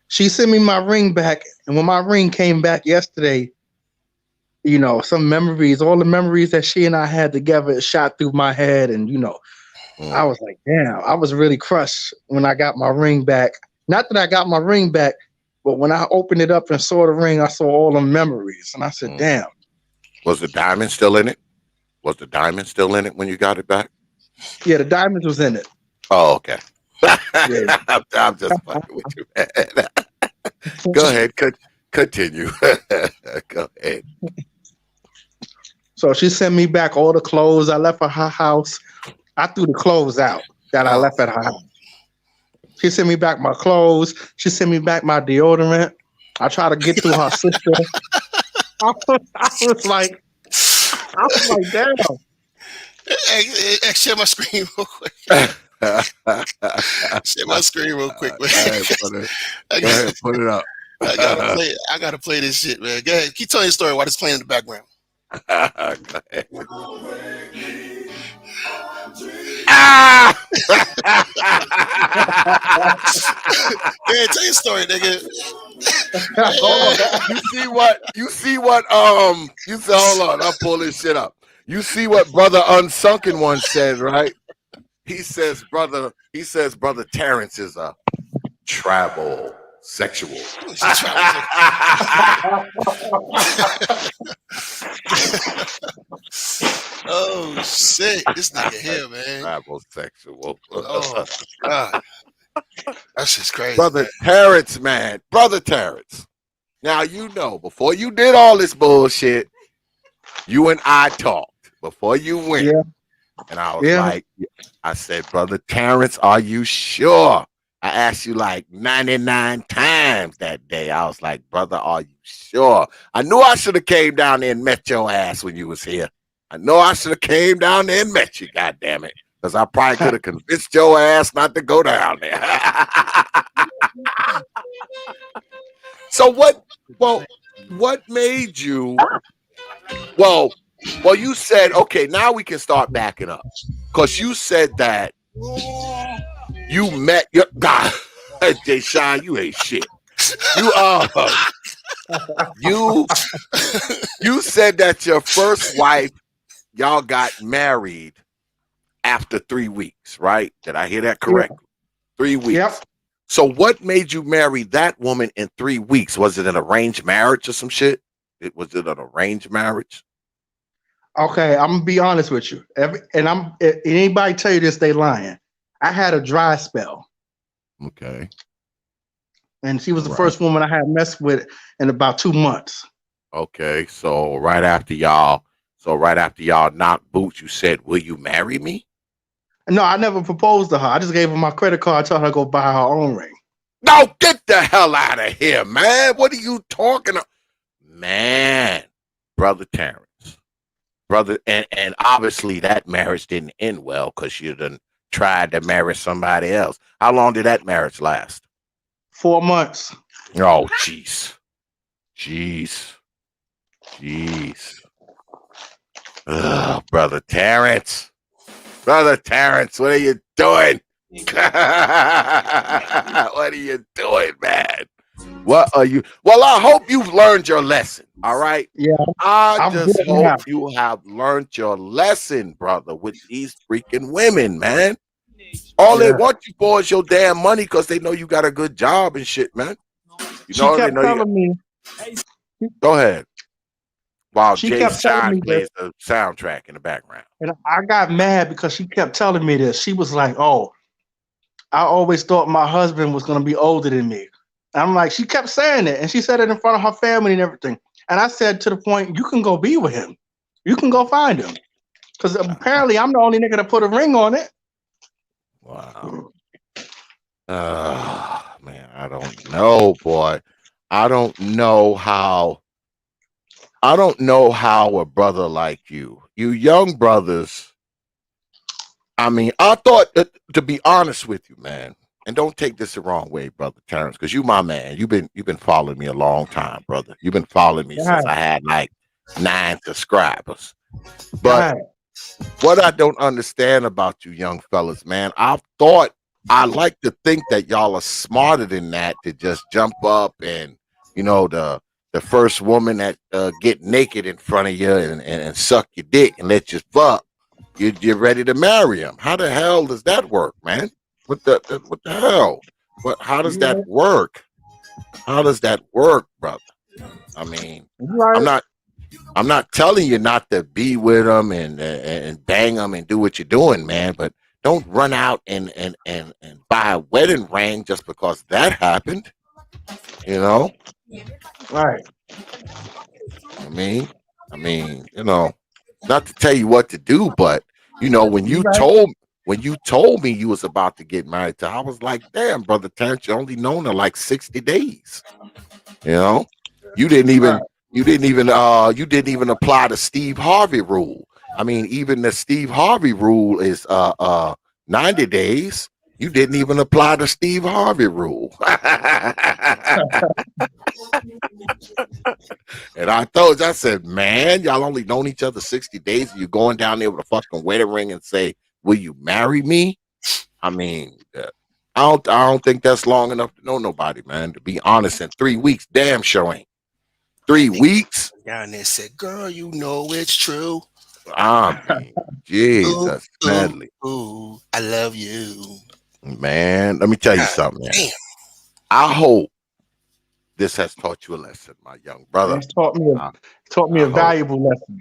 She sent me my ring back, and when my ring came back yesterday, you know, some memories, all the memories that she and I had together shot through my head. And, you know, I was like, damn, I was really crushed when I got my ring back. Not that I got my ring back, but when I opened it up and saw the ring, I saw all the memories. And I said, damn. Was the diamond still in it? Was the diamond still in it when you got it back? Yeah, the diamond was in it. Oh, okay. Yeah. I'm just fucking with you, man. Go ahead. Continue. Go ahead. So she sent me back all the clothes I left at her house. I threw the clothes out that I left at her house. She sent me back my clothes. She sent me back my deodorant. I tried to get to her sister. I was like, damn. Hey, share my screen real quick. Share my screen real quick, man. Go ahead, put it up. I gotta play this shit, man. Go ahead. Keep telling your story while it's playing in the background. Ah! Yeah, tell your story, nigga. Hold on. You see what hold on, I'll pull this shit up. You see what Brother Unsunken one said, right? He says brother Terrence is a travel sexual. Oh shit, this nigga here, man. Travel sexual. Oh God. That's just crazy. Brother man. Terrence, man. Brother Terrence. Now you know, before you did all this bullshit, you and I talked before you went. Yeah. And I was like, I said, Brother Terrence, are you sure? I asked you like 99 times that day. I was like, brother, are you sure? I knew I should have came down there and met your ass when you was here. I know I should have came down there and met you, goddamn it. Because I probably could have convinced your ass not to go down there. So what made you well, you said, okay, now we can start backing up. Because you said that you met your God. JSHine, you ain't shit. You said that your first wife, y'all got married after 3 weeks, right? Did I hear that correctly? 3 weeks. Yep. So what made you marry that woman in 3 weeks? Was it an arranged marriage or some shit? Was it an arranged marriage? Okay, I'm gonna be honest with you. Anybody tell you this, they lying. I had a dry spell. Okay. And she was the first woman I had messed with in about 2 months. Okay, so right after y'all knocked boots, you said, "Will you marry me?" No, I never proposed to her. I just gave her my credit card, told her to go buy her own ring. No, get the hell out of here, man. What are you talking about? Man, Brother Terrence. Brother, and obviously that marriage didn't end well because you done tried to marry somebody else. How long did that marriage last? 4 months. Oh, jeez. Brother Terrence. Brother Terrence, what are you doing? What are you doing, man? What are you? Well, I hope you've learned your lesson. All right. Yeah. I just hope you have learned your lesson, brother, with these freaking women, man. All they want you for is your damn money because they know you got a good job and shit, man. You know, she kept telling me. Go ahead. While JSHine plays the soundtrack in the background. And I got mad because she kept telling me this. She was like, "Oh, I always thought my husband was going to be older than me." And I'm like, she kept saying it. And she said it in front of her family and everything. And I said to the point, you can go be with him. You can go find him. Because apparently I'm the only nigga that put a ring on it. Wow. Man, I don't know, boy. I don't know how a brother like you young brothers, I mean, I thought that, to be honest with you, man, and don't take this the wrong way, Brother Terrence, because you my man. You've been following me a long time, brother. You've been following me since I had like 9 subscribers. But what I don't understand about you young fellas, man, I like to think that y'all are smarter than that to just jump up and, you know, the first woman that get naked in front of you and suck your dick and let you fuck, you're ready to marry him. How the hell does that work, man? What the hell? How does that work? How does that work, brother? I mean, I'm not telling you not to be with them and bang them and do what you're doing, man. But don't run out and buy a wedding ring just because that happened. You know, right? I mean, you know, not to tell you what to do, but you know, when you told me you was about to get married to, I was like, damn, Brother Terrence, you only known her like 60 days. You know, you didn't even apply the Steve Harvey rule. I mean, even the Steve Harvey rule is 90 days. You didn't even apply the Steve Harvey rule. And I said, man, y'all only known each other 60 days. And you're going down there with a fucking wedding ring and say, will you marry me? I mean, I don't think that's long enough to know nobody, man. To be honest, in 3 weeks, damn sure ain't. 3 weeks? Down there said, girl, you know it's true. I mean, Jesus, sadly. Ooh, I love you. Man, let me tell you something, man. Damn. I hope this has taught you a lesson, my young brother. It's taught me a valuable lesson.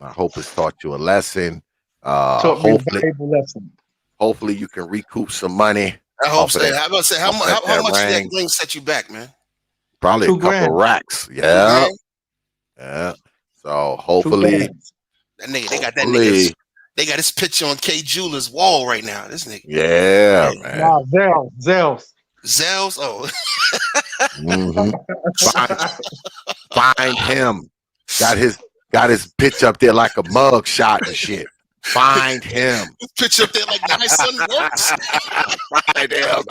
I hope it's taught you a lesson. Taught me a valuable lesson. Hopefully you can recoup some money. I hope so. How about say how much did that ring set you back, man? Probably a couple racks. Yeah. Yeah. So hopefully that nigga, they got that nigga. They got his picture on K Jeweler's wall right now. This nigga. Yeah, man. Nah, Zels. Oh. Find him. Got his picture up there like a mug shot and shit. Find him. His picture up there like my son works. Find him.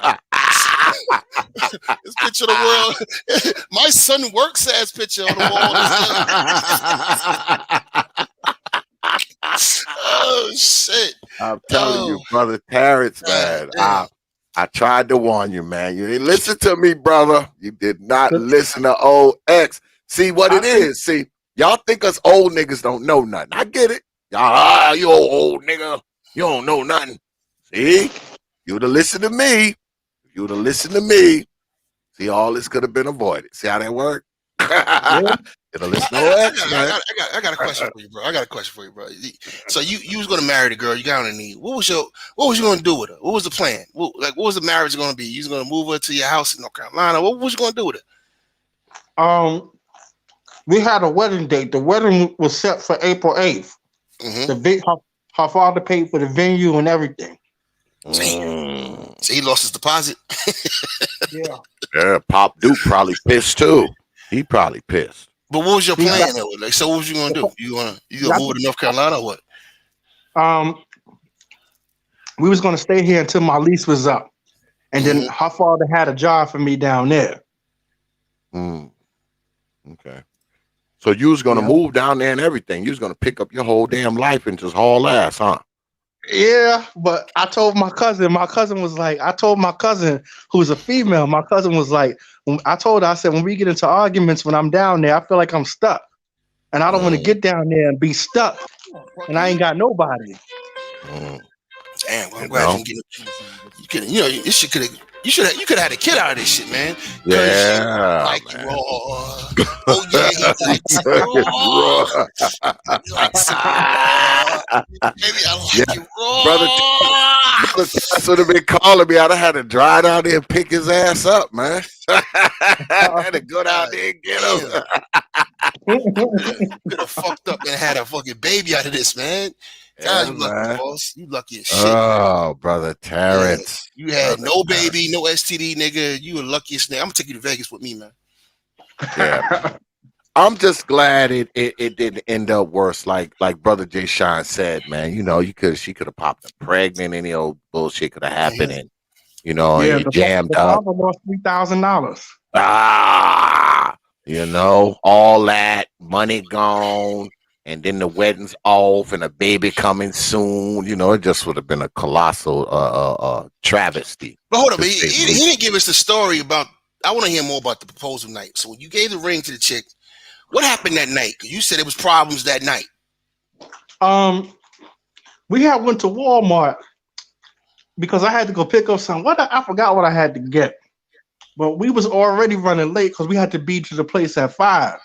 This picture of the world. My son works ass picture on the wall. Oh shit! I'm telling you, brother Terrence, man. I tried to warn you, man. You didn't listen to me, brother. You did not listen to old X. See what it is. See, y'all think us old niggas don't know nothing. I get it. Y'all, you old nigga. You don't know nothing. See, you'd have listened to me. If you'd have listened to me, see, all this could have been avoided. See how that worked? I got a question for you, bro. So you was gonna marry the girl. You got on her knee. What was you gonna do with her? What was the plan? What was the marriage gonna be? You was gonna move her to your house in North Carolina. What was you gonna do with her? We had a wedding date. The wedding was set for April 8th. Her father paid for the venue and everything. So he lost his deposit. Yeah. Yeah. Pop Duke probably pissed too. He probably pissed. But what was your plan? Like, so what was you gonna do? You gonna move to North Carolina or what? We was gonna stay here until my lease was up, and then her father had a job for me down there. Okay. So you was gonna move down there and everything. You was gonna pick up your whole damn life and just haul ass, huh? Yeah, but I told my cousin. My cousin was like, I told my cousin who's a female. My cousin was like, I told her, I said, when we get into arguments when I'm down there, I feel like I'm stuck, and I don't want to get down there and be stuck, and I ain't got nobody. Damn, well, I'm glad you get. You should have had a kid out of this shit, man. Yeah, like raw. Oh yeah, he likes raw. He likes raw. Maybe I like you raw. Brother should have been calling me. I'd have had to drive down there and pick his ass up, man. I had to go down there and get him. Could have fucked up and had a fucking baby out of this, man. God, you lucky, boss. You lucky as shit. Oh, brother Terrence. You had no baby, no STD, nigga. You were luckiest nigga. I'm gonna take you to Vegas with me, man. Yeah. I'm just glad it didn't end up worse. Like brother JSHine said, man. You know, she could have popped up pregnant. Any old bullshit could have happened, and you know, you jammed up. The lost $3,000. You know, all that money gone. And then the wedding's off and a baby coming soon. You know, it just would have been a colossal travesty. But hold up, he didn't give us the story about. I want to hear more about the proposal night. So when you gave the ring to the chick, what happened that night? Because you said it was problems that night. We had went to Walmart because I had to go pick up something. I forgot what I had to get, but we was already running late because we had to be to the place at 5.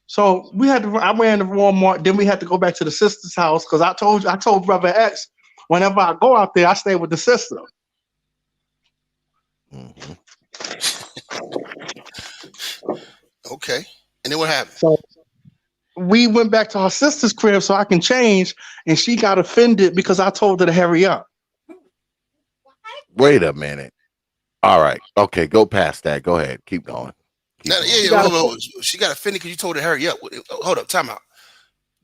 So I ran to Walmart. Then we had to go back to the sister's house because I told Brother X, whenever I go out there, I stay with the sister. Okay. And then what happened? So we went back to her sister's crib so I can change, and she got offended because I told her to hurry up. Wait a minute. All right. Okay, go past that. Go ahead. Keep going. She got offended because you told her to hurry up. Hold up, time out.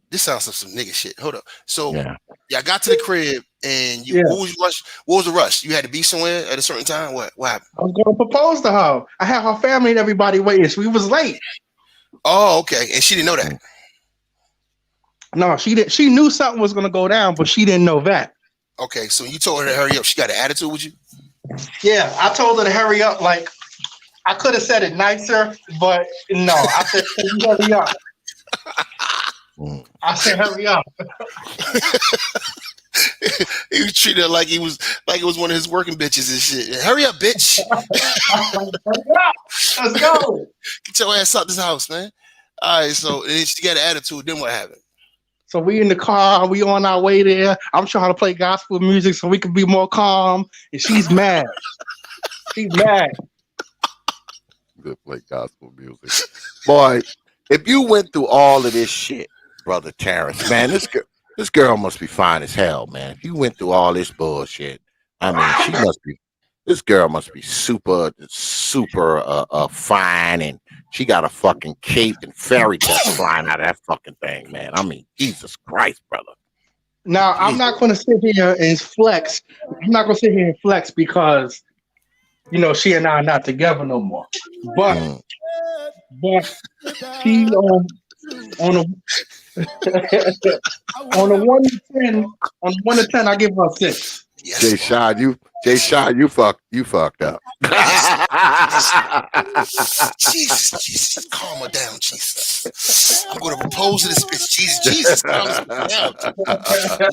This sounds like some nigga shit. Hold up. So I got to the crib and what was your rush? What was the rush? You had to be somewhere at a certain time? What happened? I was gonna propose to her. I had her family and everybody waiting, so we was late. Oh, okay. And she didn't know that. No, she didn't. She knew something was gonna go down, but she didn't know that. Okay, so you told her to hurry up. She got an attitude with you? Yeah, I told her to hurry up. Like, I could have said it nicer, but no, I said, hurry up. I said, hurry up. He was treating her like it was one of his working bitches and shit. Hurry up, bitch. Hurry up. Let's go. Get your ass out this house, man. All right, so and she got an attitude. Then what happened? So we in the car, we on our way there. I'm trying to play gospel music so we can be more calm. And she's mad. She's mad. Good play gospel music. Boy, if you went through all of this shit, Brother Terrence, man, this girl must be fine as hell, man. If you went through all this bullshit, I mean, this girl must be super fine, and she got a fucking cape and fairy dust flying out of that fucking thing, man. I mean, Jesus Christ, brother. Now, I'm not going to sit here and flex. I'm not going to sit here and flex because, you know, she and I are not together no more. But she on a on a 1 to 10, on 1 to 10, I give her a 6. Yes. JSHine, you fucked up. Jesus, calm her down, Jesus. I'm gonna propose to this bitch, Jesus, calm this bitch down.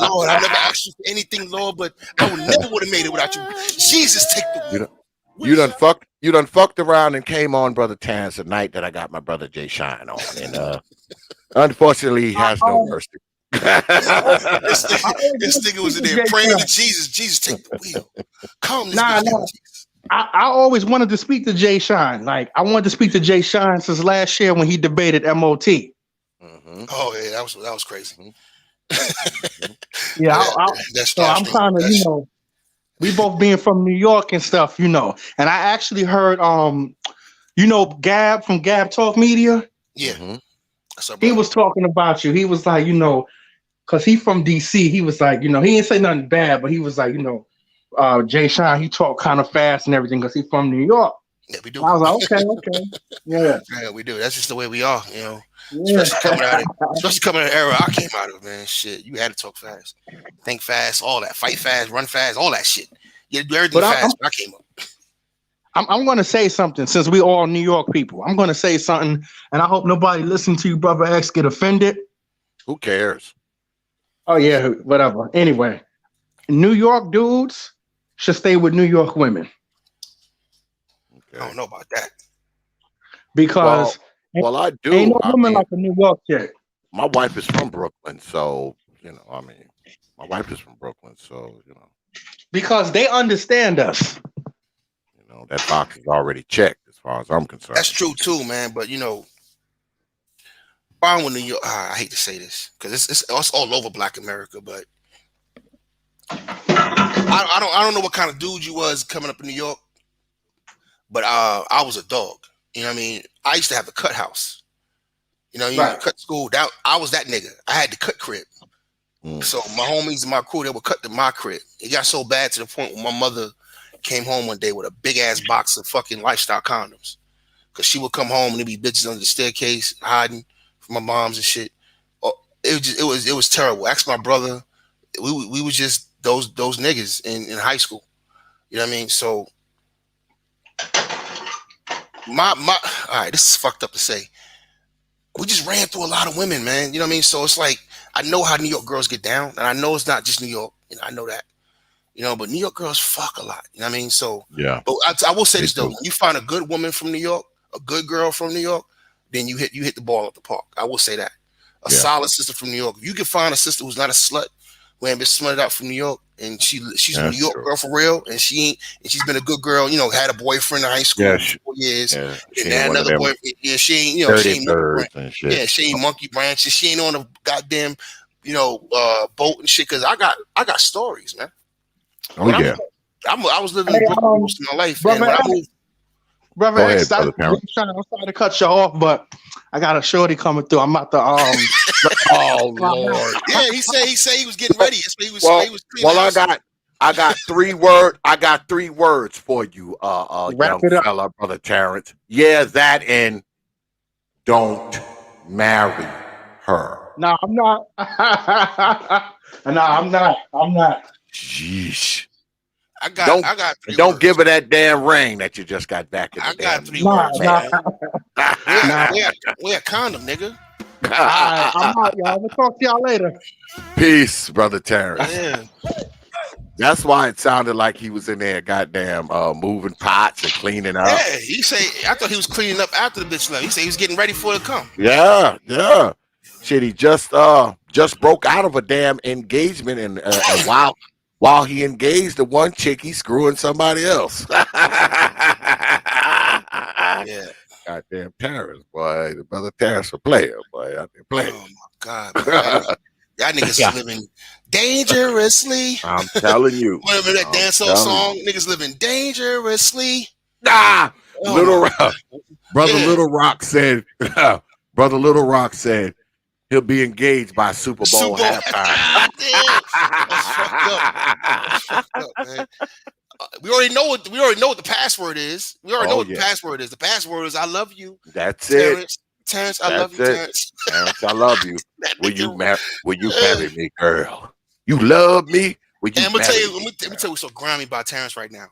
Lord, I never asked you for anything, Lord, but I would never would have made it without you. Jesus, take the You done fucked around and came on Brother Terrence the night that I got my brother JSHine on, and unfortunately he has no mercy. This nigga was in there praying to Jesus. Jesus, take the wheel. Calm this bitch down, Jesus. I always wanted to speak to JSHine. Like, I wanted to speak to JSHine since last year when he debated MOT. Mm-hmm. Oh yeah, that was crazy. Yeah, so I'm kind of, you know, we both being from New York and stuff, you know. And I actually heard, you know, Gab from Gab Talk Media. Yeah. Mm-hmm. He was talking about you. He was like, you know, because he from DC. He was like, you know, he didn't say nothing bad, but he was like, you know, JSHine, he talked kind of fast and everything because he's from New York. Yeah, we do. I was like, okay. Yeah, we do. That's just the way we are, you know. Yeah. Especially coming out of the era I came out of, man. Shit, you had to talk fast, think fast, all that, fight fast, run fast, all that shit. You do everything fast. I came up. I'm going to say something since we all New York people. I'm going to say something, and I hope nobody listening to you, Brother X, get offended. Who cares? Oh, yeah, whatever. Anyway, New York dudes should stay with New York women. Okay. I don't know about that. Because I do. Ain't no woman like a New York chick. My wife is from Brooklyn, so, you know, I mean, my wife is from Brooklyn, so, you know. Because they understand us. You know, that box is already checked as far as I'm concerned. That's true too, man. But you know, fine with New York. I hate to say this because it's all over Black America, but I don't know what kind of dude you was coming up in New York, but I was a dog. You know what I mean? I used to have the cut house. You know, cut school. I was that nigga. I had the cut crib. So my homies and my crew, they would cut to my crib. It got so bad to the point where my mother came home one day with a big ass box of fucking lifestyle condoms. Cause she would come home and there'd be bitches under the staircase hiding from my moms and shit. It was terrible. Ask my brother. We was just those niggas in high school. You know what I mean? So my all right, this is fucked up to say. We just ran through a lot of women, man. You know what I mean? So it's like I know how New York girls get down, and I know it's not just New York. You know, I know that. You know, but New York girls fuck a lot. You know what I mean? So yeah. But I will say this though: when you find a good woman from New York, a good girl from New York, then you hit the ball at the park. I will say that. A solid sister from New York. If you can find a sister who's not a slut, who ain't been slutted out from New York, and she's a New York girl for real, and she's been a good girl. You know, had a boyfriend in high school for 4 years, and then another boyfriend. Yeah, she ain't she ain't monkey branches. She ain't on a goddamn boat and shit. Cause I got stories, man. Oh yeah, I was living in Brooklyn most of my life, man. When I moved. Brother X, I'm sorry to cut you off, but I got a shorty coming through. I'm about to oh Lord. Yeah, he said he was getting ready. He was I got 3 words. I got 3 words for you, young fella, Brother Terrence. Yeah, that and don't marry her. No, I'm not. No, I'm not. Sheesh. I got 3 Don't words. give her that damn ring that you just got back in the I got 3 Nah, words, nah, man. nah. Wear a condom, nigga. All right, I'm out, y'all. We'll talk to y'all later. Peace, brother Terrence. Yeah. That's why it sounded like he was in there, goddamn, moving pots and cleaning up. Yeah, he say I thought he was cleaning up after the bitch left. He said he was getting ready for her to come. Yeah. Shit, he just broke out of a damn engagement, and while he engaged the one chick, he's screwing somebody else. Yeah. Goddamn Terrence, boy. The brother Terrence a player, boy. Out there playing. Oh my God, man. Y'all niggas is living dangerously. I'm telling you. Remember that dancehall song? Niggas living dangerously. Nah, Oh Brother Yeah. Little Rock said, he'll be engaged by Super Bowl halftime. Damn. That's fucked up, man. We already know what the password is. We already know what the password is. The password is I love you. That's Terrence. it. Terrence, I love you, Terrence. Terrence, I love you. Will you marry me, girl? You love me? Will you I'm gonna marry tell you. me, Let me tell you what's so grimy about Terrence right now.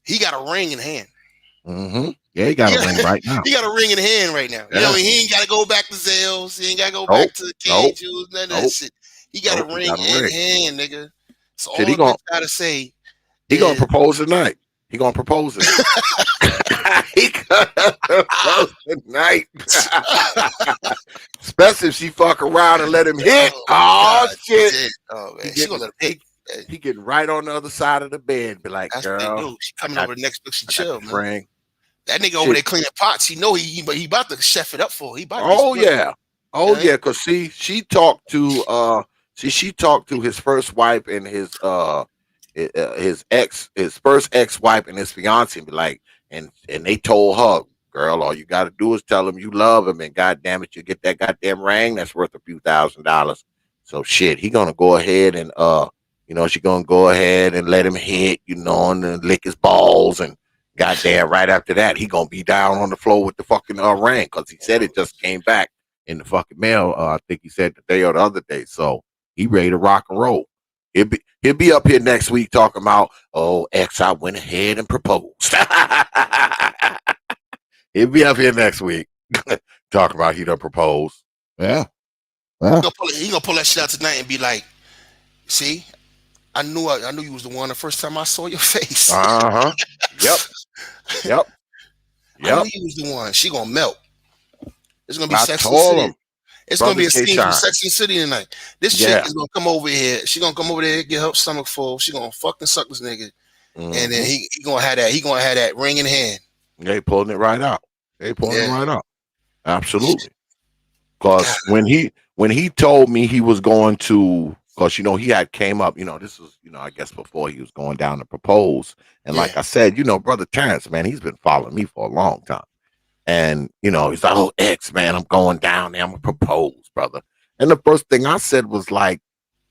He got a ring in hand. Mm-hmm. Yeah, he got a ring right now. He got a ring in hand right now. Yeah. You know, he ain't got to go back to Zales. He ain't got to go back to the cage. None of that shit. He got a ring in hand, nigga. So all he gotta say, he gonna propose tonight. He gonna propose tonight. He gonna propose tonight. Especially if she fuck around and let him hit. Oh shit! Oh man, she gonna let him hit. He getting right on the other side of the bed. Be like, that's girl, she coming over the next book. She chill, man. Ring. That nigga over there cleaning pots. He know he about to chef it up for. He about to yeah, cause see, she talked to his first wife and his first ex-wife and his fiance, and be like, and they told her, girl, all you got to do is tell him you love him, and goddamn it, you get that goddamn ring that's worth a few $1,000s. So shit, he gonna go ahead and she gonna go ahead and let him hit, and lick his balls, and goddamn right after that, he gonna be down on the floor with the fucking ring, because he said it just came back in the fucking mail. I think he said the day or the other day. So he ready to rock and roll. He'll be up here next week talking about, X, I went ahead and proposed. He'll be up here next week talking about he done proposed. Yeah. Well, he gonna pull that shit out tonight and be like, see, I knew you was the one the first time I saw your face. Yep. I knew you was the one. She gonna melt. It's gonna be Sex and told City. him. It's Brother gonna be a scene from JSHine. Sex and City tonight. This chick is gonna come over here. She gonna come over there, get her stomach full. She gonna fucking suck this nigga, and then he gonna have that. He gonna have that ring in hand. They pulling it right out. Absolutely. Because when he told me he was going to, because he had came up, this was, I guess before he was going down to propose. And like I said, brother Terrence, man, he's been following me for a long time. And he's like, oh, X, man, I'm going down there, I'm gonna propose, brother. And the first thing I said was like,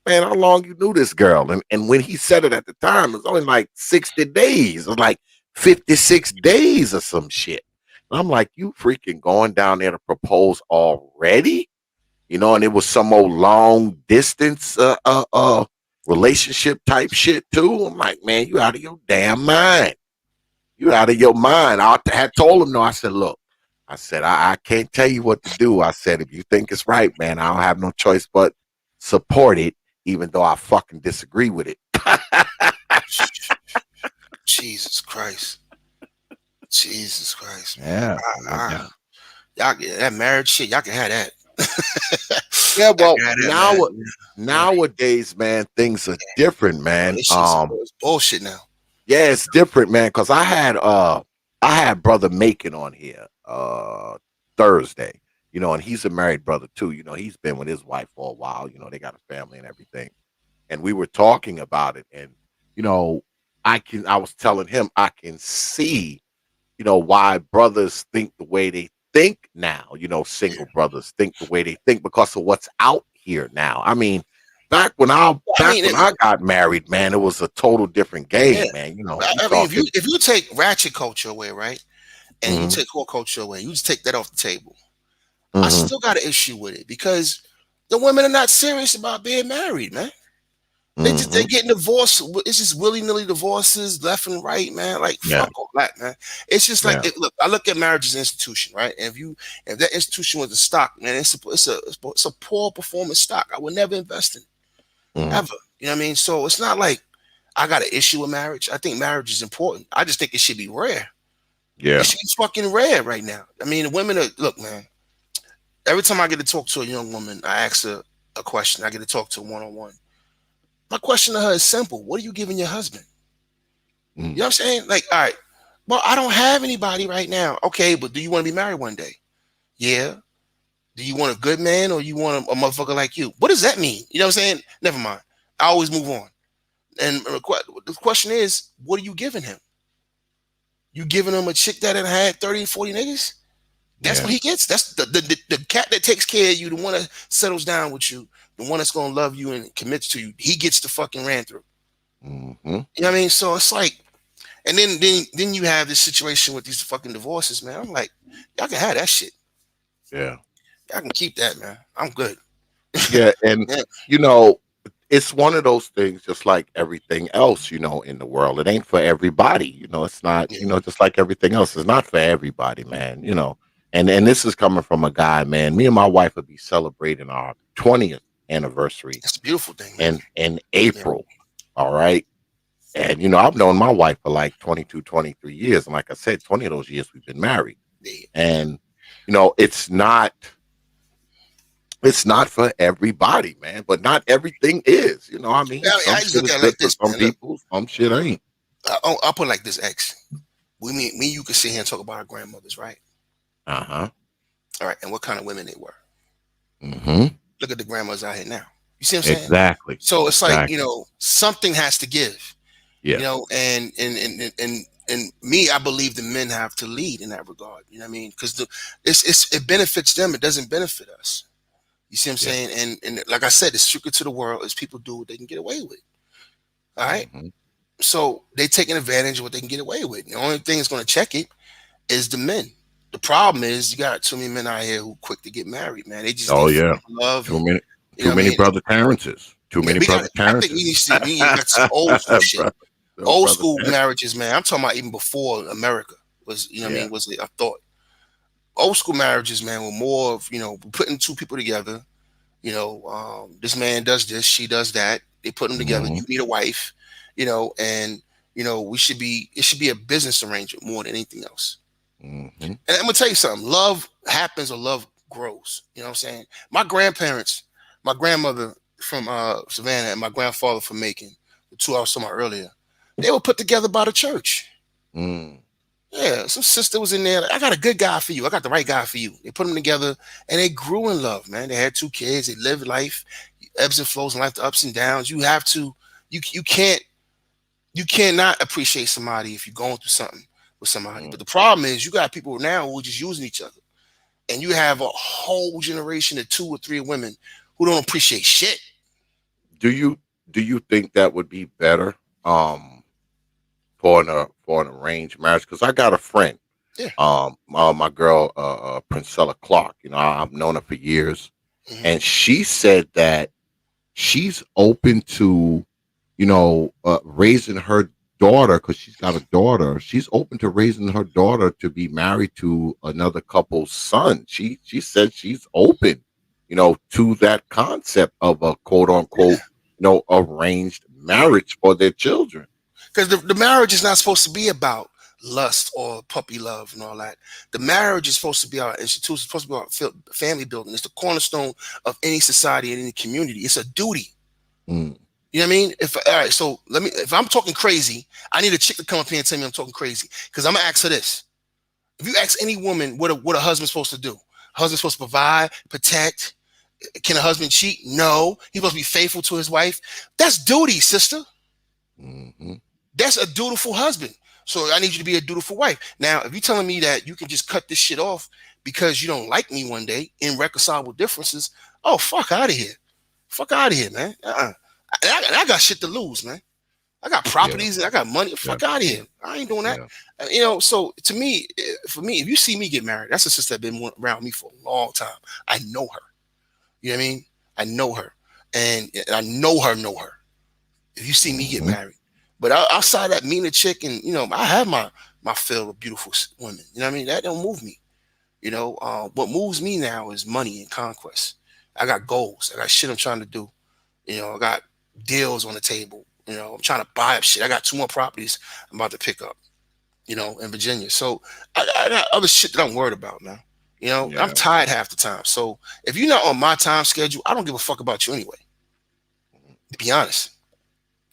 man, how long you knew this girl? And when he said it at the time, it was only like 60 days. It was like 56 days or some shit. And I'm like, you freaking going down there to propose already? And it was some old long distance relationship type shit too. I'm like, man, you out of your damn mind. You out of your mind. I had told him, no, I said, look, I can't tell you what to do. I said, if you think it's right, man, I don't have no choice but support it, even though I fucking disagree with it. Jesus Christ. Yeah. Y'all get that marriage shit. Y'all can have that. Yeah, well, nowadays, man, things are different, man. It's bullshit now. Yeah, it's different, man. Because I had brother Macon on here Thursday, and he's a married brother too. He's been with his wife for a while. They got a family and everything. And we were talking about it, and I was telling him I can see, why brothers think the way they think now. Single brothers think the way they think because of what's out here now. I mean, back when I got married, man, it was a total different game, man. If you take ratchet culture away, right, and you take whore culture away, you just take that off the table. I still got an issue with it because the women are not serious about being married, man. They're getting divorced. It's just willy-nilly divorces left and right, man. Like fuck all that, man. It's just like look. I look at marriage as an institution, right? And if that institution was a stock, man, it's a poor performance stock. I would never invest in ever. You know what I mean? So it's not like I got an issue with marriage. I think marriage is important. I just think it should be rare. Yeah, it should be fucking rare right now. I mean, women are look, man. Every time I get to talk to a young woman, I ask her a question. I get to talk to her one-on-one. My question to her is simple. What are you giving your husband? You know what I'm saying? Like, all right, well, I don't have anybody right now. Okay, but do you want to be married one day? Yeah. Do you want a good man or you want a motherfucker like you? What does that mean? You know what I'm saying? Never mind. I always move on. And the question is, what are you giving him? You giving him a chick that had 30 and 40 niggas? That's what he gets. That's the cat that takes care of you, the one that settles down with you, the one that's gonna love you and commits to you. He gets the fucking ran through. You know what I mean? So it's like, and then you have this situation with these fucking divorces, man. I'm like, y'all can have that shit. Yeah, y'all can keep that, man. I'm good. Yeah, and you know, it's one of those things, just like everything else, you know, in the world. It ain't for everybody, you know. It's not, you know, just like everything else, it's not for everybody, man. You know. And this is coming from a guy, man. Me and my wife will be celebrating our 20th anniversary. It's a beautiful thing, man. In April. All right. And, you know, I've known my wife for like 22, 23 years. And like I said, 20 of those years we've been married. And, you know, it's not for everybody, man. But not everything is. You know what I mean? I just look at it like this. Some people, some shit ain't. I'll put it like this, X. Me and you could sit here and talk about our grandmothers, right? Uh-huh. All right. And what kind of women they were. Look at the grandmas out here now. You see what I'm saying? Exactly. So it's like, you know, something has to give. Yeah. You know, and me, I believe the men have to lead in that regard. You know what I mean? Because it benefits them. It doesn't benefit us. You see what I'm saying? And like I said, the secret to the world is people do what they can get away with. All right. So they taking advantage of what they can get away with. The only thing that's going to check it is the men. The problem is you got too many men out here who quick to get married, man. They just love too many brother Terrences. Too many brother Terrences. I think we need some old school shit. Old school marriages, man. I'm talking about even before America was, you know what I mean, was a thought. Old school marriages, man, were more of, you know, putting two people together. You know, this man does this, she does that. They put them together. You need a wife, you know, and you know, it should be a business arrangement more than anything else. And I'm gonna tell you something. Love happens or love grows. You know what I'm saying? My grandparents, my grandmother from Savannah and my grandfather from Macon, the two I was talking about earlier, they were put together by the church. Yeah, some sister was in there. I got a good guy for you. I got the right guy for you. They put them together and they grew in love, man. They had 2 kids. They lived life, ebbs and flows in life, the ups and downs. You have to, you cannot appreciate somebody if you're going through something with somebody. But the problem is you got people now who are just using each other. And you have a whole generation of 2 or 3 women who don't appreciate shit. Do you think that would be better for an arranged marriage? Because I got a friend, my girl Princella Clark. You know, I've known her for years, and she said that she's open to, you know, raising her daughter, because she's got a daughter. She's open to raising her daughter to be married to another couple's son. She said she's open, you know, to that concept of a quote unquote, you know, arranged marriage for their children. Because the marriage is not supposed to be about lust or puppy love and all that. The marriage is supposed to be our institution. It's supposed to be our family building. It's the cornerstone of any society and any community. It's a duty. You know what I mean? If I'm talking crazy, I need a chick to come up here and tell me I'm talking crazy. Because I'm gonna ask her this. If you ask any woman what a husband's supposed to do, a husband's supposed to provide, protect. Can a husband cheat? No. He's supposed to be faithful to his wife. That's duty, sister. That's a dutiful husband. So I need you to be a dutiful wife. Now, if you're telling me that you can just cut this shit off because you don't like me one day, irreconcilable differences, oh, fuck out of here. Fuck out of here, man. I got shit to lose, man. I got properties and I got money. Fuck out of here. I ain't doing that. You know, so to me, for me, if you see me get married, that's a sister that's been around me for a long time. I know her. You know what I mean? I know her. And I know her. if you see me get married. But outside that, meeting a chick, and I have my fill of beautiful women. You know what I mean? That don't move me. What moves me now is money and conquest. I got goals. I got shit I'm trying to do. I got deals on the table. I'm trying to buy up shit. I got 2 more properties I'm about to pick up, in Virginia. So I got other shit that I'm worried about, man. I'm tired half the time. So if you're not on my time schedule, I don't give a fuck about you anyway. To be honest.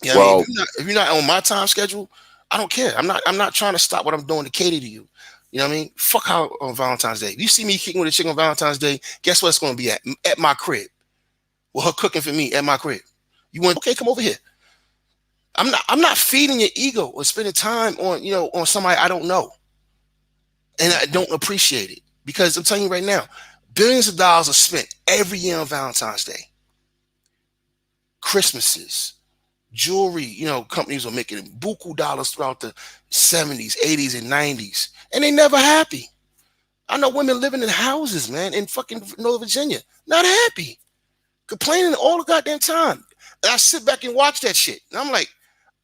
I mean, if you're not on my time schedule, I don't care. I'm not trying to stop what I'm doing to cater to you. You know what I mean? Fuck how on Valentine's Day. If you see me kicking with a chick on Valentine's Day, guess what it's going to be at my crib. Well, her cooking for me at my crib. You want, okay, come over here. I'm not feeding your ego or spending time on somebody I don't know. And I don't appreciate it. Because I'm telling you right now, billions of dollars are spent every year on Valentine's Day. Christmases, jewelry, companies are making buku dollars throughout the 70s, 80s, and 90s. And they never happy. I know women living in houses, man, in fucking Northern Virginia. Not happy. Complaining all the goddamn time. And I sit back and watch that shit. And I'm like,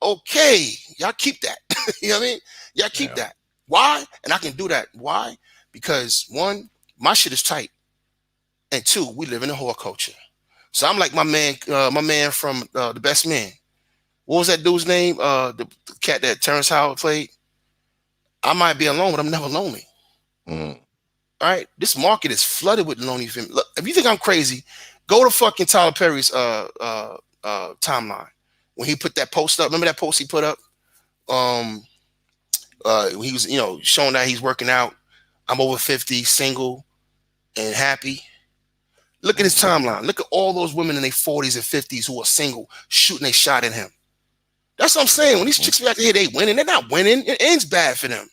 okay, y'all keep that. You know what I mean? Y'all keep that. Why? And I can do that. Why? Because 1, my shit is tight. And 2, we live in a whore culture. So I'm like my man from The Best Man. What was that dude's name? The cat that Terrence Howard played. I might be alone, but I'm never lonely. All right, this market is flooded with lonely females. Look, if you think I'm crazy, go to fucking Tyler Perry's timeline when he put that post up. Remember that post he put up? He was showing that he's working out. I'm over 50, single, and happy. Look at his timeline. Look at all those women in their 40s and 50s who are single shooting a shot at him. That's what I'm saying. When these chicks be out here, they winning. They're not winning. It ends bad for them.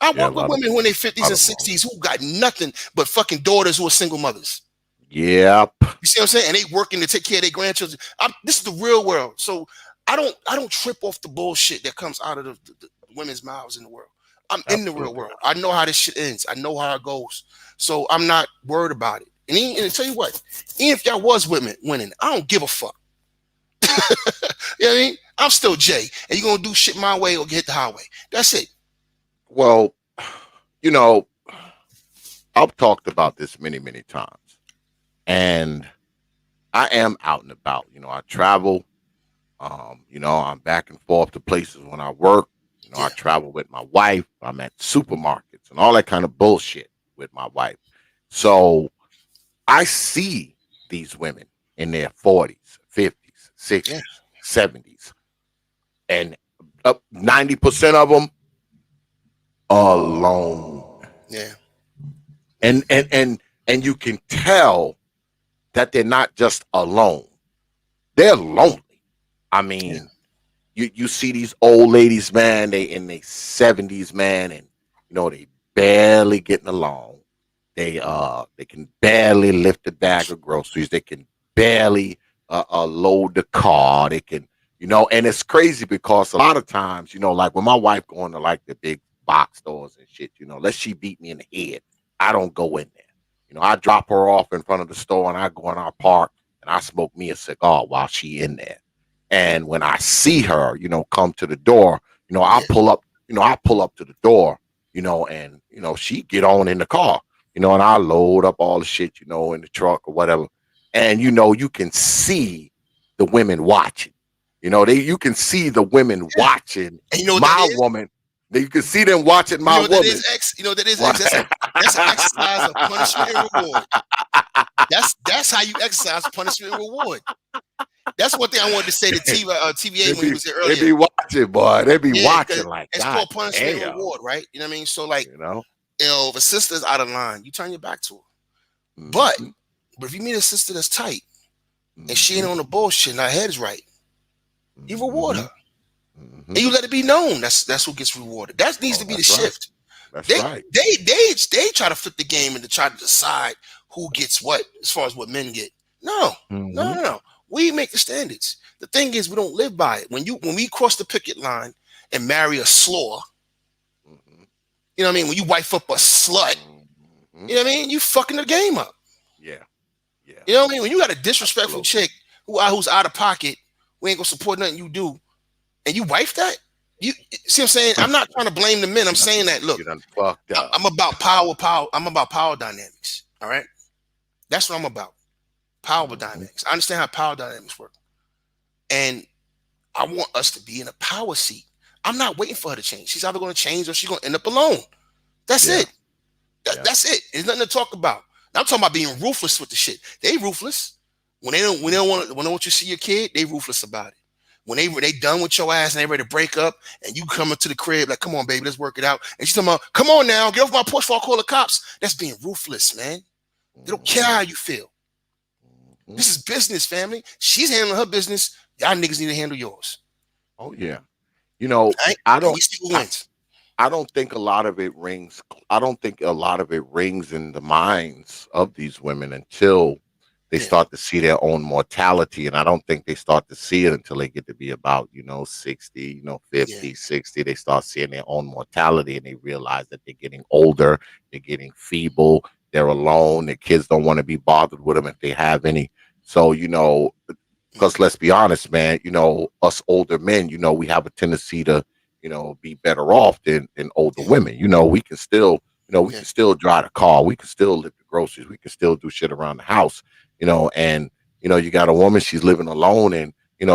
I work with women who in their 50s and 60s who got nothing but fucking daughters who are single mothers. Yep. You see what I'm saying? And they working to take care of their grandchildren. This is the real world. So I don't trip off the bullshit that comes out of the women's mouths in the world. I'm in the real world. I know how this shit ends. I know how it goes. So I'm not worried about it. And I tell you what, even if y'all was winning, I don't give a fuck. You know what I mean? I'm still Jay, and you're gonna do shit my way or hit the highway. That's it. Well, I've talked about this many, many times, and I am out and about. I travel. I'm back and forth to places when I work. I travel with my wife. I'm at supermarkets and all that kind of bullshit with my wife. So I see these women in their 40s, 50s, 60s, 70s, and 90% of them alone. Yeah. And you can tell that they're not just alone. They're lonely. I mean, you see these old ladies, man, they in their 70s, man, and they barely getting along. They can barely lift a bag of groceries. They can barely load the car. They can, and it's crazy because a lot of times, like when my wife going to like the big box stores and shit, let she beat me in the head, I don't go in there. I drop her off in front of the store and I go in our park and I smoke me a cigar while she in there. And when I see her, come to the door, I pull up to the door, and she get on in the car, and I load up all the shit, in the truck or whatever. And you can see the women watching. You can see the women watching my woman. You can see them watching my woman. That is X. That is X. That's an exercise of punishment and reward. That's how you exercise punishment and reward. That's one thing I wanted to say to TVA when he was here earlier. They be watching, boy. They be watching like it's called punishment and reward, right? You know what I mean? So like, if a sister's out of line, you turn your back to her. Mm-hmm. But if you meet a sister that's tight and she ain't on the bullshit and her head's right, you reward her. Mm-hmm. And you let it be known that's who gets rewarded. That needs to be the shift. That's right. They try to flip the game and to try to decide who gets what as far as what men get. No. We make the standards. The thing is, we don't live by it. When we cross the picket line and marry a slaw, you know what I mean? When you wife up a slut, you know what I mean? You fucking the game up. Yeah. You know what I mean? When you got a disrespectful chick who's out of pocket, We ain't gonna support nothing you do. And you wife that? You see what I'm saying? I'm not trying to blame the men. I'm saying that, look, You done fucked up. I'm about power. I'm about power dynamics. All right. That's what I'm about. Power dynamics. I understand how power dynamics work. And I want us to be in a power seat. I'm not waiting for her to change. She's either going to change or she's going to end up alone. That's it. That's it. There's nothing to talk about. Now, I'm talking about being ruthless with the shit. They ruthless. When they don't want you to see your kid, they ruthless about it. When they done with your ass and they ready to break up, and you come into the crib like, come on, baby, let's work it out. And she's talking about, come on now, get off my porch before I call the cops. That's being ruthless, man. They don't care how you feel. This is business, family. She's handling her business. Y'all niggas need to handle yours. Oh yeah. You know, I don't think a lot of it rings. I don't think a lot of it rings in the minds of these women until they start to see their own mortality. And I don't think they start to see it until they get to be about, 60, 50, 60. They start seeing their own mortality and they realize that they're getting older, they're getting feeble, they're alone, their kids don't want to be bothered with them if they have any. So, because let's be honest, man, us older men, we have a tendency to, be better off than older women. We can still, we can still drive a car, we can still lift the groceries, we can still do shit around the house, and you got a woman, she's living alone, and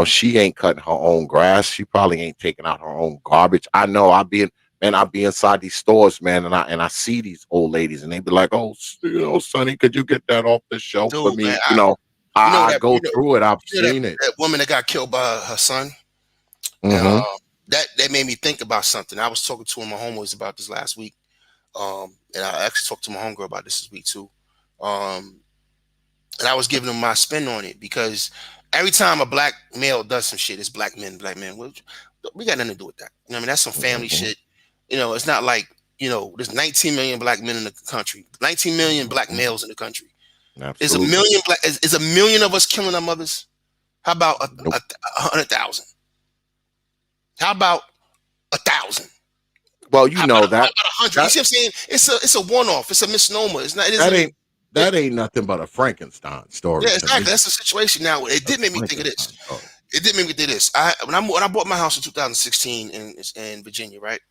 she ain't cutting her own grass, she probably ain't taking out her own garbage. I know I be inside these stores, man, and I see these old ladies, and they be like, oh, Sonny, could you get that off the shelf for me? Man, I go through it. I've seen it. That woman that got killed by her son. That made me think about something. I was talking to my homeboys about this last week, and I actually talked to my homegirl about this week too. And I was giving them my spin on it because every time a black male does some shit, it's black men. We got nothing to do with that. That's some family shit. It's not like there's 19 million black men in the country, 19 million black males in the country. Absolutely. Is a million of us killing our mothers? How about 100,000? How about 1,000? Well, that. How about 100? You see what I'm saying? It's a one-off. It's a misnomer. It's not. That ain't nothing but a Frankenstein story. Yeah, exactly. That's the situation. Now, it did make me think of this. It did make me think of this. When I bought my house in 2016 in Virginia, right?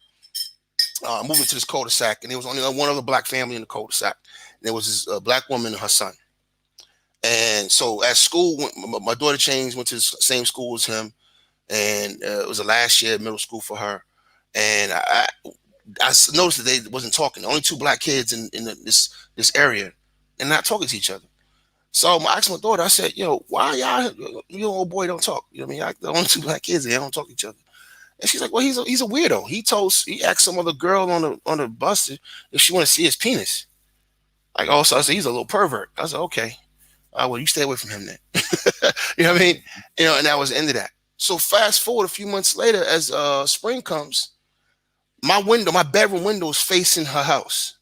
I moved into this cul-de-sac, and there was only one other black family in the cul-de-sac. And there was this black woman and her son. And so at school, my daughter went to the same school as him. And it was the last year of middle school for her. And I noticed that they wasn't talking. Only two black kids in this area and not talking to each other. So I asked my daughter, I said, why y'all, you old boy don't talk? The only two black kids, they don't talk to each other. And she's like, well, he's a weirdo. He asked some other girl on the bus if she want to see his penis. So I said, he's a little pervert. I said, okay. Well, you stay away from him then. You know what I mean? And that was the end of that. So fast forward a few months later, as spring comes, my bedroom window is facing her house,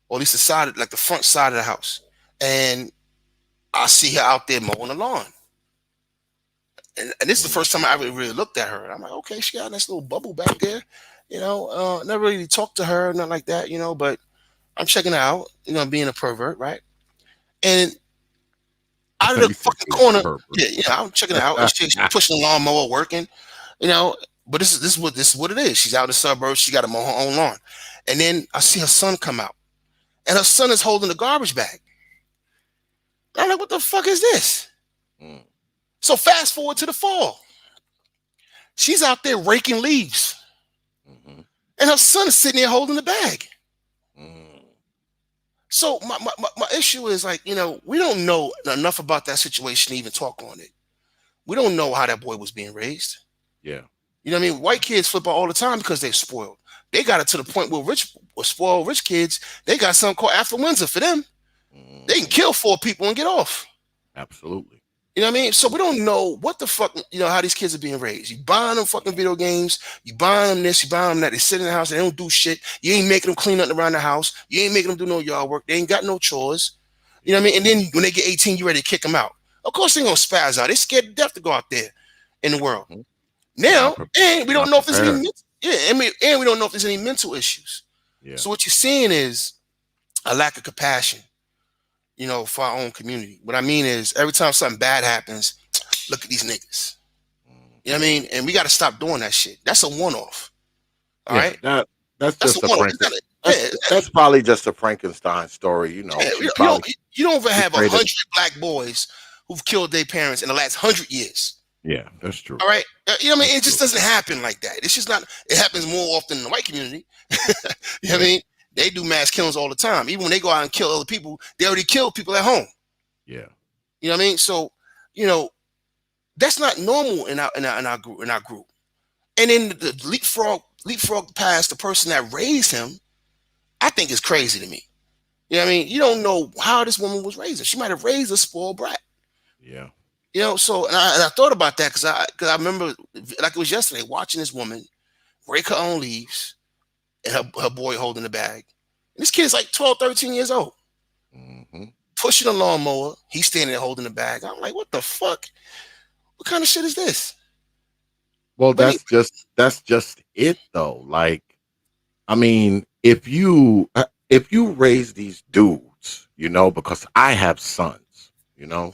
or at least the front side of the house, and I see her out there mowing the lawn. And this is the first time I ever really looked at her. And I'm like, okay, she got a nice little bubble back there, never really talked to her, nothing like that, but I'm checking her out, being a pervert, right? And out of the fucking corner, I'm checking it out. She's pushing the lawnmower, working, But this is what it is. She's out in the suburbs. She got to mow her own lawn, and then I see her son come out, and her son is holding the garbage bag. I'm like, what the fuck is this? So fast forward to the fall. She's out there raking leaves, and her son is sitting there holding the bag. So my issue is we don't know enough about that situation to even talk on it. We don't know how that boy was being raised. Yeah. You know what I mean? White kids flip out all the time because they're spoiled. They got it to the point where spoiled rich kids, they got something called affluenza for them. They can kill 4 people and get off. Absolutely. You know what I mean? So we don't know what the fuck, how these kids are being raised. You buying them fucking video games. You buying them this, you buying them that. They sit in the house. They don't do shit. You ain't making them clean nothing around the house. You ain't making them do no yard work. They ain't got no chores. You know what I mean? And then when they get 18, you ready to kick them out. Of course they going to spaz out. They scared to death to go out there in the world. Now, and we don't know if there's any we don't know if there's any mental issues. Yeah. So what you're seeing is a lack of compassion, for our own community. What I mean is every time something bad happens, look at these niggas. You know what I mean? And we got to stop doing that shit. That's a one-off. All Yeah, right? that's just a Frankenstein. Yeah, That's probably just a Frankenstein story. You know, yeah, she probably you don't even have created. 100 black boys who've killed their parents in the last 100 years. Yeah, that's true. All right, you know what I mean? It That's just true. doesn't happen like that. It's just not. It happens more often in the white community. You know what I mean? They do mass killings all the time. Even when they go out and kill other people, they already killed people at home. Yeah. You know what I mean? So, you know, that's not normal in our group. And then the leapfrog past the person that raised him, I think is crazy to me. You know what I mean? You don't know how this woman was raised. She might have raised a spoiled brat. Yeah. You know, so and I thought about that because I remember like it was yesterday watching this woman break her own leaves and her boy holding the bag. And this kid's like 12, 13 years old. Mm-hmm. Pushing a lawnmower. He's standing there holding the bag. I'm like, what the fuck? What kind of shit is this? Well, that's just it though. Like, I mean, if you raise these dudes, you know, because I have sons, you know,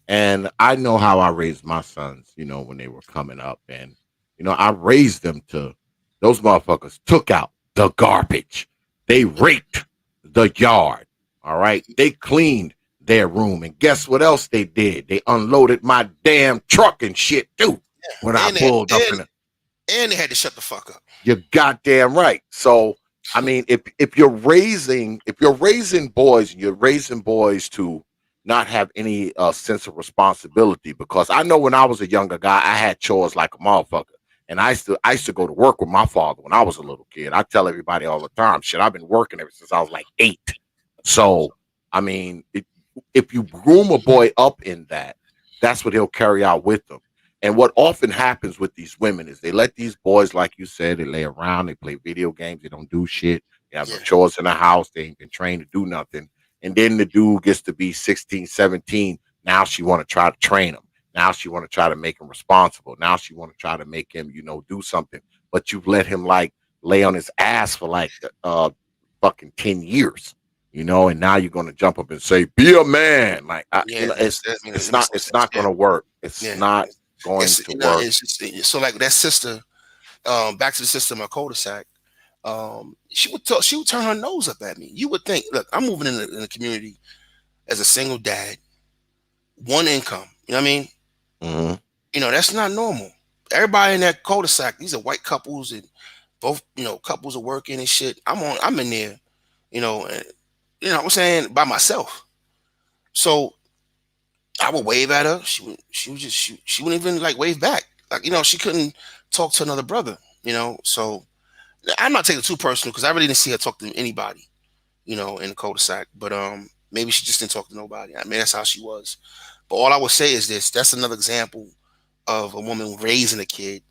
and I know how I raised my sons, you know, when they were coming up, and you know, I raised them to those motherfuckers took out the garbage, they raked the yard, all right, they cleaned their room, and guess what else they did? They unloaded my damn truck and shit too. When I pulled up in it, and they had to shut the fuck up. you're goddamn right. So I mean, if you're raising boys, and you're raising boys to not have any sense of responsibility, because I know when I was a younger guy, I had chores like a motherfucker, and I used to go to work with my father when I was a little kid. I tell everybody all the time, shit, I've been working ever since I was like 8. So I mean, if you groom a boy up in that, that's what he'll carry out with them. And what often happens with these women is they let these boys, like you said, they lay around, they play video games, they don't do shit, they have no chores in the house, they ain't been trained to do nothing. And then the dude gets to be 16, 17. Now she want to try to train him. Now she want to try to make him responsible. Now she want to try to make him, you know, do something. But you've let him like lay on his ass for like fucking 10 years. You know, and now you're going to jump up and say, "Be a man." Like, you know, it's not going to work. It's not going to work. It's just, so like that sister, back to the sister in my cul-de-sac. She would turn her nose up at me. You would think, look, I'm moving in the community as a single dad, one income. You know what I mean? Mm-hmm. You know, that's not normal. Everybody in that cul-de-sac, these are white couples, and both, you know, couples are working and shit. I'm in there, you know, and you know what I'm saying, by myself. So I would wave at her. She wouldn't even like wave back. Like, you know, she couldn't talk to another brother, you know. So I'm not taking it too personal because I really didn't see her talk to anybody, you know, in the cul-de-sac. But maybe she just didn't talk to nobody. I mean, that's how she was. But all I would say is this: that's another example of a woman raising a kid,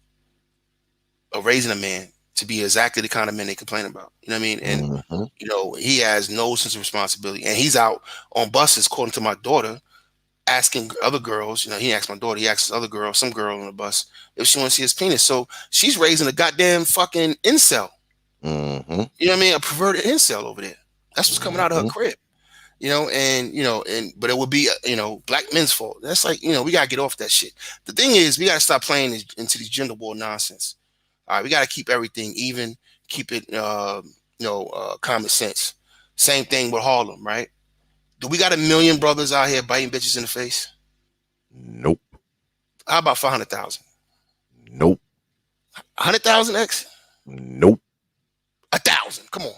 or raising a man to be exactly the kind of men they complain about. You know what I mean? And you know, he has no sense of responsibility, and he's out on buses, according to my daughter, asking other girls. You know, he asked my daughter, he asked other girl, some girl on the bus, if she wants to see his penis. So she's raising a goddamn fucking incel. Mm-hmm. You know what I mean? A perverted incel over there. That's what's coming out of her crib. You know, but it would be, you know, black men's fault. That's like, you know, we gotta get off that shit. The thing is, we gotta stop playing into these gender war nonsense. All right, we gotta keep everything even, keep it, common sense. Same thing with Harlem, right? Do we got 1 million brothers out here biting bitches in the face? Nope. How about 500,000? Nope. 100,000 X? Nope. 1,000. Come on.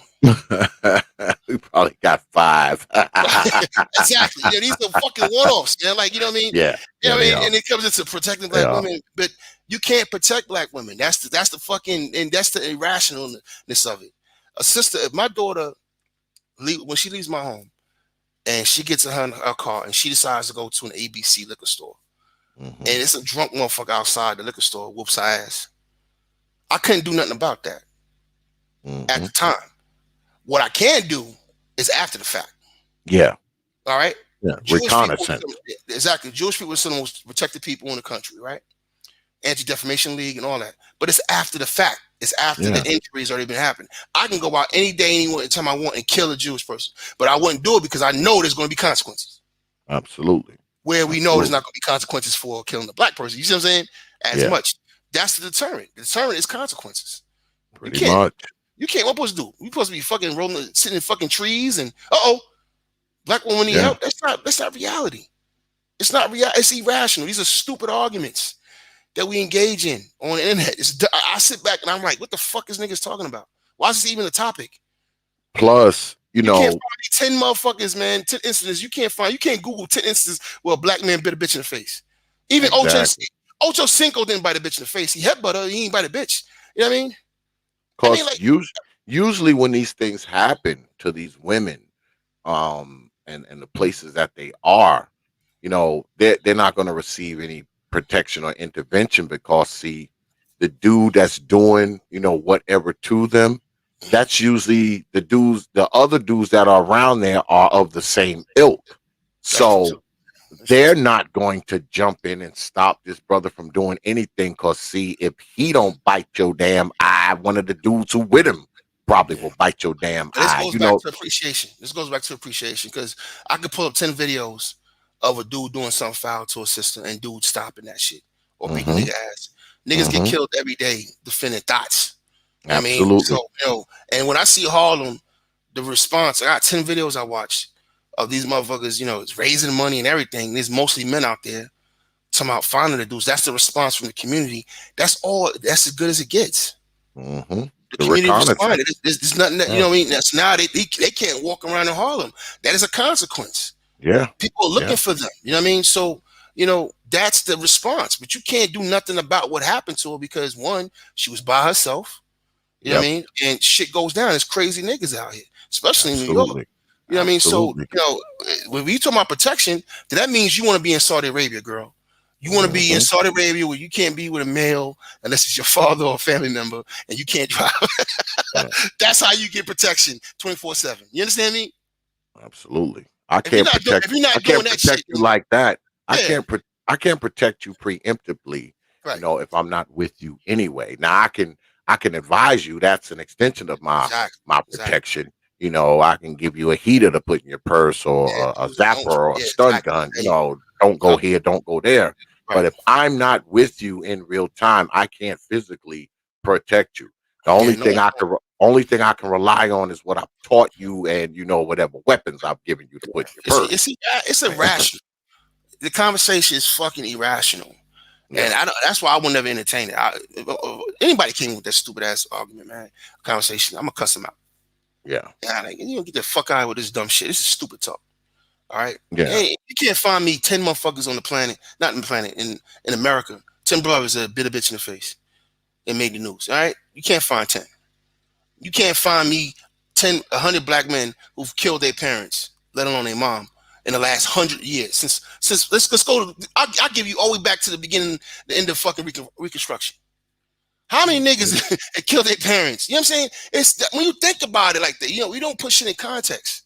We probably got 5. Exactly. Yeah, these are fucking one-offs. Yeah, like, you know what I mean? Yeah. You know what I mean? And it comes into protecting black women, but you can't protect black women. That's the fucking, and that's the irrationalness of it. A sister, if my daughter, when she leaves my home and she gets in her car and she decides to go to an ABC liquor store, and it's a drunk motherfucker outside the liquor store whoops her ass, I couldn't do nothing about that at the time. What I can do is after the fact. Yeah. All right. Yeah. Reconnaissance. Exactly. Jewish people are some of the most protected people in the country, right? Anti-Defamation League and all that. But it's after the fact. It's after the injury's already been happening. I can go out any day, any time I want and kill a Jewish person. But I wouldn't do it because I know there's going to be consequences. Absolutely. Where we know there's not going to be consequences for killing a black person. You see what I'm saying? as much. That's the deterrent. The deterrent is consequences. Pretty much. You can't. What supposed to do? You supposed to be fucking rolling, sitting in fucking trees and black woman need help. That's not reality. It's not real. It's irrational. These are stupid arguments that we engage in on the internet. I sit back and I'm like, what the fuck is niggas talking about? Why is this even a topic? Plus, you know, can't find 10 motherfuckers, man, 10 incidents. You can't Google 10 instances where a black man bit a bitch in the face. Even Ocho Cinco didn't bite a bitch in the face. He headbutt her, he ain't bite a bitch. You know what I mean? Because usually when these things happen to these women, and the places that they are, you know, they're not going to receive any protection or intervention because, see, the dude that's doing, you know, whatever to them, that's usually the other dudes that are around there are of the same ilk. So they're not going to jump in and stop this brother from doing anything because, see, if he don't bite your damn eye, one of the dudes who with him probably will bite your damn eye. This goes back to appreciation. This goes back to appreciation because I could pull up 10 videos of a dude doing something foul to a sister and dude stopping that shit or beating nigga ass. Niggas get killed every day defending thoughts. Absolutely. I mean, so, you know, and when I see Harlem, the response, I got 10 videos I watched of these motherfuckers, you know, it's raising money and everything. There's mostly men out there talking about finding the dudes. That's the response from the community. That's as good as it gets. The community responded. There's nothing that, you know what I mean? That's now they can't walk around in Harlem. That is a consequence. Yeah. People are looking for them. You know what I mean? So, you know, that's the response. But you can't do nothing about what happened to her because, one, she was by herself. You know what I mean? And shit goes down. There's crazy niggas out here, especially in New York. You know what I mean? So, you know, when we talk about protection, then that means you want to be in Saudi Arabia, girl. You want to be in Saudi Arabia where you can't be with a male unless it's your father or a family member and you can't drive. That's how you get protection 24/7. You understand me? Absolutely. I can't protect you like that. I can't protect you preemptively, you know, if I'm not with you anyway. Now I can advise you. That's an extension of my protection. You know, I can give you a heater to put in your purse or a zapper or a stun gun. You know, don't go here, don't go there. But if I'm not with you in real time, I can't physically protect you. The only thing I can rely on is what I've taught you, and you know, whatever weapons I've given you to put in your purse. It's irrational. The conversation is fucking irrational, and that's why I will never entertain it. Anybody came with that stupid ass argument, man, conversation, I'm gonna cuss them out. Like, you know, get the fuck out with this dumb shit. This is stupid talk. All right. Hey, you can't find me 10 motherfuckers on the planet, not in the planet, in America. 10 brothers that bit a bitch in the face and made the news. All right. You can't find 10. You can't find me 100 black men who've killed their parents, let alone their mom, in the last 100 years. Since let's go to, I'll give you all the way back to the beginning, the end of fucking Reconstruction. How many niggas killed their parents? You know what I'm saying? It's when you think about it like that, you know, we don't push it in context.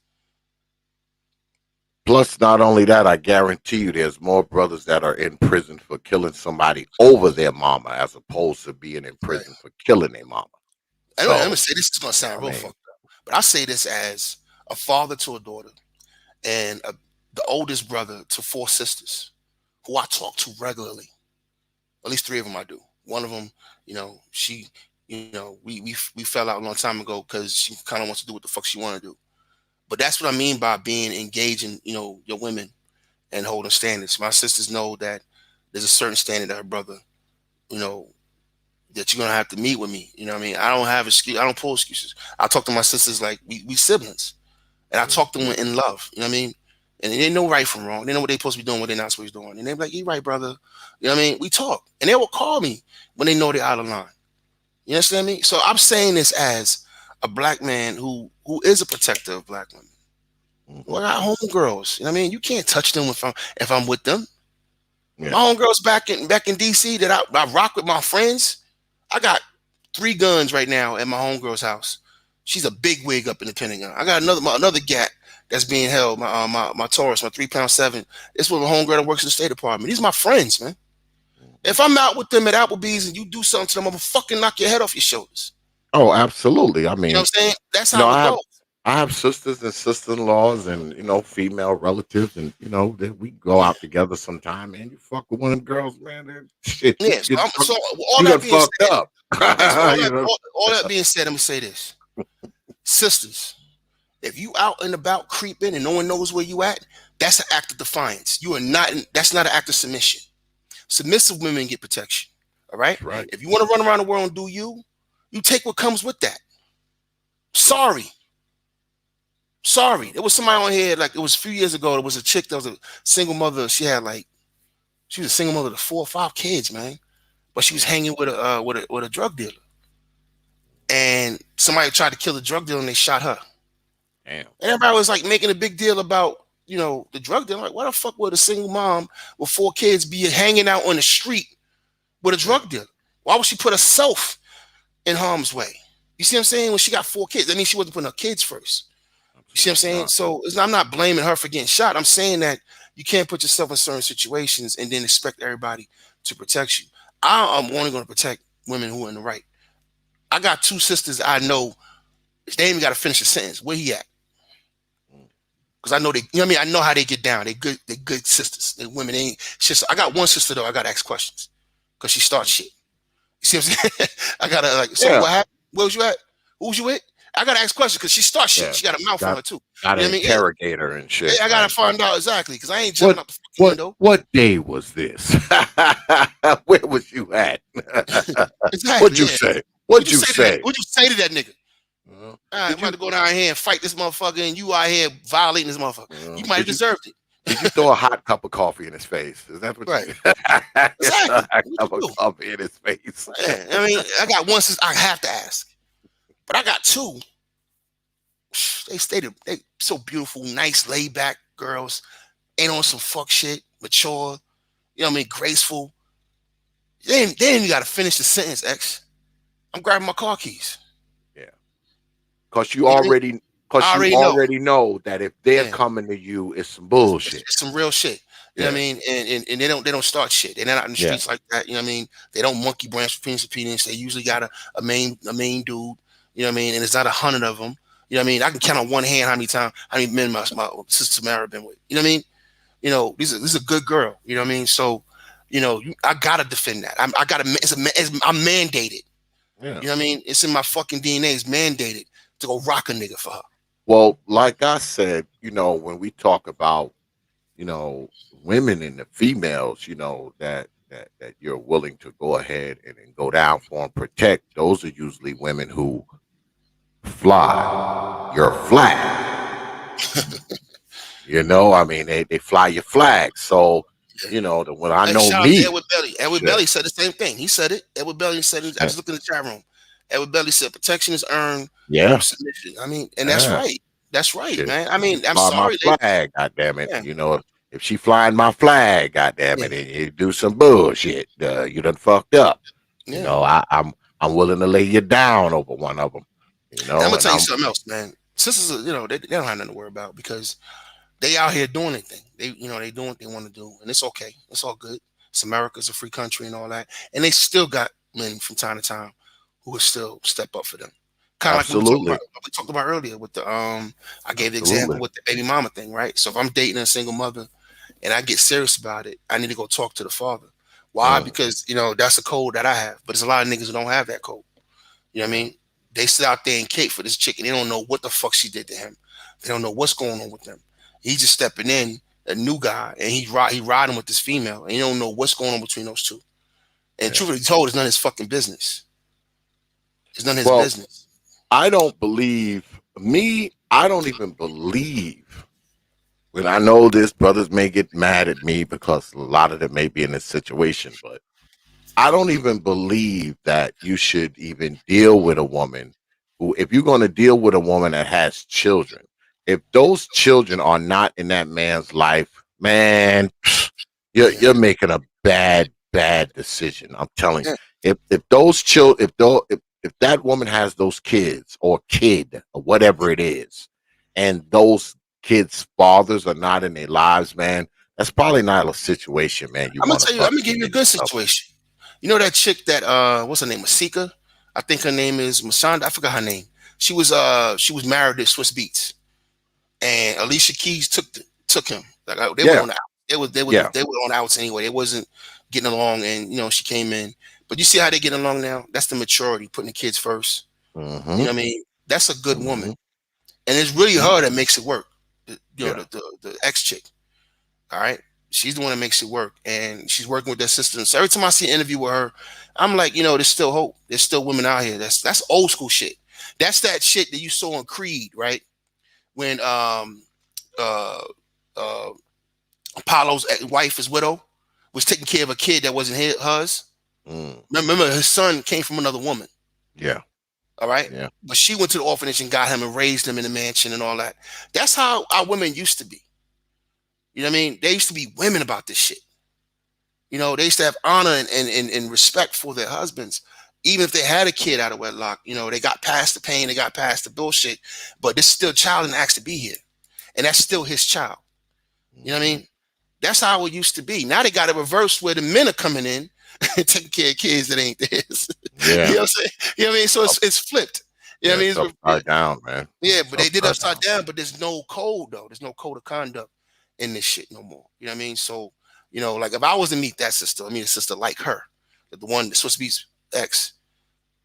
Plus, not only that, I guarantee you there's more brothers that are in prison for killing somebody over their mama as opposed to being in prison for killing their mama. I'm going to say this is going to sound real fucked up, but I say this as a father to a daughter and the oldest brother to 4 sisters who I talk to regularly. At least 3 of them I do. One of them, you know, she, you know, we fell out a long time ago because she kind of wants to do what the fuck she want to do. But that's what I mean by being engaging, you know, your women and holding standards. My sisters know that there's a certain standard that her brother, you know, that you're going to have to meet with me. You know what I mean? I don't have excuse. I don't pull excuses. I talk to my sisters like we siblings. And I talk to them in love. You know what I mean? And they know right from wrong. They know what they're supposed to be doing, what they're not supposed to be doing. And they're like, you're right, brother. You know what I mean? We talk. And they will call me when they know they're out of line. You understand me? So I'm saying this as a black man who is a protector of black women. Well, I got homegirls. You know what I mean? You can't touch them if I'm with them. My homegirls back in DC that I rock with my friends. I got 3 guns right now at my homegirl's house. She's a big wig up in the Pentagon. I got another gat that's being held. My Taurus, my 3.7 pound. It's with a homegirl that works in the State Department. These are my friends, man. If I'm out with them at Applebee's and you do something to them, I'm gonna fucking knock your head off your shoulders. Oh, absolutely. I mean, you know what I'm saying? That's how it goes. I have sisters and sister-in-laws and female relatives, and that we go Yeah. out together sometime, man. You fuck with one of them girls, man, shit, you Yeah. So all you that done being fucked said, up. You know? all that being said, I'm gonna say this, sisters. If you out and about creeping and no one knows where you at, that's an act of defiance. You are not. That's not an act of submission. Submissive women get protection. All right. That's right. If you want to run around the world and do you, you take what comes with that. Sorry. There was somebody on here, like it was a few years ago. There was a chick that was a single mother. She was a single mother to 4 or 5 kids, man. But she was hanging with a drug dealer. And somebody tried to kill the drug dealer and they shot her. Damn. And everybody was like making a big deal about, the drug dealer. Like, why the fuck would a single mom with 4 kids be hanging out on the street with a drug dealer? Why would she put herself in harm's way? You see what I'm saying? When she got 4 kids, that means she wasn't putting her kids first. You see what I'm saying? So I'm not blaming her for getting shot. I'm saying that you can't put yourself in certain situations and then expect everybody to protect you. I'm only going to protect women who are in the right. I got 2 sisters I know. They ain't even got to finish a sentence. Where he at? Because I know they, I know how they get down. They good sisters. They women ain't shit. I got one sister though. I got to ask questions because she starts shit. You see what I'm saying? I gotta what happened? Where was you at? Who was you with? I gotta ask questions because she starts shit. She got a mouth on her too. Gotta interrogate her and shit. I gotta find out exactly because I ain't jumping out the fucking window. What day was this? Where was you at? Exactly. What'd you say? What'd you say? What'd you say to that nigga? All right, I'm about to go down here and fight this motherfucker, and you out here violating this motherfucker. You might have deserved it. Did you throw a hot cup of coffee in his face? Is that what right? You exactly. A hot cup of coffee in his face. Yeah, I got one since I have to ask, but I got 2. They so beautiful, nice, laid back girls, ain't on some fuck shit, mature, graceful. They ain't even got to finish the sentence, X. I'm grabbing my car keys. Yeah, because you already know that if they're coming to you, it's some bullshit. It's some real shit. You know what I mean? And they don't start shit. They're not out in the streets like that. You know what I mean? They don't monkey branch between subpoenas. They usually got a main dude. You know what I mean? And it's not 100 of them. You know what I mean? I can count on one hand how many men my sister Samara been with. You know what I mean? This is a good girl. You know what I mean? So, I gotta defend that. I'm mandated. Yeah. You know what I mean? It's in my fucking DNA. It's mandated to go rock a nigga for her. Well, like I said, when we talk about, women and the females, that you're willing to go ahead and go down for and protect, those are usually women who fly your flag. They fly your flag. So, when I know me. Edward Belly said the same thing. He said it. Edward Belly said it. I just looked in the chat room. Edward Belly said protection is earned. Yeah. Submission. And that's right. That's right, shit. Man. I'm fly sorry. My flag, goddamn it. Yeah. If she flying my flag, goddamn it, and you do some bullshit, you done fucked up. Yeah. I'm willing to lay you down over one of them. I'm gonna tell you something else, man. Sisters, they don't have nothing to worry about because they out here doing their thing. They doing what they want to do, and it's okay. It's all good. It's America's a free country and all that, and they still got men from time to time who will still step up for them. Kind of like we talked about earlier with the I gave the example with the baby mama thing, right? So if I'm dating a single mother and I get serious about it, I need to go talk to the father. Why? Because that's a code that I have, but there's a lot of niggas who don't have that code. You know what I mean? They sit out there and cape for this chick and they don't know what the fuck she did to him. They don't know what's going on with them. He's just stepping in, a new guy, and he riding with this female, and you don't know what's going on between those two. And truthfully told, it's none of his fucking business. It's none of his business. I don't even believe when I know this, brothers may get mad at me because a lot of them may be in this situation, but I don't even believe that you should even deal with a woman who, if you're going to deal with a woman that has children, if those children are not in that man's life, man, you're making a bad decision. I'm telling you. If those children, if that woman has those kids or kid or whatever it is, and those kids' fathers are not in their lives, man, that's probably not a situation, man. I'm gonna give you a good situation. You know that chick that what's her name? Masika? I think her name is Mashonda. I forgot her name. she was married to Swiss Beats, and Alicia Keys took him. Like they were on the out. They were on outs anyway. It wasn't getting along, and she came in. But you see how they get along now? That's the maturity, putting the kids first. You know what I mean? That's a good woman, and it's really her that makes it work. The ex chick. All right, she's the one that makes it work, and she's working with their sister. So every time I see an interview with her, I'm like, there's still hope. There's still women out here. That's old school shit. That's that shit that you saw in Creed, right? When Apollo's wife, his widow, was taking care of a kid that wasn't hers. Remember, his son came from another woman. Yeah. All right. Yeah. But she went to the orphanage and got him and raised him in the mansion and all that. That's how our women used to be. You know what I mean? They used to be women about this shit. They used to have honor and respect for their husbands. Even if they had a kid out of wedlock, they got past the pain, they got past the bullshit. But this still child and asked to be here. And that's still his child. You know what I mean? That's how it used to be. Now they got it reversed where the men are coming in and taking care of kids that ain't theirs. Yeah. You know what I'm saying? You know what I mean? So it's flipped. You know what I mean? It's upside down, man. Yeah, but they did upside down, but there's no code though. There's no code of conduct in this shit no more. You know what I mean? So, like if I was to meet that sister, a sister like her, the one that's supposed to be ex,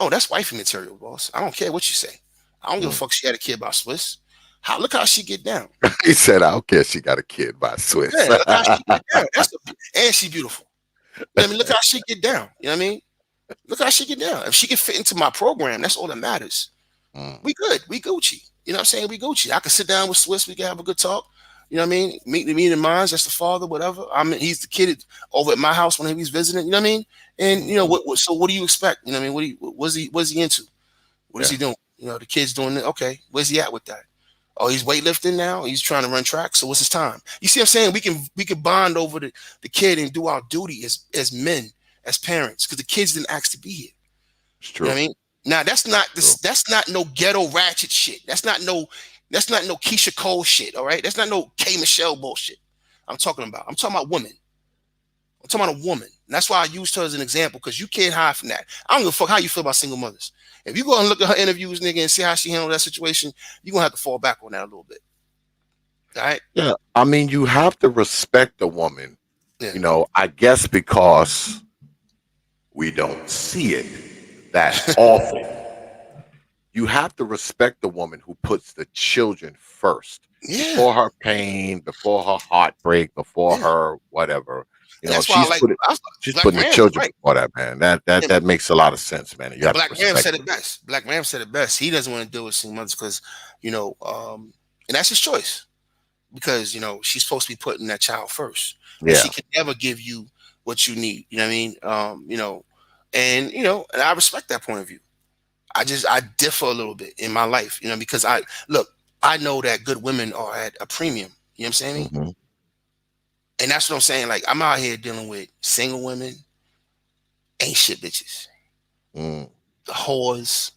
oh, that's wifey material, boss. I don't care what you say. I don't give a fuck she had a kid by Swiss. Look how she get down. He said, I don't care she got a kid by Swiss. Yeah, look how she get down. And she beautiful. You know what I mean? Look how she get down. You know what I mean? Look how she get down. If she can fit into my program, that's all that matters. We good. We Gucci. You know what I'm saying? We Gucci. I can sit down with Swiss. We can have a good talk. You know what I mean? Meet in minds. That's the father, whatever. He's the kid over at my house when he's visiting. You know what I mean? And so what do you expect? You know what I mean? What's he into? What is he doing? The kid's doing it. Okay, where's he at with that? Oh, he's weightlifting now. He's trying to run track. So what's his time? You see what I'm saying? We can bond over the kid and do our duty as men, as parents, because the kids didn't ask to be here. It's true. You know what I mean? Now that's not no ghetto ratchet shit. That's not no Keisha Cole shit. All right, that's not no K Michelle bullshit. I'm talking about women. I'm talking about a woman. And that's why I used her as an example, because you can't hide from that. I don't give a fuck how you feel about single mothers. If you go and look at her interviews, nigga, and see how she handled that situation, you're going to have to fall back on that a little bit. All right? Yeah. I mean, you have to respect a woman, I guess because we don't see it that often. You have to respect the woman who puts the children first. Yeah. Before her pain, before her heartbreak, before her whatever. That's why she's putting the children before that, man. That makes a lot of sense, man. Black Ram said it best. Black Ram said it best. He doesn't want to deal with single mothers because, and that's his choice. Because, she's supposed to be putting that child first. Yeah. She can never give you what you need. You know what I mean? And I respect that point of view. I differ a little bit in my life, because I know that good women are at a premium. You know what I'm saying? Mm-hmm. And that's what I'm saying. Like, I'm out here dealing with single women, ain't shit bitches. The whores,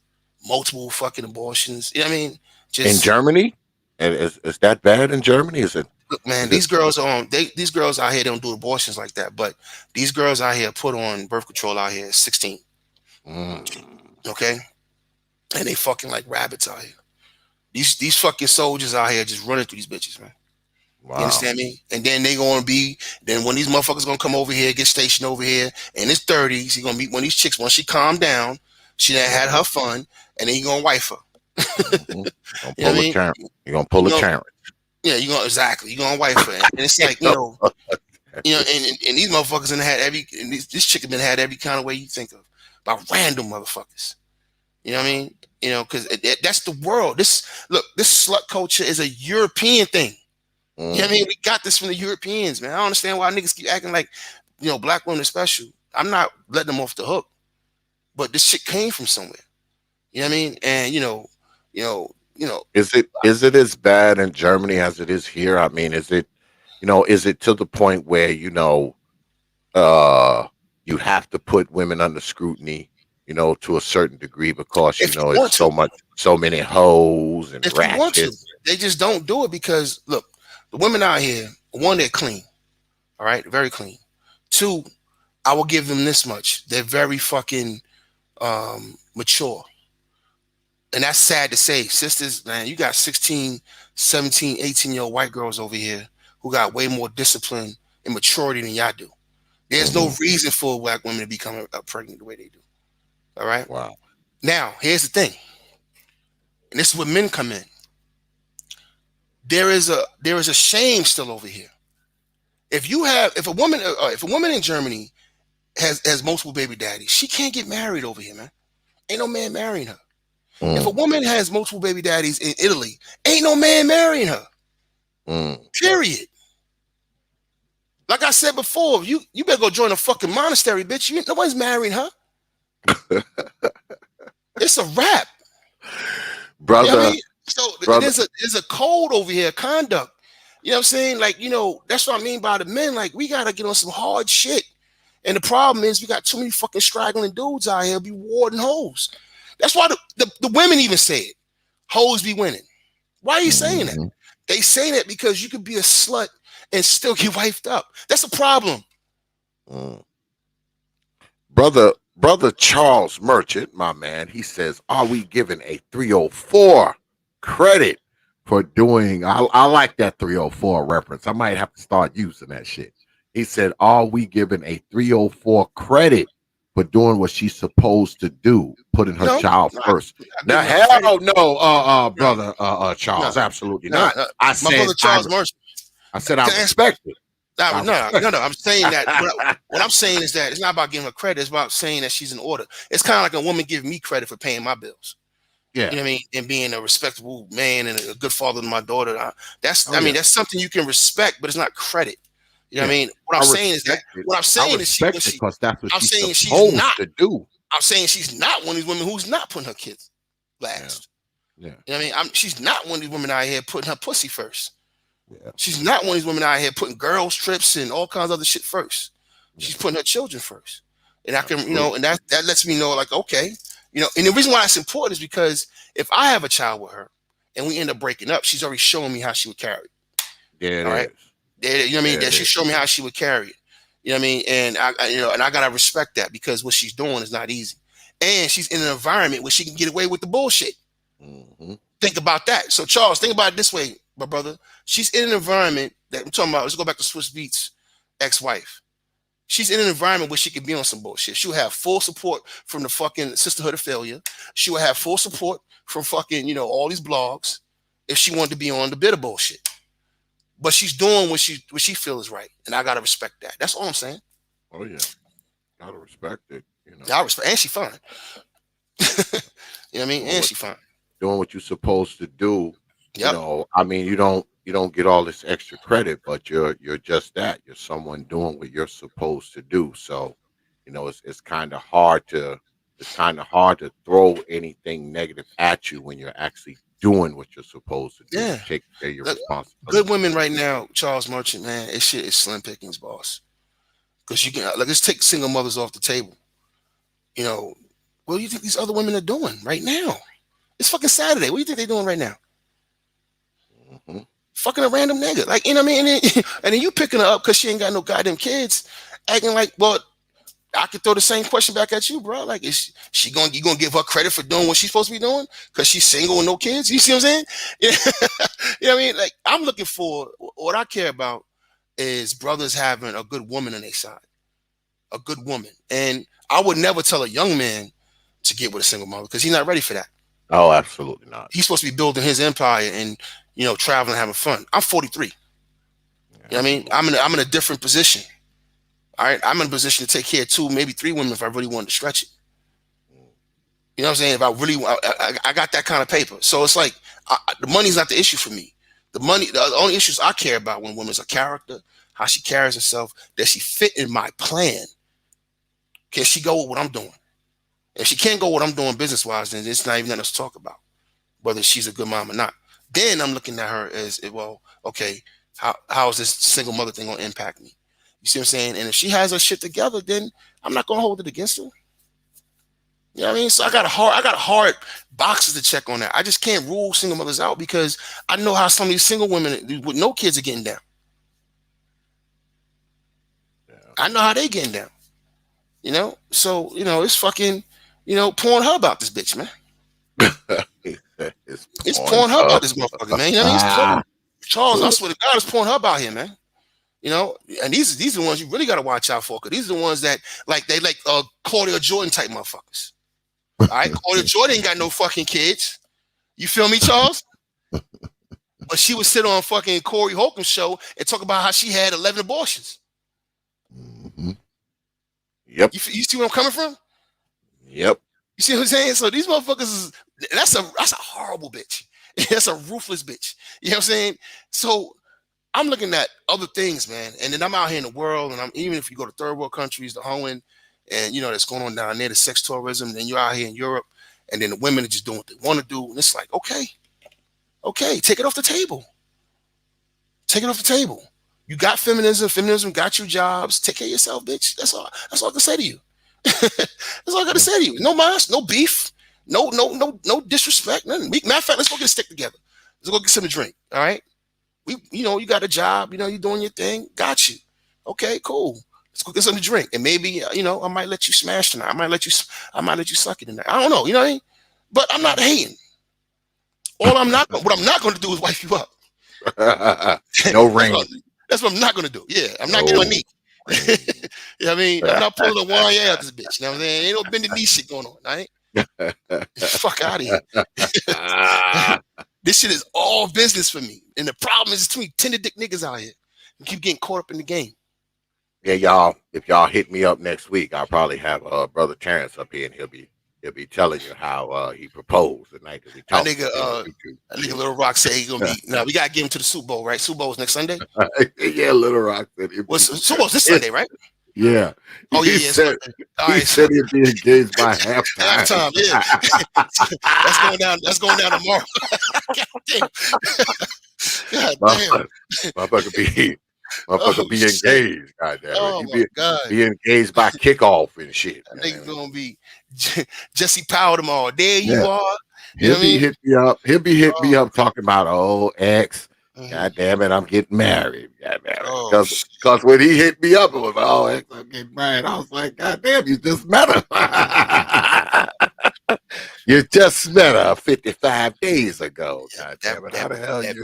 multiple fucking abortions. You know what I mean? In Germany? And is that bad in Germany? Is it? Look, man, these girls out here don't do abortions like that, but these girls out here put on birth control out here at 16. Okay? And they fucking like rabbits out here. These fucking soldiers out here just running through these bitches, man. Wow. You understand me? And then they gonna then when these motherfuckers gonna come over here, get stationed over here in his 30s, he gonna meet one of these chicks. Once she calmed down, she done had her fun, and then he gonna wife her. You're gonna pull a Karen. Yeah, you gonna wife her. And it's like, and these motherfuckers this chick has been had every kind of way you think of by random motherfuckers. You know what I mean? Because that's the world. This slut culture is a European thing. You know what I mean? We got this from the Europeans, man. I don't understand why niggas keep acting like, black women are special. I'm not letting them off the hook, but this shit came from somewhere. You know what I mean? And is it as bad in Germany as it is here? I mean, is it to the point where you have to put women under scrutiny, to a certain degree because it's so many hoes and ratchets. They just don't do it because look. The women out here, one, they're clean. All right, very clean. Two, I will give them this much. They're very fucking mature. And that's sad to say. Sisters, man, you got 16, 17, 18-year-old white girls over here who got way more discipline and maturity than y'all do. There's no reason for black women to become pregnant the way they do. All right? Wow. Now, here's the thing. And this is where men come in. There is a shame still over here. If a woman in Germany has multiple baby daddies, she can't get married over here, man. Ain't no man marrying her. If a woman has multiple baby daddies in Italy, ain't no man marrying her. Period. Like I said before, you better go join a fucking monastery, bitch. Nobody's marrying her. It's a wrap, brother. You know what I mean? So there's a code over here, conduct. You know what I'm saying? Like, that's what I mean by the men. Like, we gotta get on some hard shit. And the problem is we got too many fucking straggling dudes out here be warding hoes. That's why the women even say it. Hoes be winning. Why are you saying that? They saying it because you could be a slut and still get wifed up. That's a problem. Brother Charles Merchant, my man, he says, are we giving a 304 credit for doing, I like that 304 reference. I might have to start using that shit. He said, are we giving a 304 credit for doing what she's supposed to do, putting her child first? Now, hell no, brother Charles, absolutely not. My brother Charles Merchant. I said I respect it. No. I'm saying that what I'm saying is that it's not about giving her credit. It's about saying that she's in order. It's kind of like a woman giving me credit for paying my bills. Yeah, you know what I mean, and being a respectable man and a good father to my daughter. That's something you can respect, but it's not credit. You know what I mean? What I'm saying is because that's what she's not to do. I'm saying she's not one of these women who's not putting her kids last. Yeah. You know what I mean? She's not one of these women out here putting her pussy first. Yeah. She's not one of these women out here putting girls trips and all kinds of other shit first. She's putting her children first. And I can, and that lets me know, like, okay, and the reason why it's important is because if I have a child with her and we end up breaking up, she's already showing me how she would carry it. Yeah, all right. You know what I mean? That she showed me how she would carry it. You know what I mean? And I gotta respect that because what she's doing is not easy. And she's in an environment where she can get away with the bullshit. Think about that. So Charles, think about it this way, my brother. She's in an environment that I'm talking about. Let's go back to Swiss Beats ex-wife. She's in an environment where she can be on some bullshit. She'll have full support from the fucking Sisterhood of Failure. She will have full support from fucking, all these blogs if she wanted to be on the bitter bullshit. But she's doing what she feels is right. And I gotta respect that. That's all I'm saying. Oh yeah. Gotta respect it. I respect, and she fine. You know what I mean? And she fine. Doing what you're supposed to do. Yep. I mean, you don't get all this extra credit, but you're just that. You're someone doing what you're supposed to do. So, it's kind of hard to throw anything negative at you when you're actually doing what you're supposed to do. Yeah. Take care of your responsibility. Good women right now, Charles Merchant, man, this shit is slim pickings, boss. Because you can let's take single mothers off the table. What do you think these other women are doing right now? It's fucking Saturday. What do you think they're doing right now? Fucking a random nigga. Like, you know what I mean? And then you picking her up because she ain't got no goddamn kids, acting like, well, I could throw the same question back at you, bro. Like, is you gonna give her credit for doing what she's supposed to be doing because she's single with no kids? You see what I'm saying? You know what I mean? Like, I'm looking for what I care about is brothers having a good woman on their side, a good woman. And I would never tell a young man to get with a single mother because he's not ready for that. Oh, absolutely not. He's supposed to be building his empire and traveling, having fun. I'm 43. You know what I mean? I'm in a different position. All right, I'm in a position to take care of 2, maybe 3 women if I really wanted to stretch it. You know what I'm saying? If I really, I got that kind of paper. So it's like the money's not the issue for me. The only issues I care about when women's a character, how she carries herself, does she fit in my plan? Can she go with what I'm doing? If she can't go with what I'm doing business-wise, then it's not even nothing else to talk about, whether she's a good mom or not. Then I'm looking at her as, well, okay, how is this single mother thing going to impact me? You see what I'm saying? And if she has her shit together, then I'm not going to hold it against her. You know what I mean? So I got hard boxes to check on that. I just can't rule single mothers out because I know how some of these single women with no kids are getting down. Yeah. I know how they getting down. So, it's fucking, Pornhub out this bitch, man. It's Pornhub out this motherfucker, man. You know what I mean? Charles, I swear to God, it's Pornhub out here, man. You know, and these are the ones you really got to watch out for, because these are the ones that they like Claudia Jordan type motherfuckers. All right, Claudia Jordan ain't got no fucking kids. You feel me, Charles? But she would sit on fucking Corey Holcomb's show and talk about how she had 11 abortions. Mm-hmm. Yep. You see where I'm coming from? Yep. You see what I'm saying? So these motherfuckers that's a horrible bitch. That's a ruthless bitch. You know what I'm saying? So I'm looking at other things, man. And then I'm out here in the world, and even if you go to third world countries, the hoeing, and you know that's going on down there, the sex tourism, then you're out here in Europe, and then the women are just doing what they want to do. And it's like, okay, take it off the table. Take it off the table. You got feminism. Feminism got you jobs. Take care of yourself, bitch. That's all I can say to you. That's all I gotta say to you. No mas, no beef, no disrespect, nothing. Matter of fact, let's go get a stick together. Let's go get something to drink. All right. You got a job, you're doing your thing. Got you. Okay, cool. Let's go get something to drink. And maybe, I might let you smash tonight. I might let you suck it tonight. I don't know, you know what I mean? But I'm not hating. What I'm not going to do is wipe you up. No ring. That's what I'm not going to do. Yeah, I'm not getting a knee. You know what I mean? I'm not pulling a one out this bitch. You know what I mean? Ain't no bending knee shit going on, right? Fuck out of here. This shit is all business for me. And the problem is, it's too many tender dick niggas out here who keep getting caught up in the game. Yeah, y'all, if y'all hit me up next week, I'll probably have Brother Terrence up here, and he'll be telling you how he proposed the night that we talked. I think Little Rock said he's gonna be. No, we gotta get him to the Super Bowl, right? Super Bowl is next Sunday. Yeah, Little Rock said Super Bowl's this Sunday, right? Yeah. Oh yeah. He said he'd be engaged by halftime. Yeah. That's going down tomorrow. God damn. Motherfucker be engaged. God damn it. Oh my God. Be engaged by kickoff and shit. I think it's gonna be Jesse Powell tomorrow. There you are. He'll be hitting me up. He'll be hitting me up talking about ex. God damn it, I'm getting married. Because when he hit me up, it was ex, I'm getting married. I was like, God damn, you just met her. You just met her 55 days ago. God damn it, how the hell that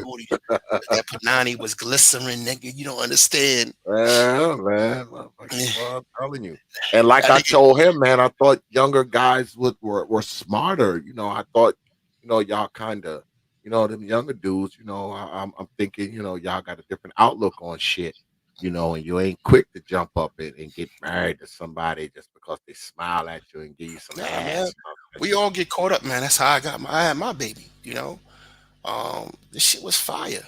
Panani was glycerin, nigga. You don't understand. Well, man, I'm telling you. And like I told him, man, I thought younger guys were smarter. I thought, y'all kind of, them younger dudes, I'm thinking, y'all got a different outlook on shit, and you ain't quick to jump up and get married to somebody just because they smile at you and give you some ass. We all get caught up, man. That's how I had my baby, This shit was fire.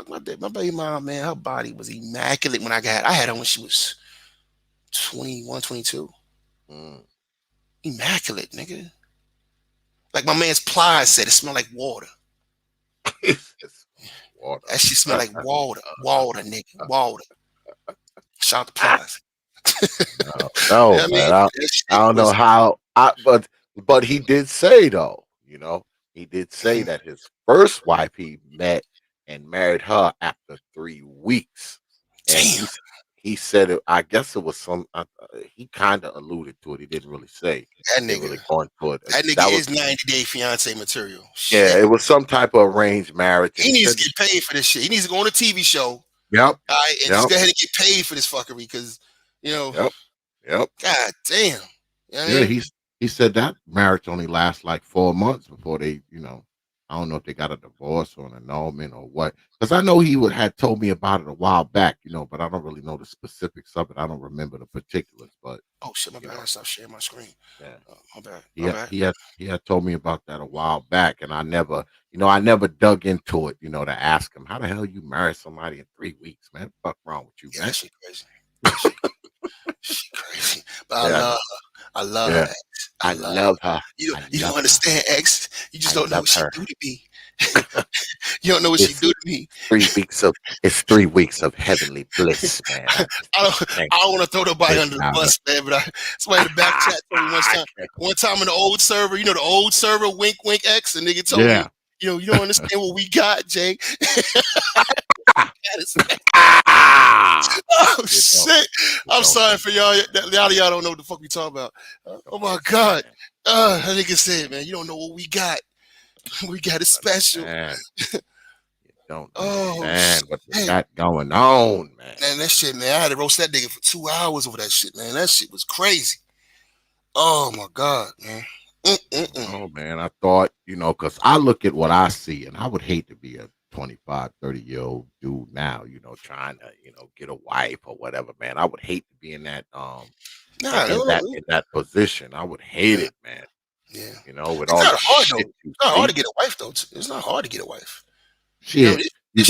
My baby mom, man, her body was immaculate when I had her when she was 21, 22. Immaculate, nigga. Like my man's Plies said, it smelled like water. Water. That shit smelled like water, nigga, water. Shout out to Plies. No, man, I don't know how. But he did say though, he did say that his first wife he met and married her after 3 weeks. And he said it. I guess it was some. He kind of alluded to it. He didn't really say. That nigga really going to it. That nigga is 90-day fiance material. Shit. Yeah, it was some type of arranged marriage. He needs to get paid for this shit. He needs to go on a TV show. Yep. Right, and just go ahead and get paid for this fuckery because, Yep. God damn. He said that marriage only lasts like 4 months before they, I don't know if they got a divorce or an annulment or what. Because I know he had told me about it a while back, but I don't really know the specifics of it. I don't remember the particulars, but shit, my bad. I stopped sharing my screen. Yeah. My bad. He had told me about that a while back, and I never dug into it, to ask him how the hell you marry somebody in 3 weeks, man. Fuck wrong with you, man? She crazy. She crazy. But I love her. I love her. You don't understand, X. You just don't know what she do to me. You don't know what she do to me. 3 weeks it's 3 weeks of heavenly bliss, man. I don't want to throw nobody under the bus, man, but somebody in the back chat told me one time in the old server, the old server, wink, wink, X, and nigga told me, you don't understand what we got, Jay. Oh shit! I'm sorry for y'all. Y'all don't know what the fuck we talking about. Oh my god! That nigga said, man, you don't know what we got. We got it special. Don't understand what they got going on, man. Man, that shit, man. I had to roast that nigga for 2 hours over that shit, man. That shit was crazy. Oh my god, man. Oh man, I thought, because I look at what I see, and I would hate to be a 25, 30-year-old dude now, trying to, get a wife or whatever, man. I would hate to be in that in that position. I would hate it, man. Yeah. With it's all not the hard, shit. though. It's not hard to get a wife, though. It's not hard to get a wife. Shit, you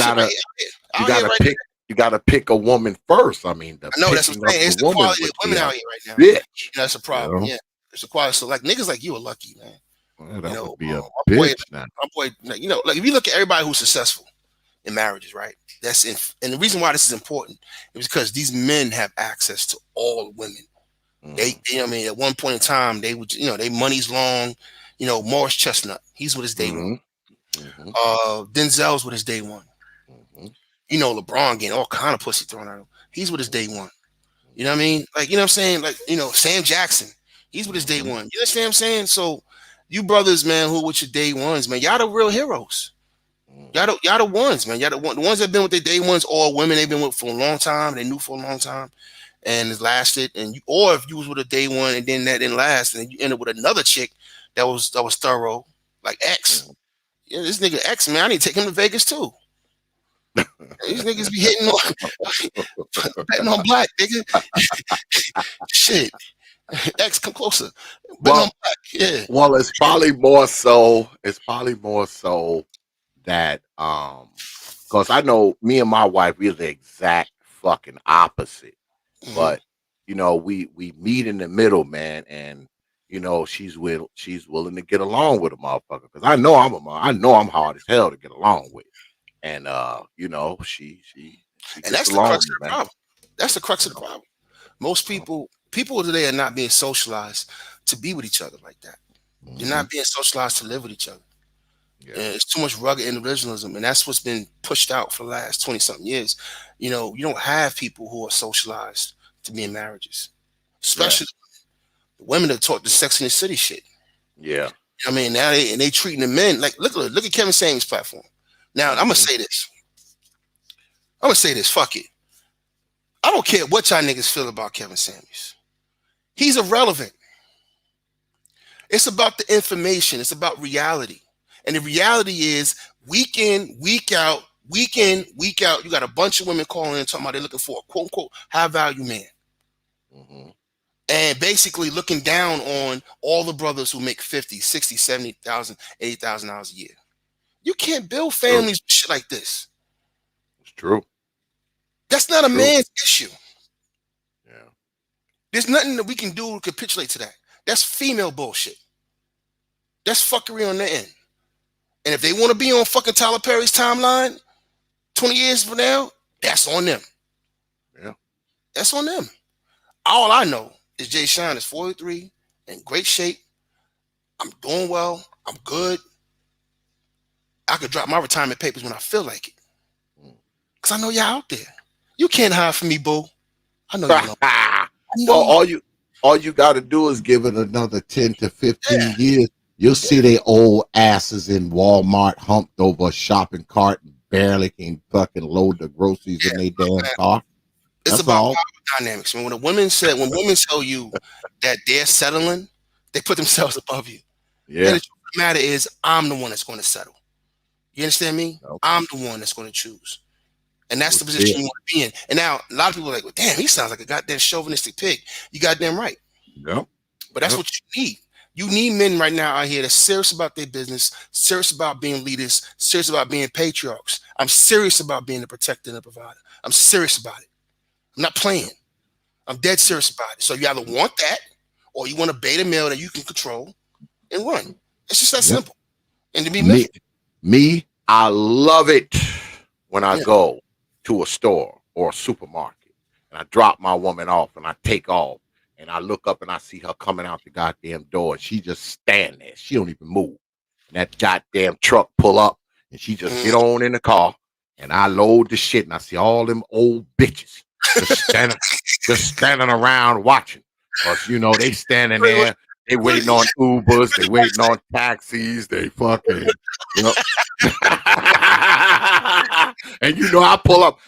gotta pick a woman first. I mean, I know that's what I'm saying. It's the quality of women out here right now. Bitch, that's a problem. Yeah, it's a quality. So like niggas like you are lucky, man. Well, that would be a bitch now. My boy, like if you look at everybody who's successful in marriages, right? And the reason why this is important is because these men have access to all women. They at one point in time, they would, they money's long. Morris Chestnut, he's with his day one. Denzel's with his day one. LeBron getting all kind of pussy thrown at him. He's with his day one. You know what I mean? Like, you know what I'm saying? Like, Sam Jackson, he's with his day one. You understand what I'm saying? So you brothers, man, who with your day ones, man, y'all the real heroes. Y'all the ones, man. Y'all the ones that been with their day ones, all women they've been with for a long time, they knew for a long time, and it's lasted. And or if you was with a day one and then that didn't last, and then you ended with another chick that was thorough, like X. Yeah, this nigga X, man, I need to take him to Vegas too. These niggas be hitting on betting on black, nigga. Shit. X, come closer. Betting on black. Yeah. Well, it's probably more so that because I know me and my wife, we're the exact fucking opposite. But we meet in the middle, man, and she's willing to get along with a motherfucker. Because I know I'm hard as hell to get along with. And she and that's the crux of the problem. That's the crux of the problem. Most people today are not being socialized to be with each other like that. They're not being socialized to live with each other. Yeah. And it's too much rugged individualism, and that's what's been pushed out for the last 20-something years. You don't have people who are socialized to be in marriages, especially the women that taught the Sex in the City shit. Yeah, I mean, now they treating the men like look at Kevin Samuels' platform. Now, I'm gonna say this. Fuck it. I don't care what y'all niggas feel about Kevin Samuels. He's irrelevant. It's about the information. It's about reality. And the reality is week in, week out, you got a bunch of women calling in talking about they're looking for a quote unquote high value man. And basically looking down on all the brothers who make 50, 60, 70,000, $80,000 a year. You can't build families with shit like this. It's true. That's not a man's issue. Yeah. There's nothing that we can do to capitulate to that. That's female bullshit. That's fuckery on their end. And if they want to be on fucking Tyler Perry's timeline 20 years from now, that's on them. Yeah. That's on them. All I know is JSHine is 43, in great shape. I'm doing well. I'm good. I could drop my retirement papers when I feel like it. Because I know y'all out there. You can't hide from me, boo. I know you know. All you got to do is give it another 10 to 15 years. You'll see they old asses in Walmart humped over a shopping cart and barely can fucking load the groceries in their damn car. It's about power dynamics. When women tell you that they're settling, they put themselves above you. Yeah. And the truth of the matter is, I'm the one that's going to settle. You understand me? Okay. I'm the one that's going to choose. And that's the position you want to be in. And now a lot of people are like, well, damn, he sounds like a goddamn chauvinistic pig. You goddamn right. Yep. But that's what you need. You need men right now out here that's serious about their business, serious about being leaders, serious about being patriarchs. I'm serious about being a protector and a provider. I'm serious about it. I'm not playing. I'm dead serious about it. So you either want that or you want a beta male that you can control and run. It's just that simple. And to be me, I love it when I go to a store or a supermarket and I drop my woman off and I take off and I look up and I see her coming out the goddamn door and she just stand there. She don't even move. And that goddamn truck pull up and she just get on in the car and I load the shit, and I see all them old bitches just standing around watching. Cause they standing there, they waiting on Ubers, they waiting on taxis, they fucking, and I pull up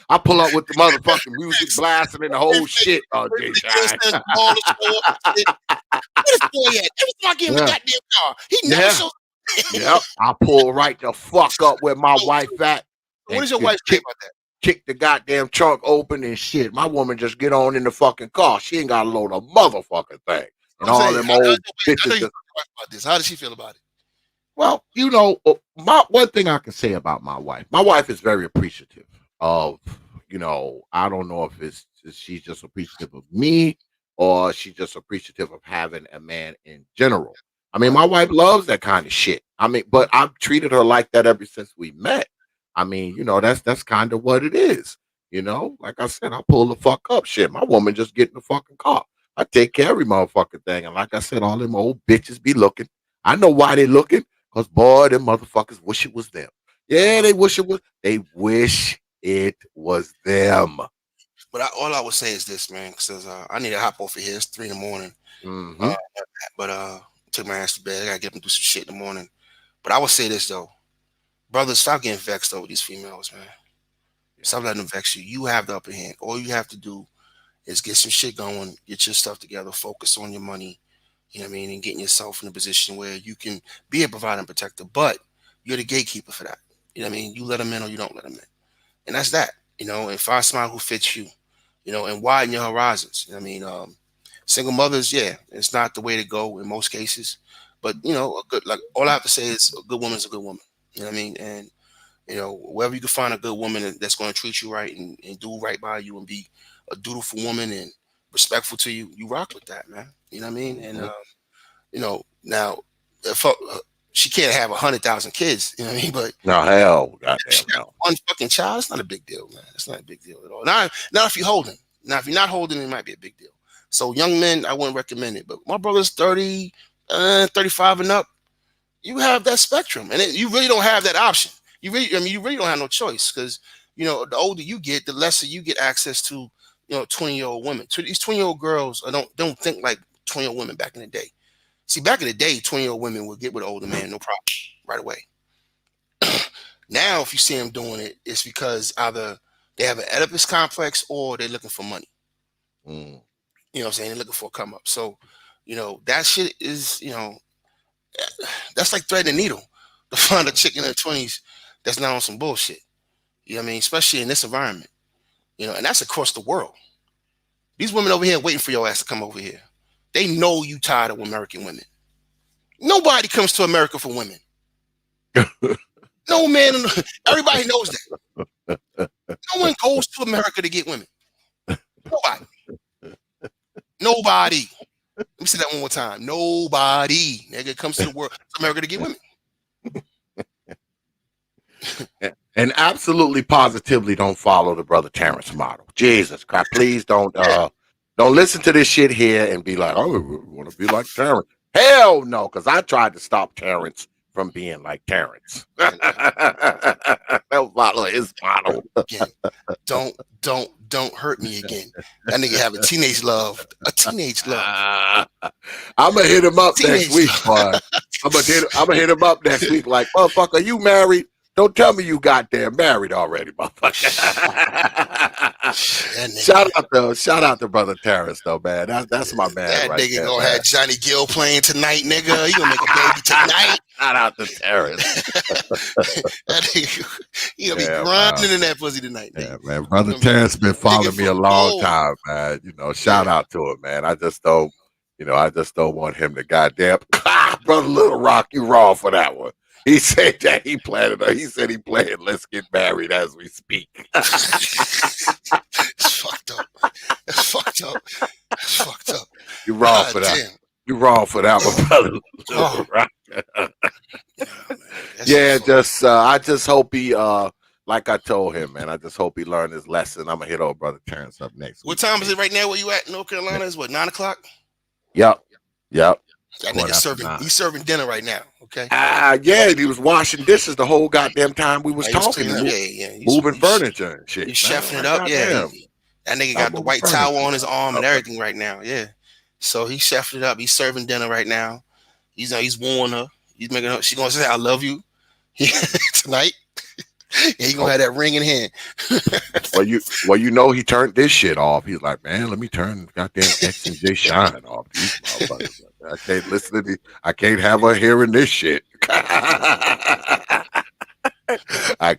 with the motherfucking music blasting and the whole shit. Oh, JSHine. Where's the boy at? Every time I get in the goddamn car, he never shows. Yep, I pull right the fuck up where my wife at. What does your wife say about that? Kick the goddamn trunk open and shit. My woman just get on in the fucking car. She ain't got to load a motherfucking thing. And all them old bitches. About this. How does she feel about it? Well, one thing I can say about my wife. My wife is very appreciative of, I don't know if she's just appreciative of me or she's just appreciative of having a man in general. I mean, my wife loves that kind of shit. I mean, but I've treated her like that ever since we met. I mean, that's kind of what it is. Like I said, I pull the fuck up shit. My woman just get in the fucking car. I take care of every motherfucking thing. And like I said, all them old bitches be looking. I know why they looking. Because, boy, them motherfuckers wish it was them. Yeah, they wish it was. They wish it was them. But all I would say is this, man, because I need to hop off of here. It's 3 a.m. Mm-hmm. But took my ass to bed. I got to get up and do some shit in the morning. But I would say this, though. Brothers, stop getting vexed over these females, man. Stop letting them vex you. You have the upper hand. All you have to do is get some shit going, get your stuff together, focus on your money, you know what I mean, and getting yourself in a position where you can be a provider and protector, but you're the gatekeeper for that. You know what I mean? You let them in or you don't let them in. And that's that, and find somebody who fits you, and widen your horizons. You know what I mean? Single mothers, yeah, it's not the way to go in most cases, but, a good, like, all I have to say is a good woman's a good woman. You know what I mean? And, wherever you can find a good woman that's going to treat you right and do right by you and be a dutiful woman and respectful to you, you rock with that, man. You know what I mean? And, now, if she can't have 100,000 kids, you know what I mean? But no, hell, goddamn, no. One fucking child, it's not a big deal, man. It's not a big deal at all. Now if you're holding. Now, if you're not holding, it might be a big deal. So young men, I wouldn't recommend it. But my brother's 30, 35 and up, you have that spectrum, and you really don't have that option. You really don't have no choice because, the older you get, the lesser you get access to, 20-year-old women. So these 20-year-old girls don't think like 20-year-old women back in the day. See, back in the day, 20-year-old women would get with an older man, no problem, right away. Now, if you see them doing it, it's because either they have an Oedipus complex or they're looking for money. You know what I'm saying? They're looking for a come up. So, that shit is, that's like threading a needle to find a chick in her 20s that's not on some bullshit. You know what I mean? Especially in this environment. And that's across the world. These women over here waiting for your ass to come over here. They know you tired of American women. Nobody comes to America for women. No man, everybody knows that. No one goes to America to get women. Nobody. Let me say that one more time. Nobody, nigga, comes to the world, to America to get women. And absolutely positively don't follow the brother Terrence model. Jesus Christ, please don't listen to this shit here and be like, oh, we want to be like Terrence. Hell no, because I tried to stop Terrence from being like Terrence. Don't follow his model. Again, don't hurt me again. That nigga have a teenage love. I'm gonna hit him up next week, boy. I'm gonna hit him up next week. Like, motherfucker, you married? Don't tell me you got damn married already, motherfucker. Shout out to brother Terrence, though, man. That's my man. That right nigga there, gonna man. have Johnny Gill playing tonight, nigga. You gonna make a baby tonight? Shout out to Terrence. That nigga, you gonna be grinding in that pussy tonight, nigga. Yeah, man. Brother Terrence been following me a long time, man. Shout out to him, man. I just don't want him to goddamn brother Little Rock, you wrong for that one. He said that he planned it. He said he planned Let's Get Married as we speak. It's fucked up. That's fucked up. You're wrong for that. Damn. You're wrong for that one, brother. I just hope he like I told him, man. I just hope he learned his lesson. I'm gonna hit old brother Terrence up next week. What time is it right now where you at in North Carolina? Is what, 9 o'clock? Yep. That nigga he's serving dinner right now. Okay. Yeah, he was washing dishes the whole goddamn time we was He was talking cleaning and up. Yeah. moving furniture and shit, He's man. I'm chefing it like, up. Yeah. goddamn, That nigga stop got the moving white towel furniture. on his arm and everything right now. Yeah. So he's chefing it up. He's serving dinner right now. He's wooing her. He's making her. She gonna say, "I love you," tonight. Yeah, he gonna have that ring in hand. Well, you know, he turned this shit off. He's like, man, let me turn goddamn X and JSHine off. These motherfuckers. I can't listen to these. I can't have her hearing this shit. I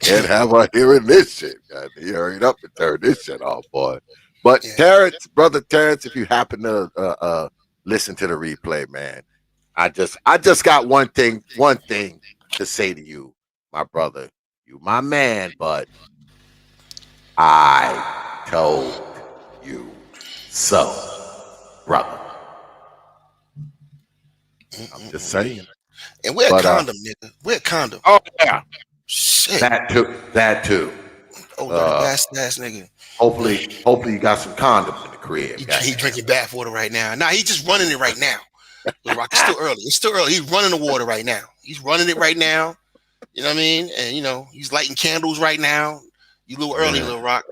can't have her hearing this shit. God, he hurried up and turned this shit off, boy. But Yeah. Terrence, brother Terrence, if you happen to listen to the replay, man, I just got one thing to say to you, my brother. You my man, but I told you so, brother. I'm just saying. And wear a But condom, nigga. Wear a condom. oh yeah, Shit. that too. Oh, dirty bastard ass nigga. Hopefully you got some condoms in the crib. He drinking bath water right now. Nah, he's just running it right now. Lil Rock, it's still early. It's still early. He's running the water right now. He's running it right now. You know what I mean? And he's lighting candles right now. You a little early, Lil Rock.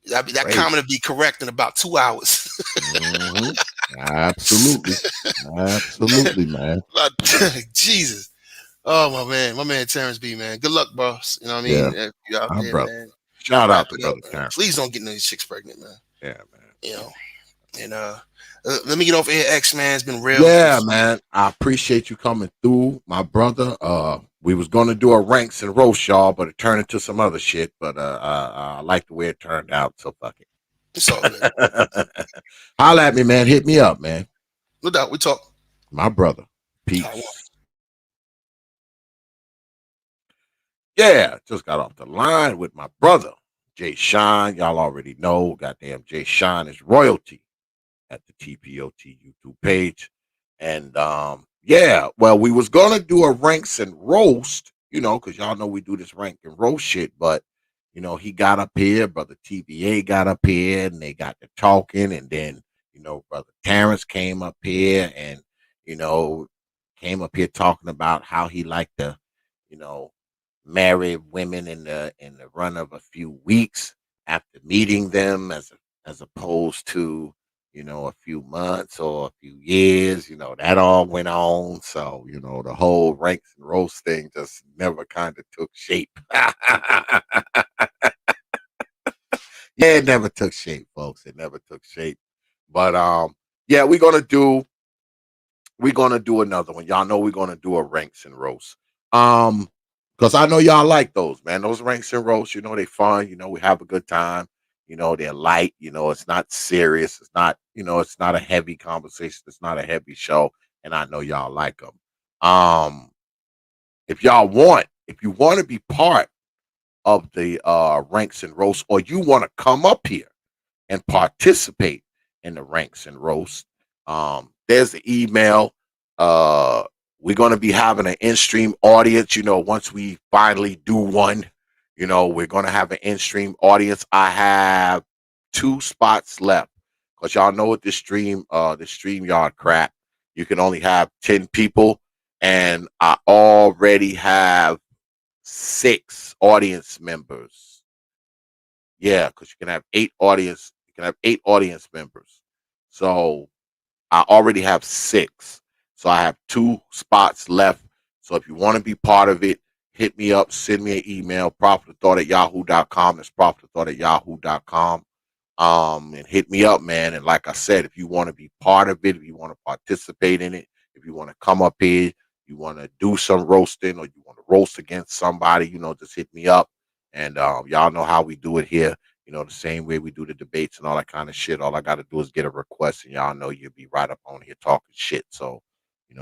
That comment will be correct in about 2 hours. Mm-hmm. Absolutely, man. Jesus. Oh my man Terrence B, man. Good luck, boss. You know what I mean? Yeah. You out there, brother. man. Shout out to brother Terrence. Please don't get none of these chicks pregnant, man. Yeah, man. And let me get off here. X, man, it's been real. Yeah, man. I appreciate you coming through, my brother. We was gonna do a ranks and roast, y'all, but it turned into some other shit. But I like the way it turned out, so fuck it. It's all good. Holla at me, man. Hit me up, man. No doubt. We talk. My brother. Peace. Yeah, just got off the line with my brother, JSHine. Y'all already know, goddamn JSHine is royalty at the T.P.O.T YouTube page. And yeah, well, we was gonna do a ranks and roast, because y'all know we do this rank and roast shit, but he got up here, brother TBA got up here, and they got to talking, and then brother Terrence came up here and came up here talking about how he liked to marry women in the run of a few weeks after meeting them, as opposed to a few months or a few years. That all went on. So the whole ranks and roast thing just never kind of took shape. Yeah, it never took shape, folks. It never took shape. But yeah, we're gonna do another one. Y'all know we're gonna do a ranks and roast. Because I know y'all like those, man. Those ranks and roasts, they fun. We have a good time. They're light. It's not serious. It's not, it's not a heavy conversation. It's not a heavy show. And I know y'all like them. If you want to be part of the ranks and roasts, or you want to come up here and participate in the ranks and roast, there's the email. We're going to be having an in-stream audience, once we finally do one. We're going to have an in-stream audience. I have 2 spots left, because y'all know what this StreamYard crap, you can only have 10 people, and I already have 6 audience members. Yeah, because you can have 8 audience members. So I already have 6. So I have 2 spots left. So if you want to be part of it, hit me up, send me an email, prophetofthought@yahoo.com. It's prophetofthought@yahoo.com. And hit me up, man. And like I said, if you want to be part of it, if you want to participate in it, if you want to come up here, you want to do some roasting, or you want to roast against somebody, just hit me up. And y'all know how we do it here. The same way we do the debates and all that kind of shit. All I got to do is get a request, and y'all know you'll be right up on here talking shit. So,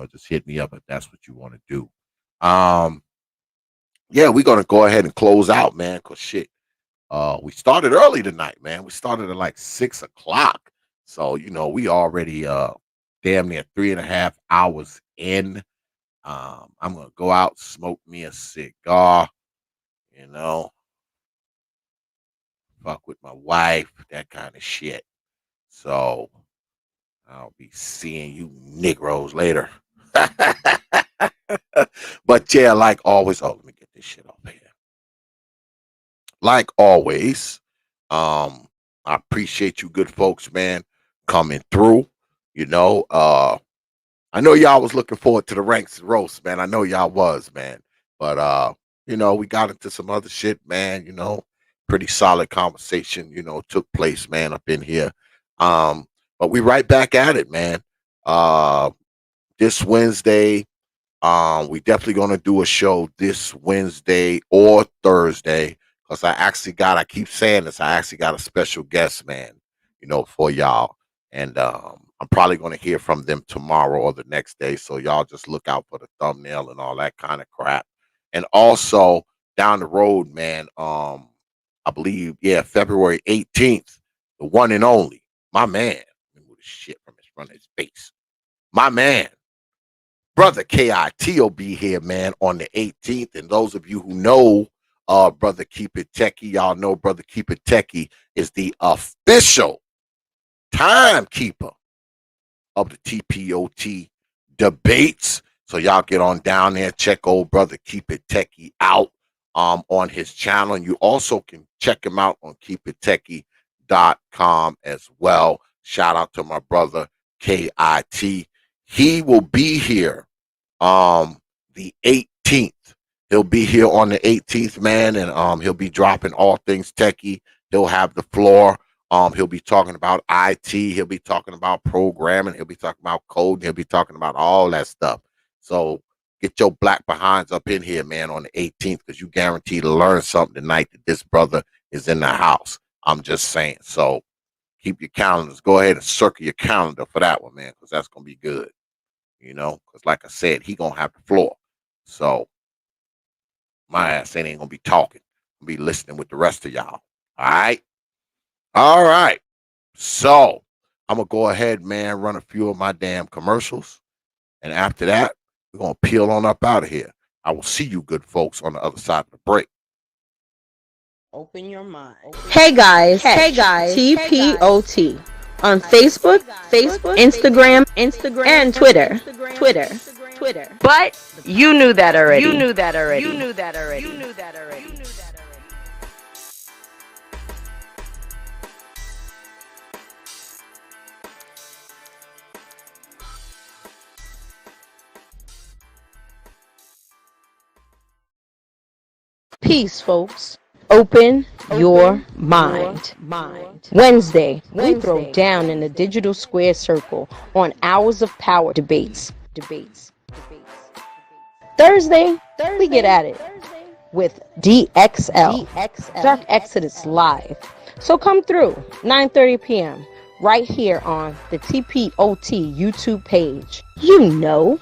just hit me up if that's what you want to do. Yeah, we're going to go ahead and close out, man, because shit, we started early tonight, man. We started at like 6 o'clock. So, we already damn near 3.5 hours in. I'm going to go out, smoke me a cigar, fuck with my wife, that kind of shit. So I'll be seeing you Negroes later. But yeah, like always, let me get this shit up here. Like always, I appreciate you good folks, man, coming through. You know, I know y'all was looking forward to the ranks and roast, man. I know y'all was, man. But you know, we got into some other shit, man, you know. Pretty solid conversation, you know, took place, man, up in here. But we right back at it, man. This Wednesday, we definitely gonna do a show this Wednesday or Thursday because I keep saying this, I actually got a special guest, man, you know, for y'all. And I'm probably gonna hear from them tomorrow or the next day. So y'all just look out for the thumbnail and all that kind of crap. And also down the road, man, I believe, yeah, February 18th, the one and only, my man. Let me move the shit from his face. My man. Brother K.I.T. will be here, man, on the 18th. And those of you who know Brother Keep It Techie, y'all know Brother Keep It Techie is the official timekeeper of the T.P.O.T. debates. So y'all get on down there, check old Brother Keep It Techie out on his channel. And you also can check him out on keepitechie.com as well. Shout out to my brother K.I.T. He will be here the 18th. He'll be here on the 18th, man, and he'll be dropping all things techie. He'll have the floor. He'll be talking about IT. He'll be talking about programming. He'll be talking about code. He'll be talking about all that stuff. So get your black behinds up in here, man, on the 18th, because you guaranteed to learn something tonight that this brother is in the house. I'm just saying. So keep your calendars. Go ahead and circle your calendar for that one, man, because that's going to be good. You know, because like I said, he going to have the floor. So my ass ain't going to be talking. I'll be listening with the rest of y'all. All right? All right. So I'm going to go ahead, man, run a few of my damn commercials. And after that, we're going to peel on up out of here. I will see you good folks on the other side of the break. Open your mind. Hey guys, T.P.O.T. on Facebook, Instagram, and Twitter. But you knew that already. Peace, folks. Open your mind. Wednesday, we throw down in the digital square circle on Hours of Power debates. Thursday, we get at it with DXL, Dark Exodus Live. So come through, 9:30 p.m., right here on the T.P.O.T. YouTube page. You know.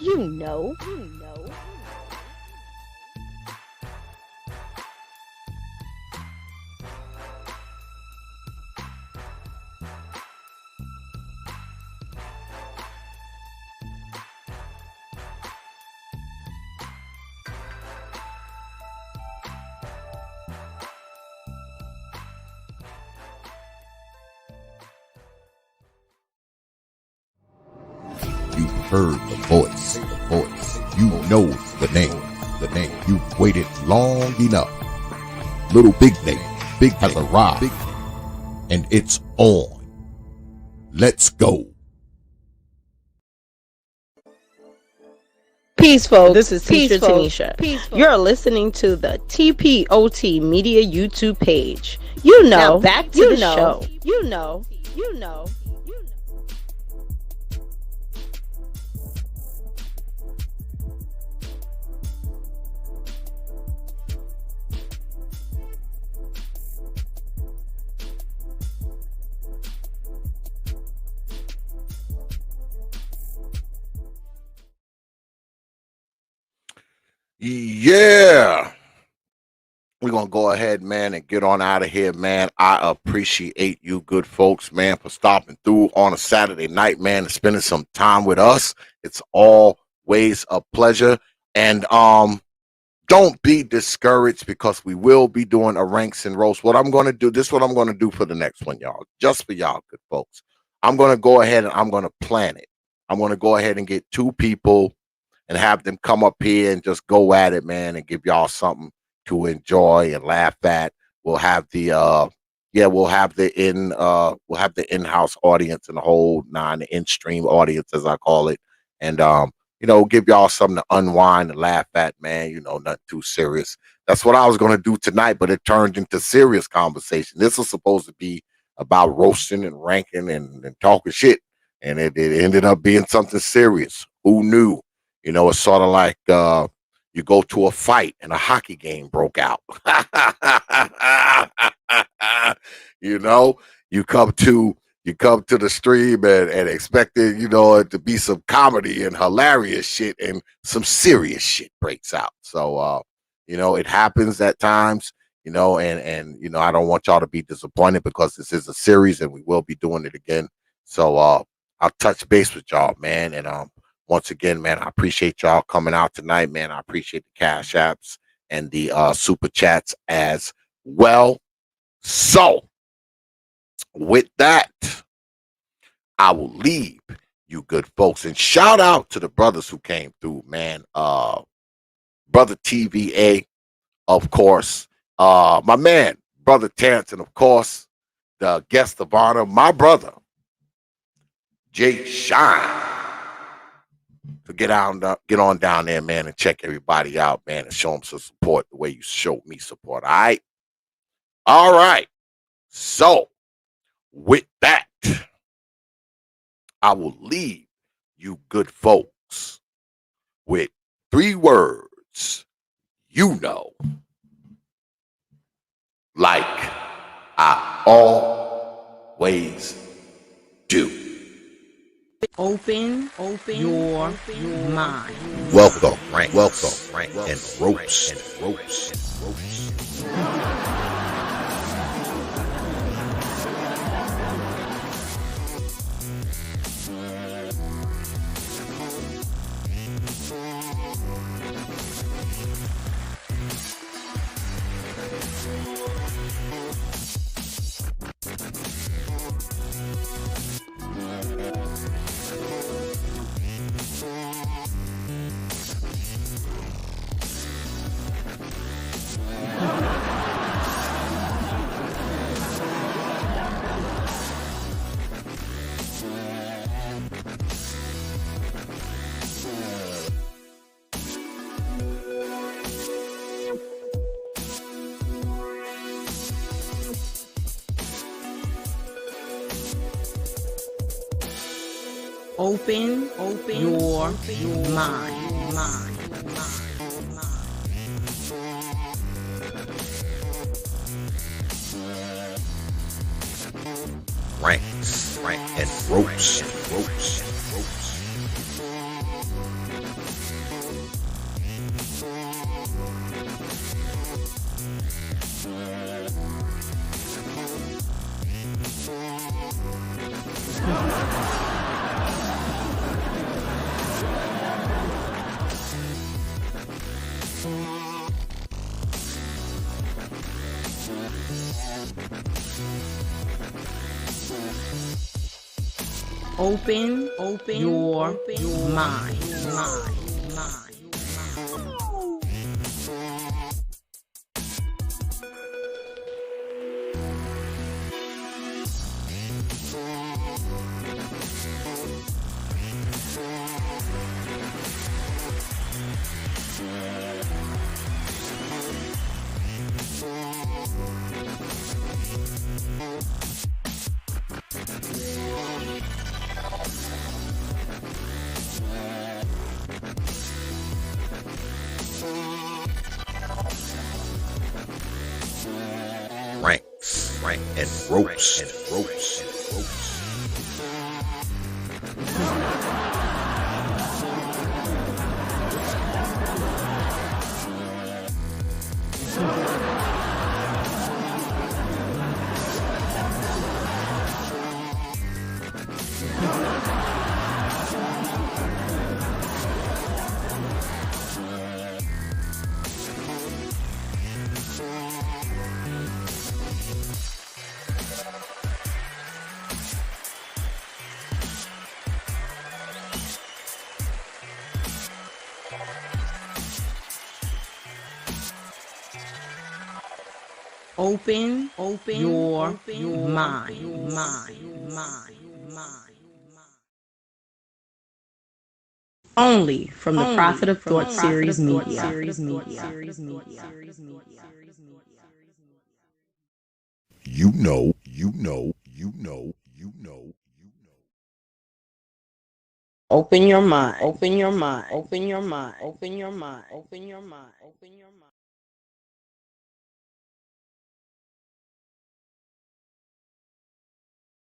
Heard the voice. You know the name. You've waited long enough. Little Big Nate has arrived, and it's on. Let's go. Peace, folks. This is Teacher Tanisha. You're listening to the T.P.O.T. Media YouTube page. You know. Now back to the show. You know. Yeah. We're going to go ahead, man, and get on out of here, man. I appreciate you good folks, man, for stopping through on a Saturday night, man, and spending some time with us. It's always a pleasure. And don't be discouraged, because we will be doing a ranks and roast. What I'm going to do, this is what I'm going to do for the next one, y'all, just for y'all good folks. I'm going to go ahead and I'm going to plan it. I'm going to go ahead and get two people, and have them come up here and just go at it, man, and give y'all something to enjoy and laugh at. We'll have the in-house audience and the whole the in-stream audience, as I call it, and give y'all something to unwind and laugh at, man. Nothing too serious. That's what I was going to do tonight, but it turned into serious conversation. This was supposed to be about roasting and ranking and talking shit, and it ended up being something serious. Who knew? It's sort of like you go to a fight and a hockey game broke out. You come to the stream and expected, it to be some comedy and hilarious shit, and some serious shit breaks out. So, it happens at times, and I don't want y'all to be disappointed, because this is a series and we will be doing it again. So, I'll touch base with y'all, man. And, once again, man, I appreciate y'all coming out tonight, man. I appreciate the Cash Apps and the Super Chats as well. So, with that, I will leave you good folks. And shout out to the brothers who came through, man. Brother TVA, of course. My man, Brother Terrence, and of course, the guest of honor, my brother, JSHine. So get on down there, man, and check everybody out, man, and show them some support the way you showed me support. All right. So with that, I will leave you good folks with 3 words, like I always do. Open your mind. Welcome, Frank, and ropes. Open your mind. Ranks and ropes. Open your mind. Ranks and ropes. Open your mind. Only from the Prophet of Thought Series Media. You know. Open your mind. Open your mind. Open your mind. Open your mind. Open your mind. Open your mind.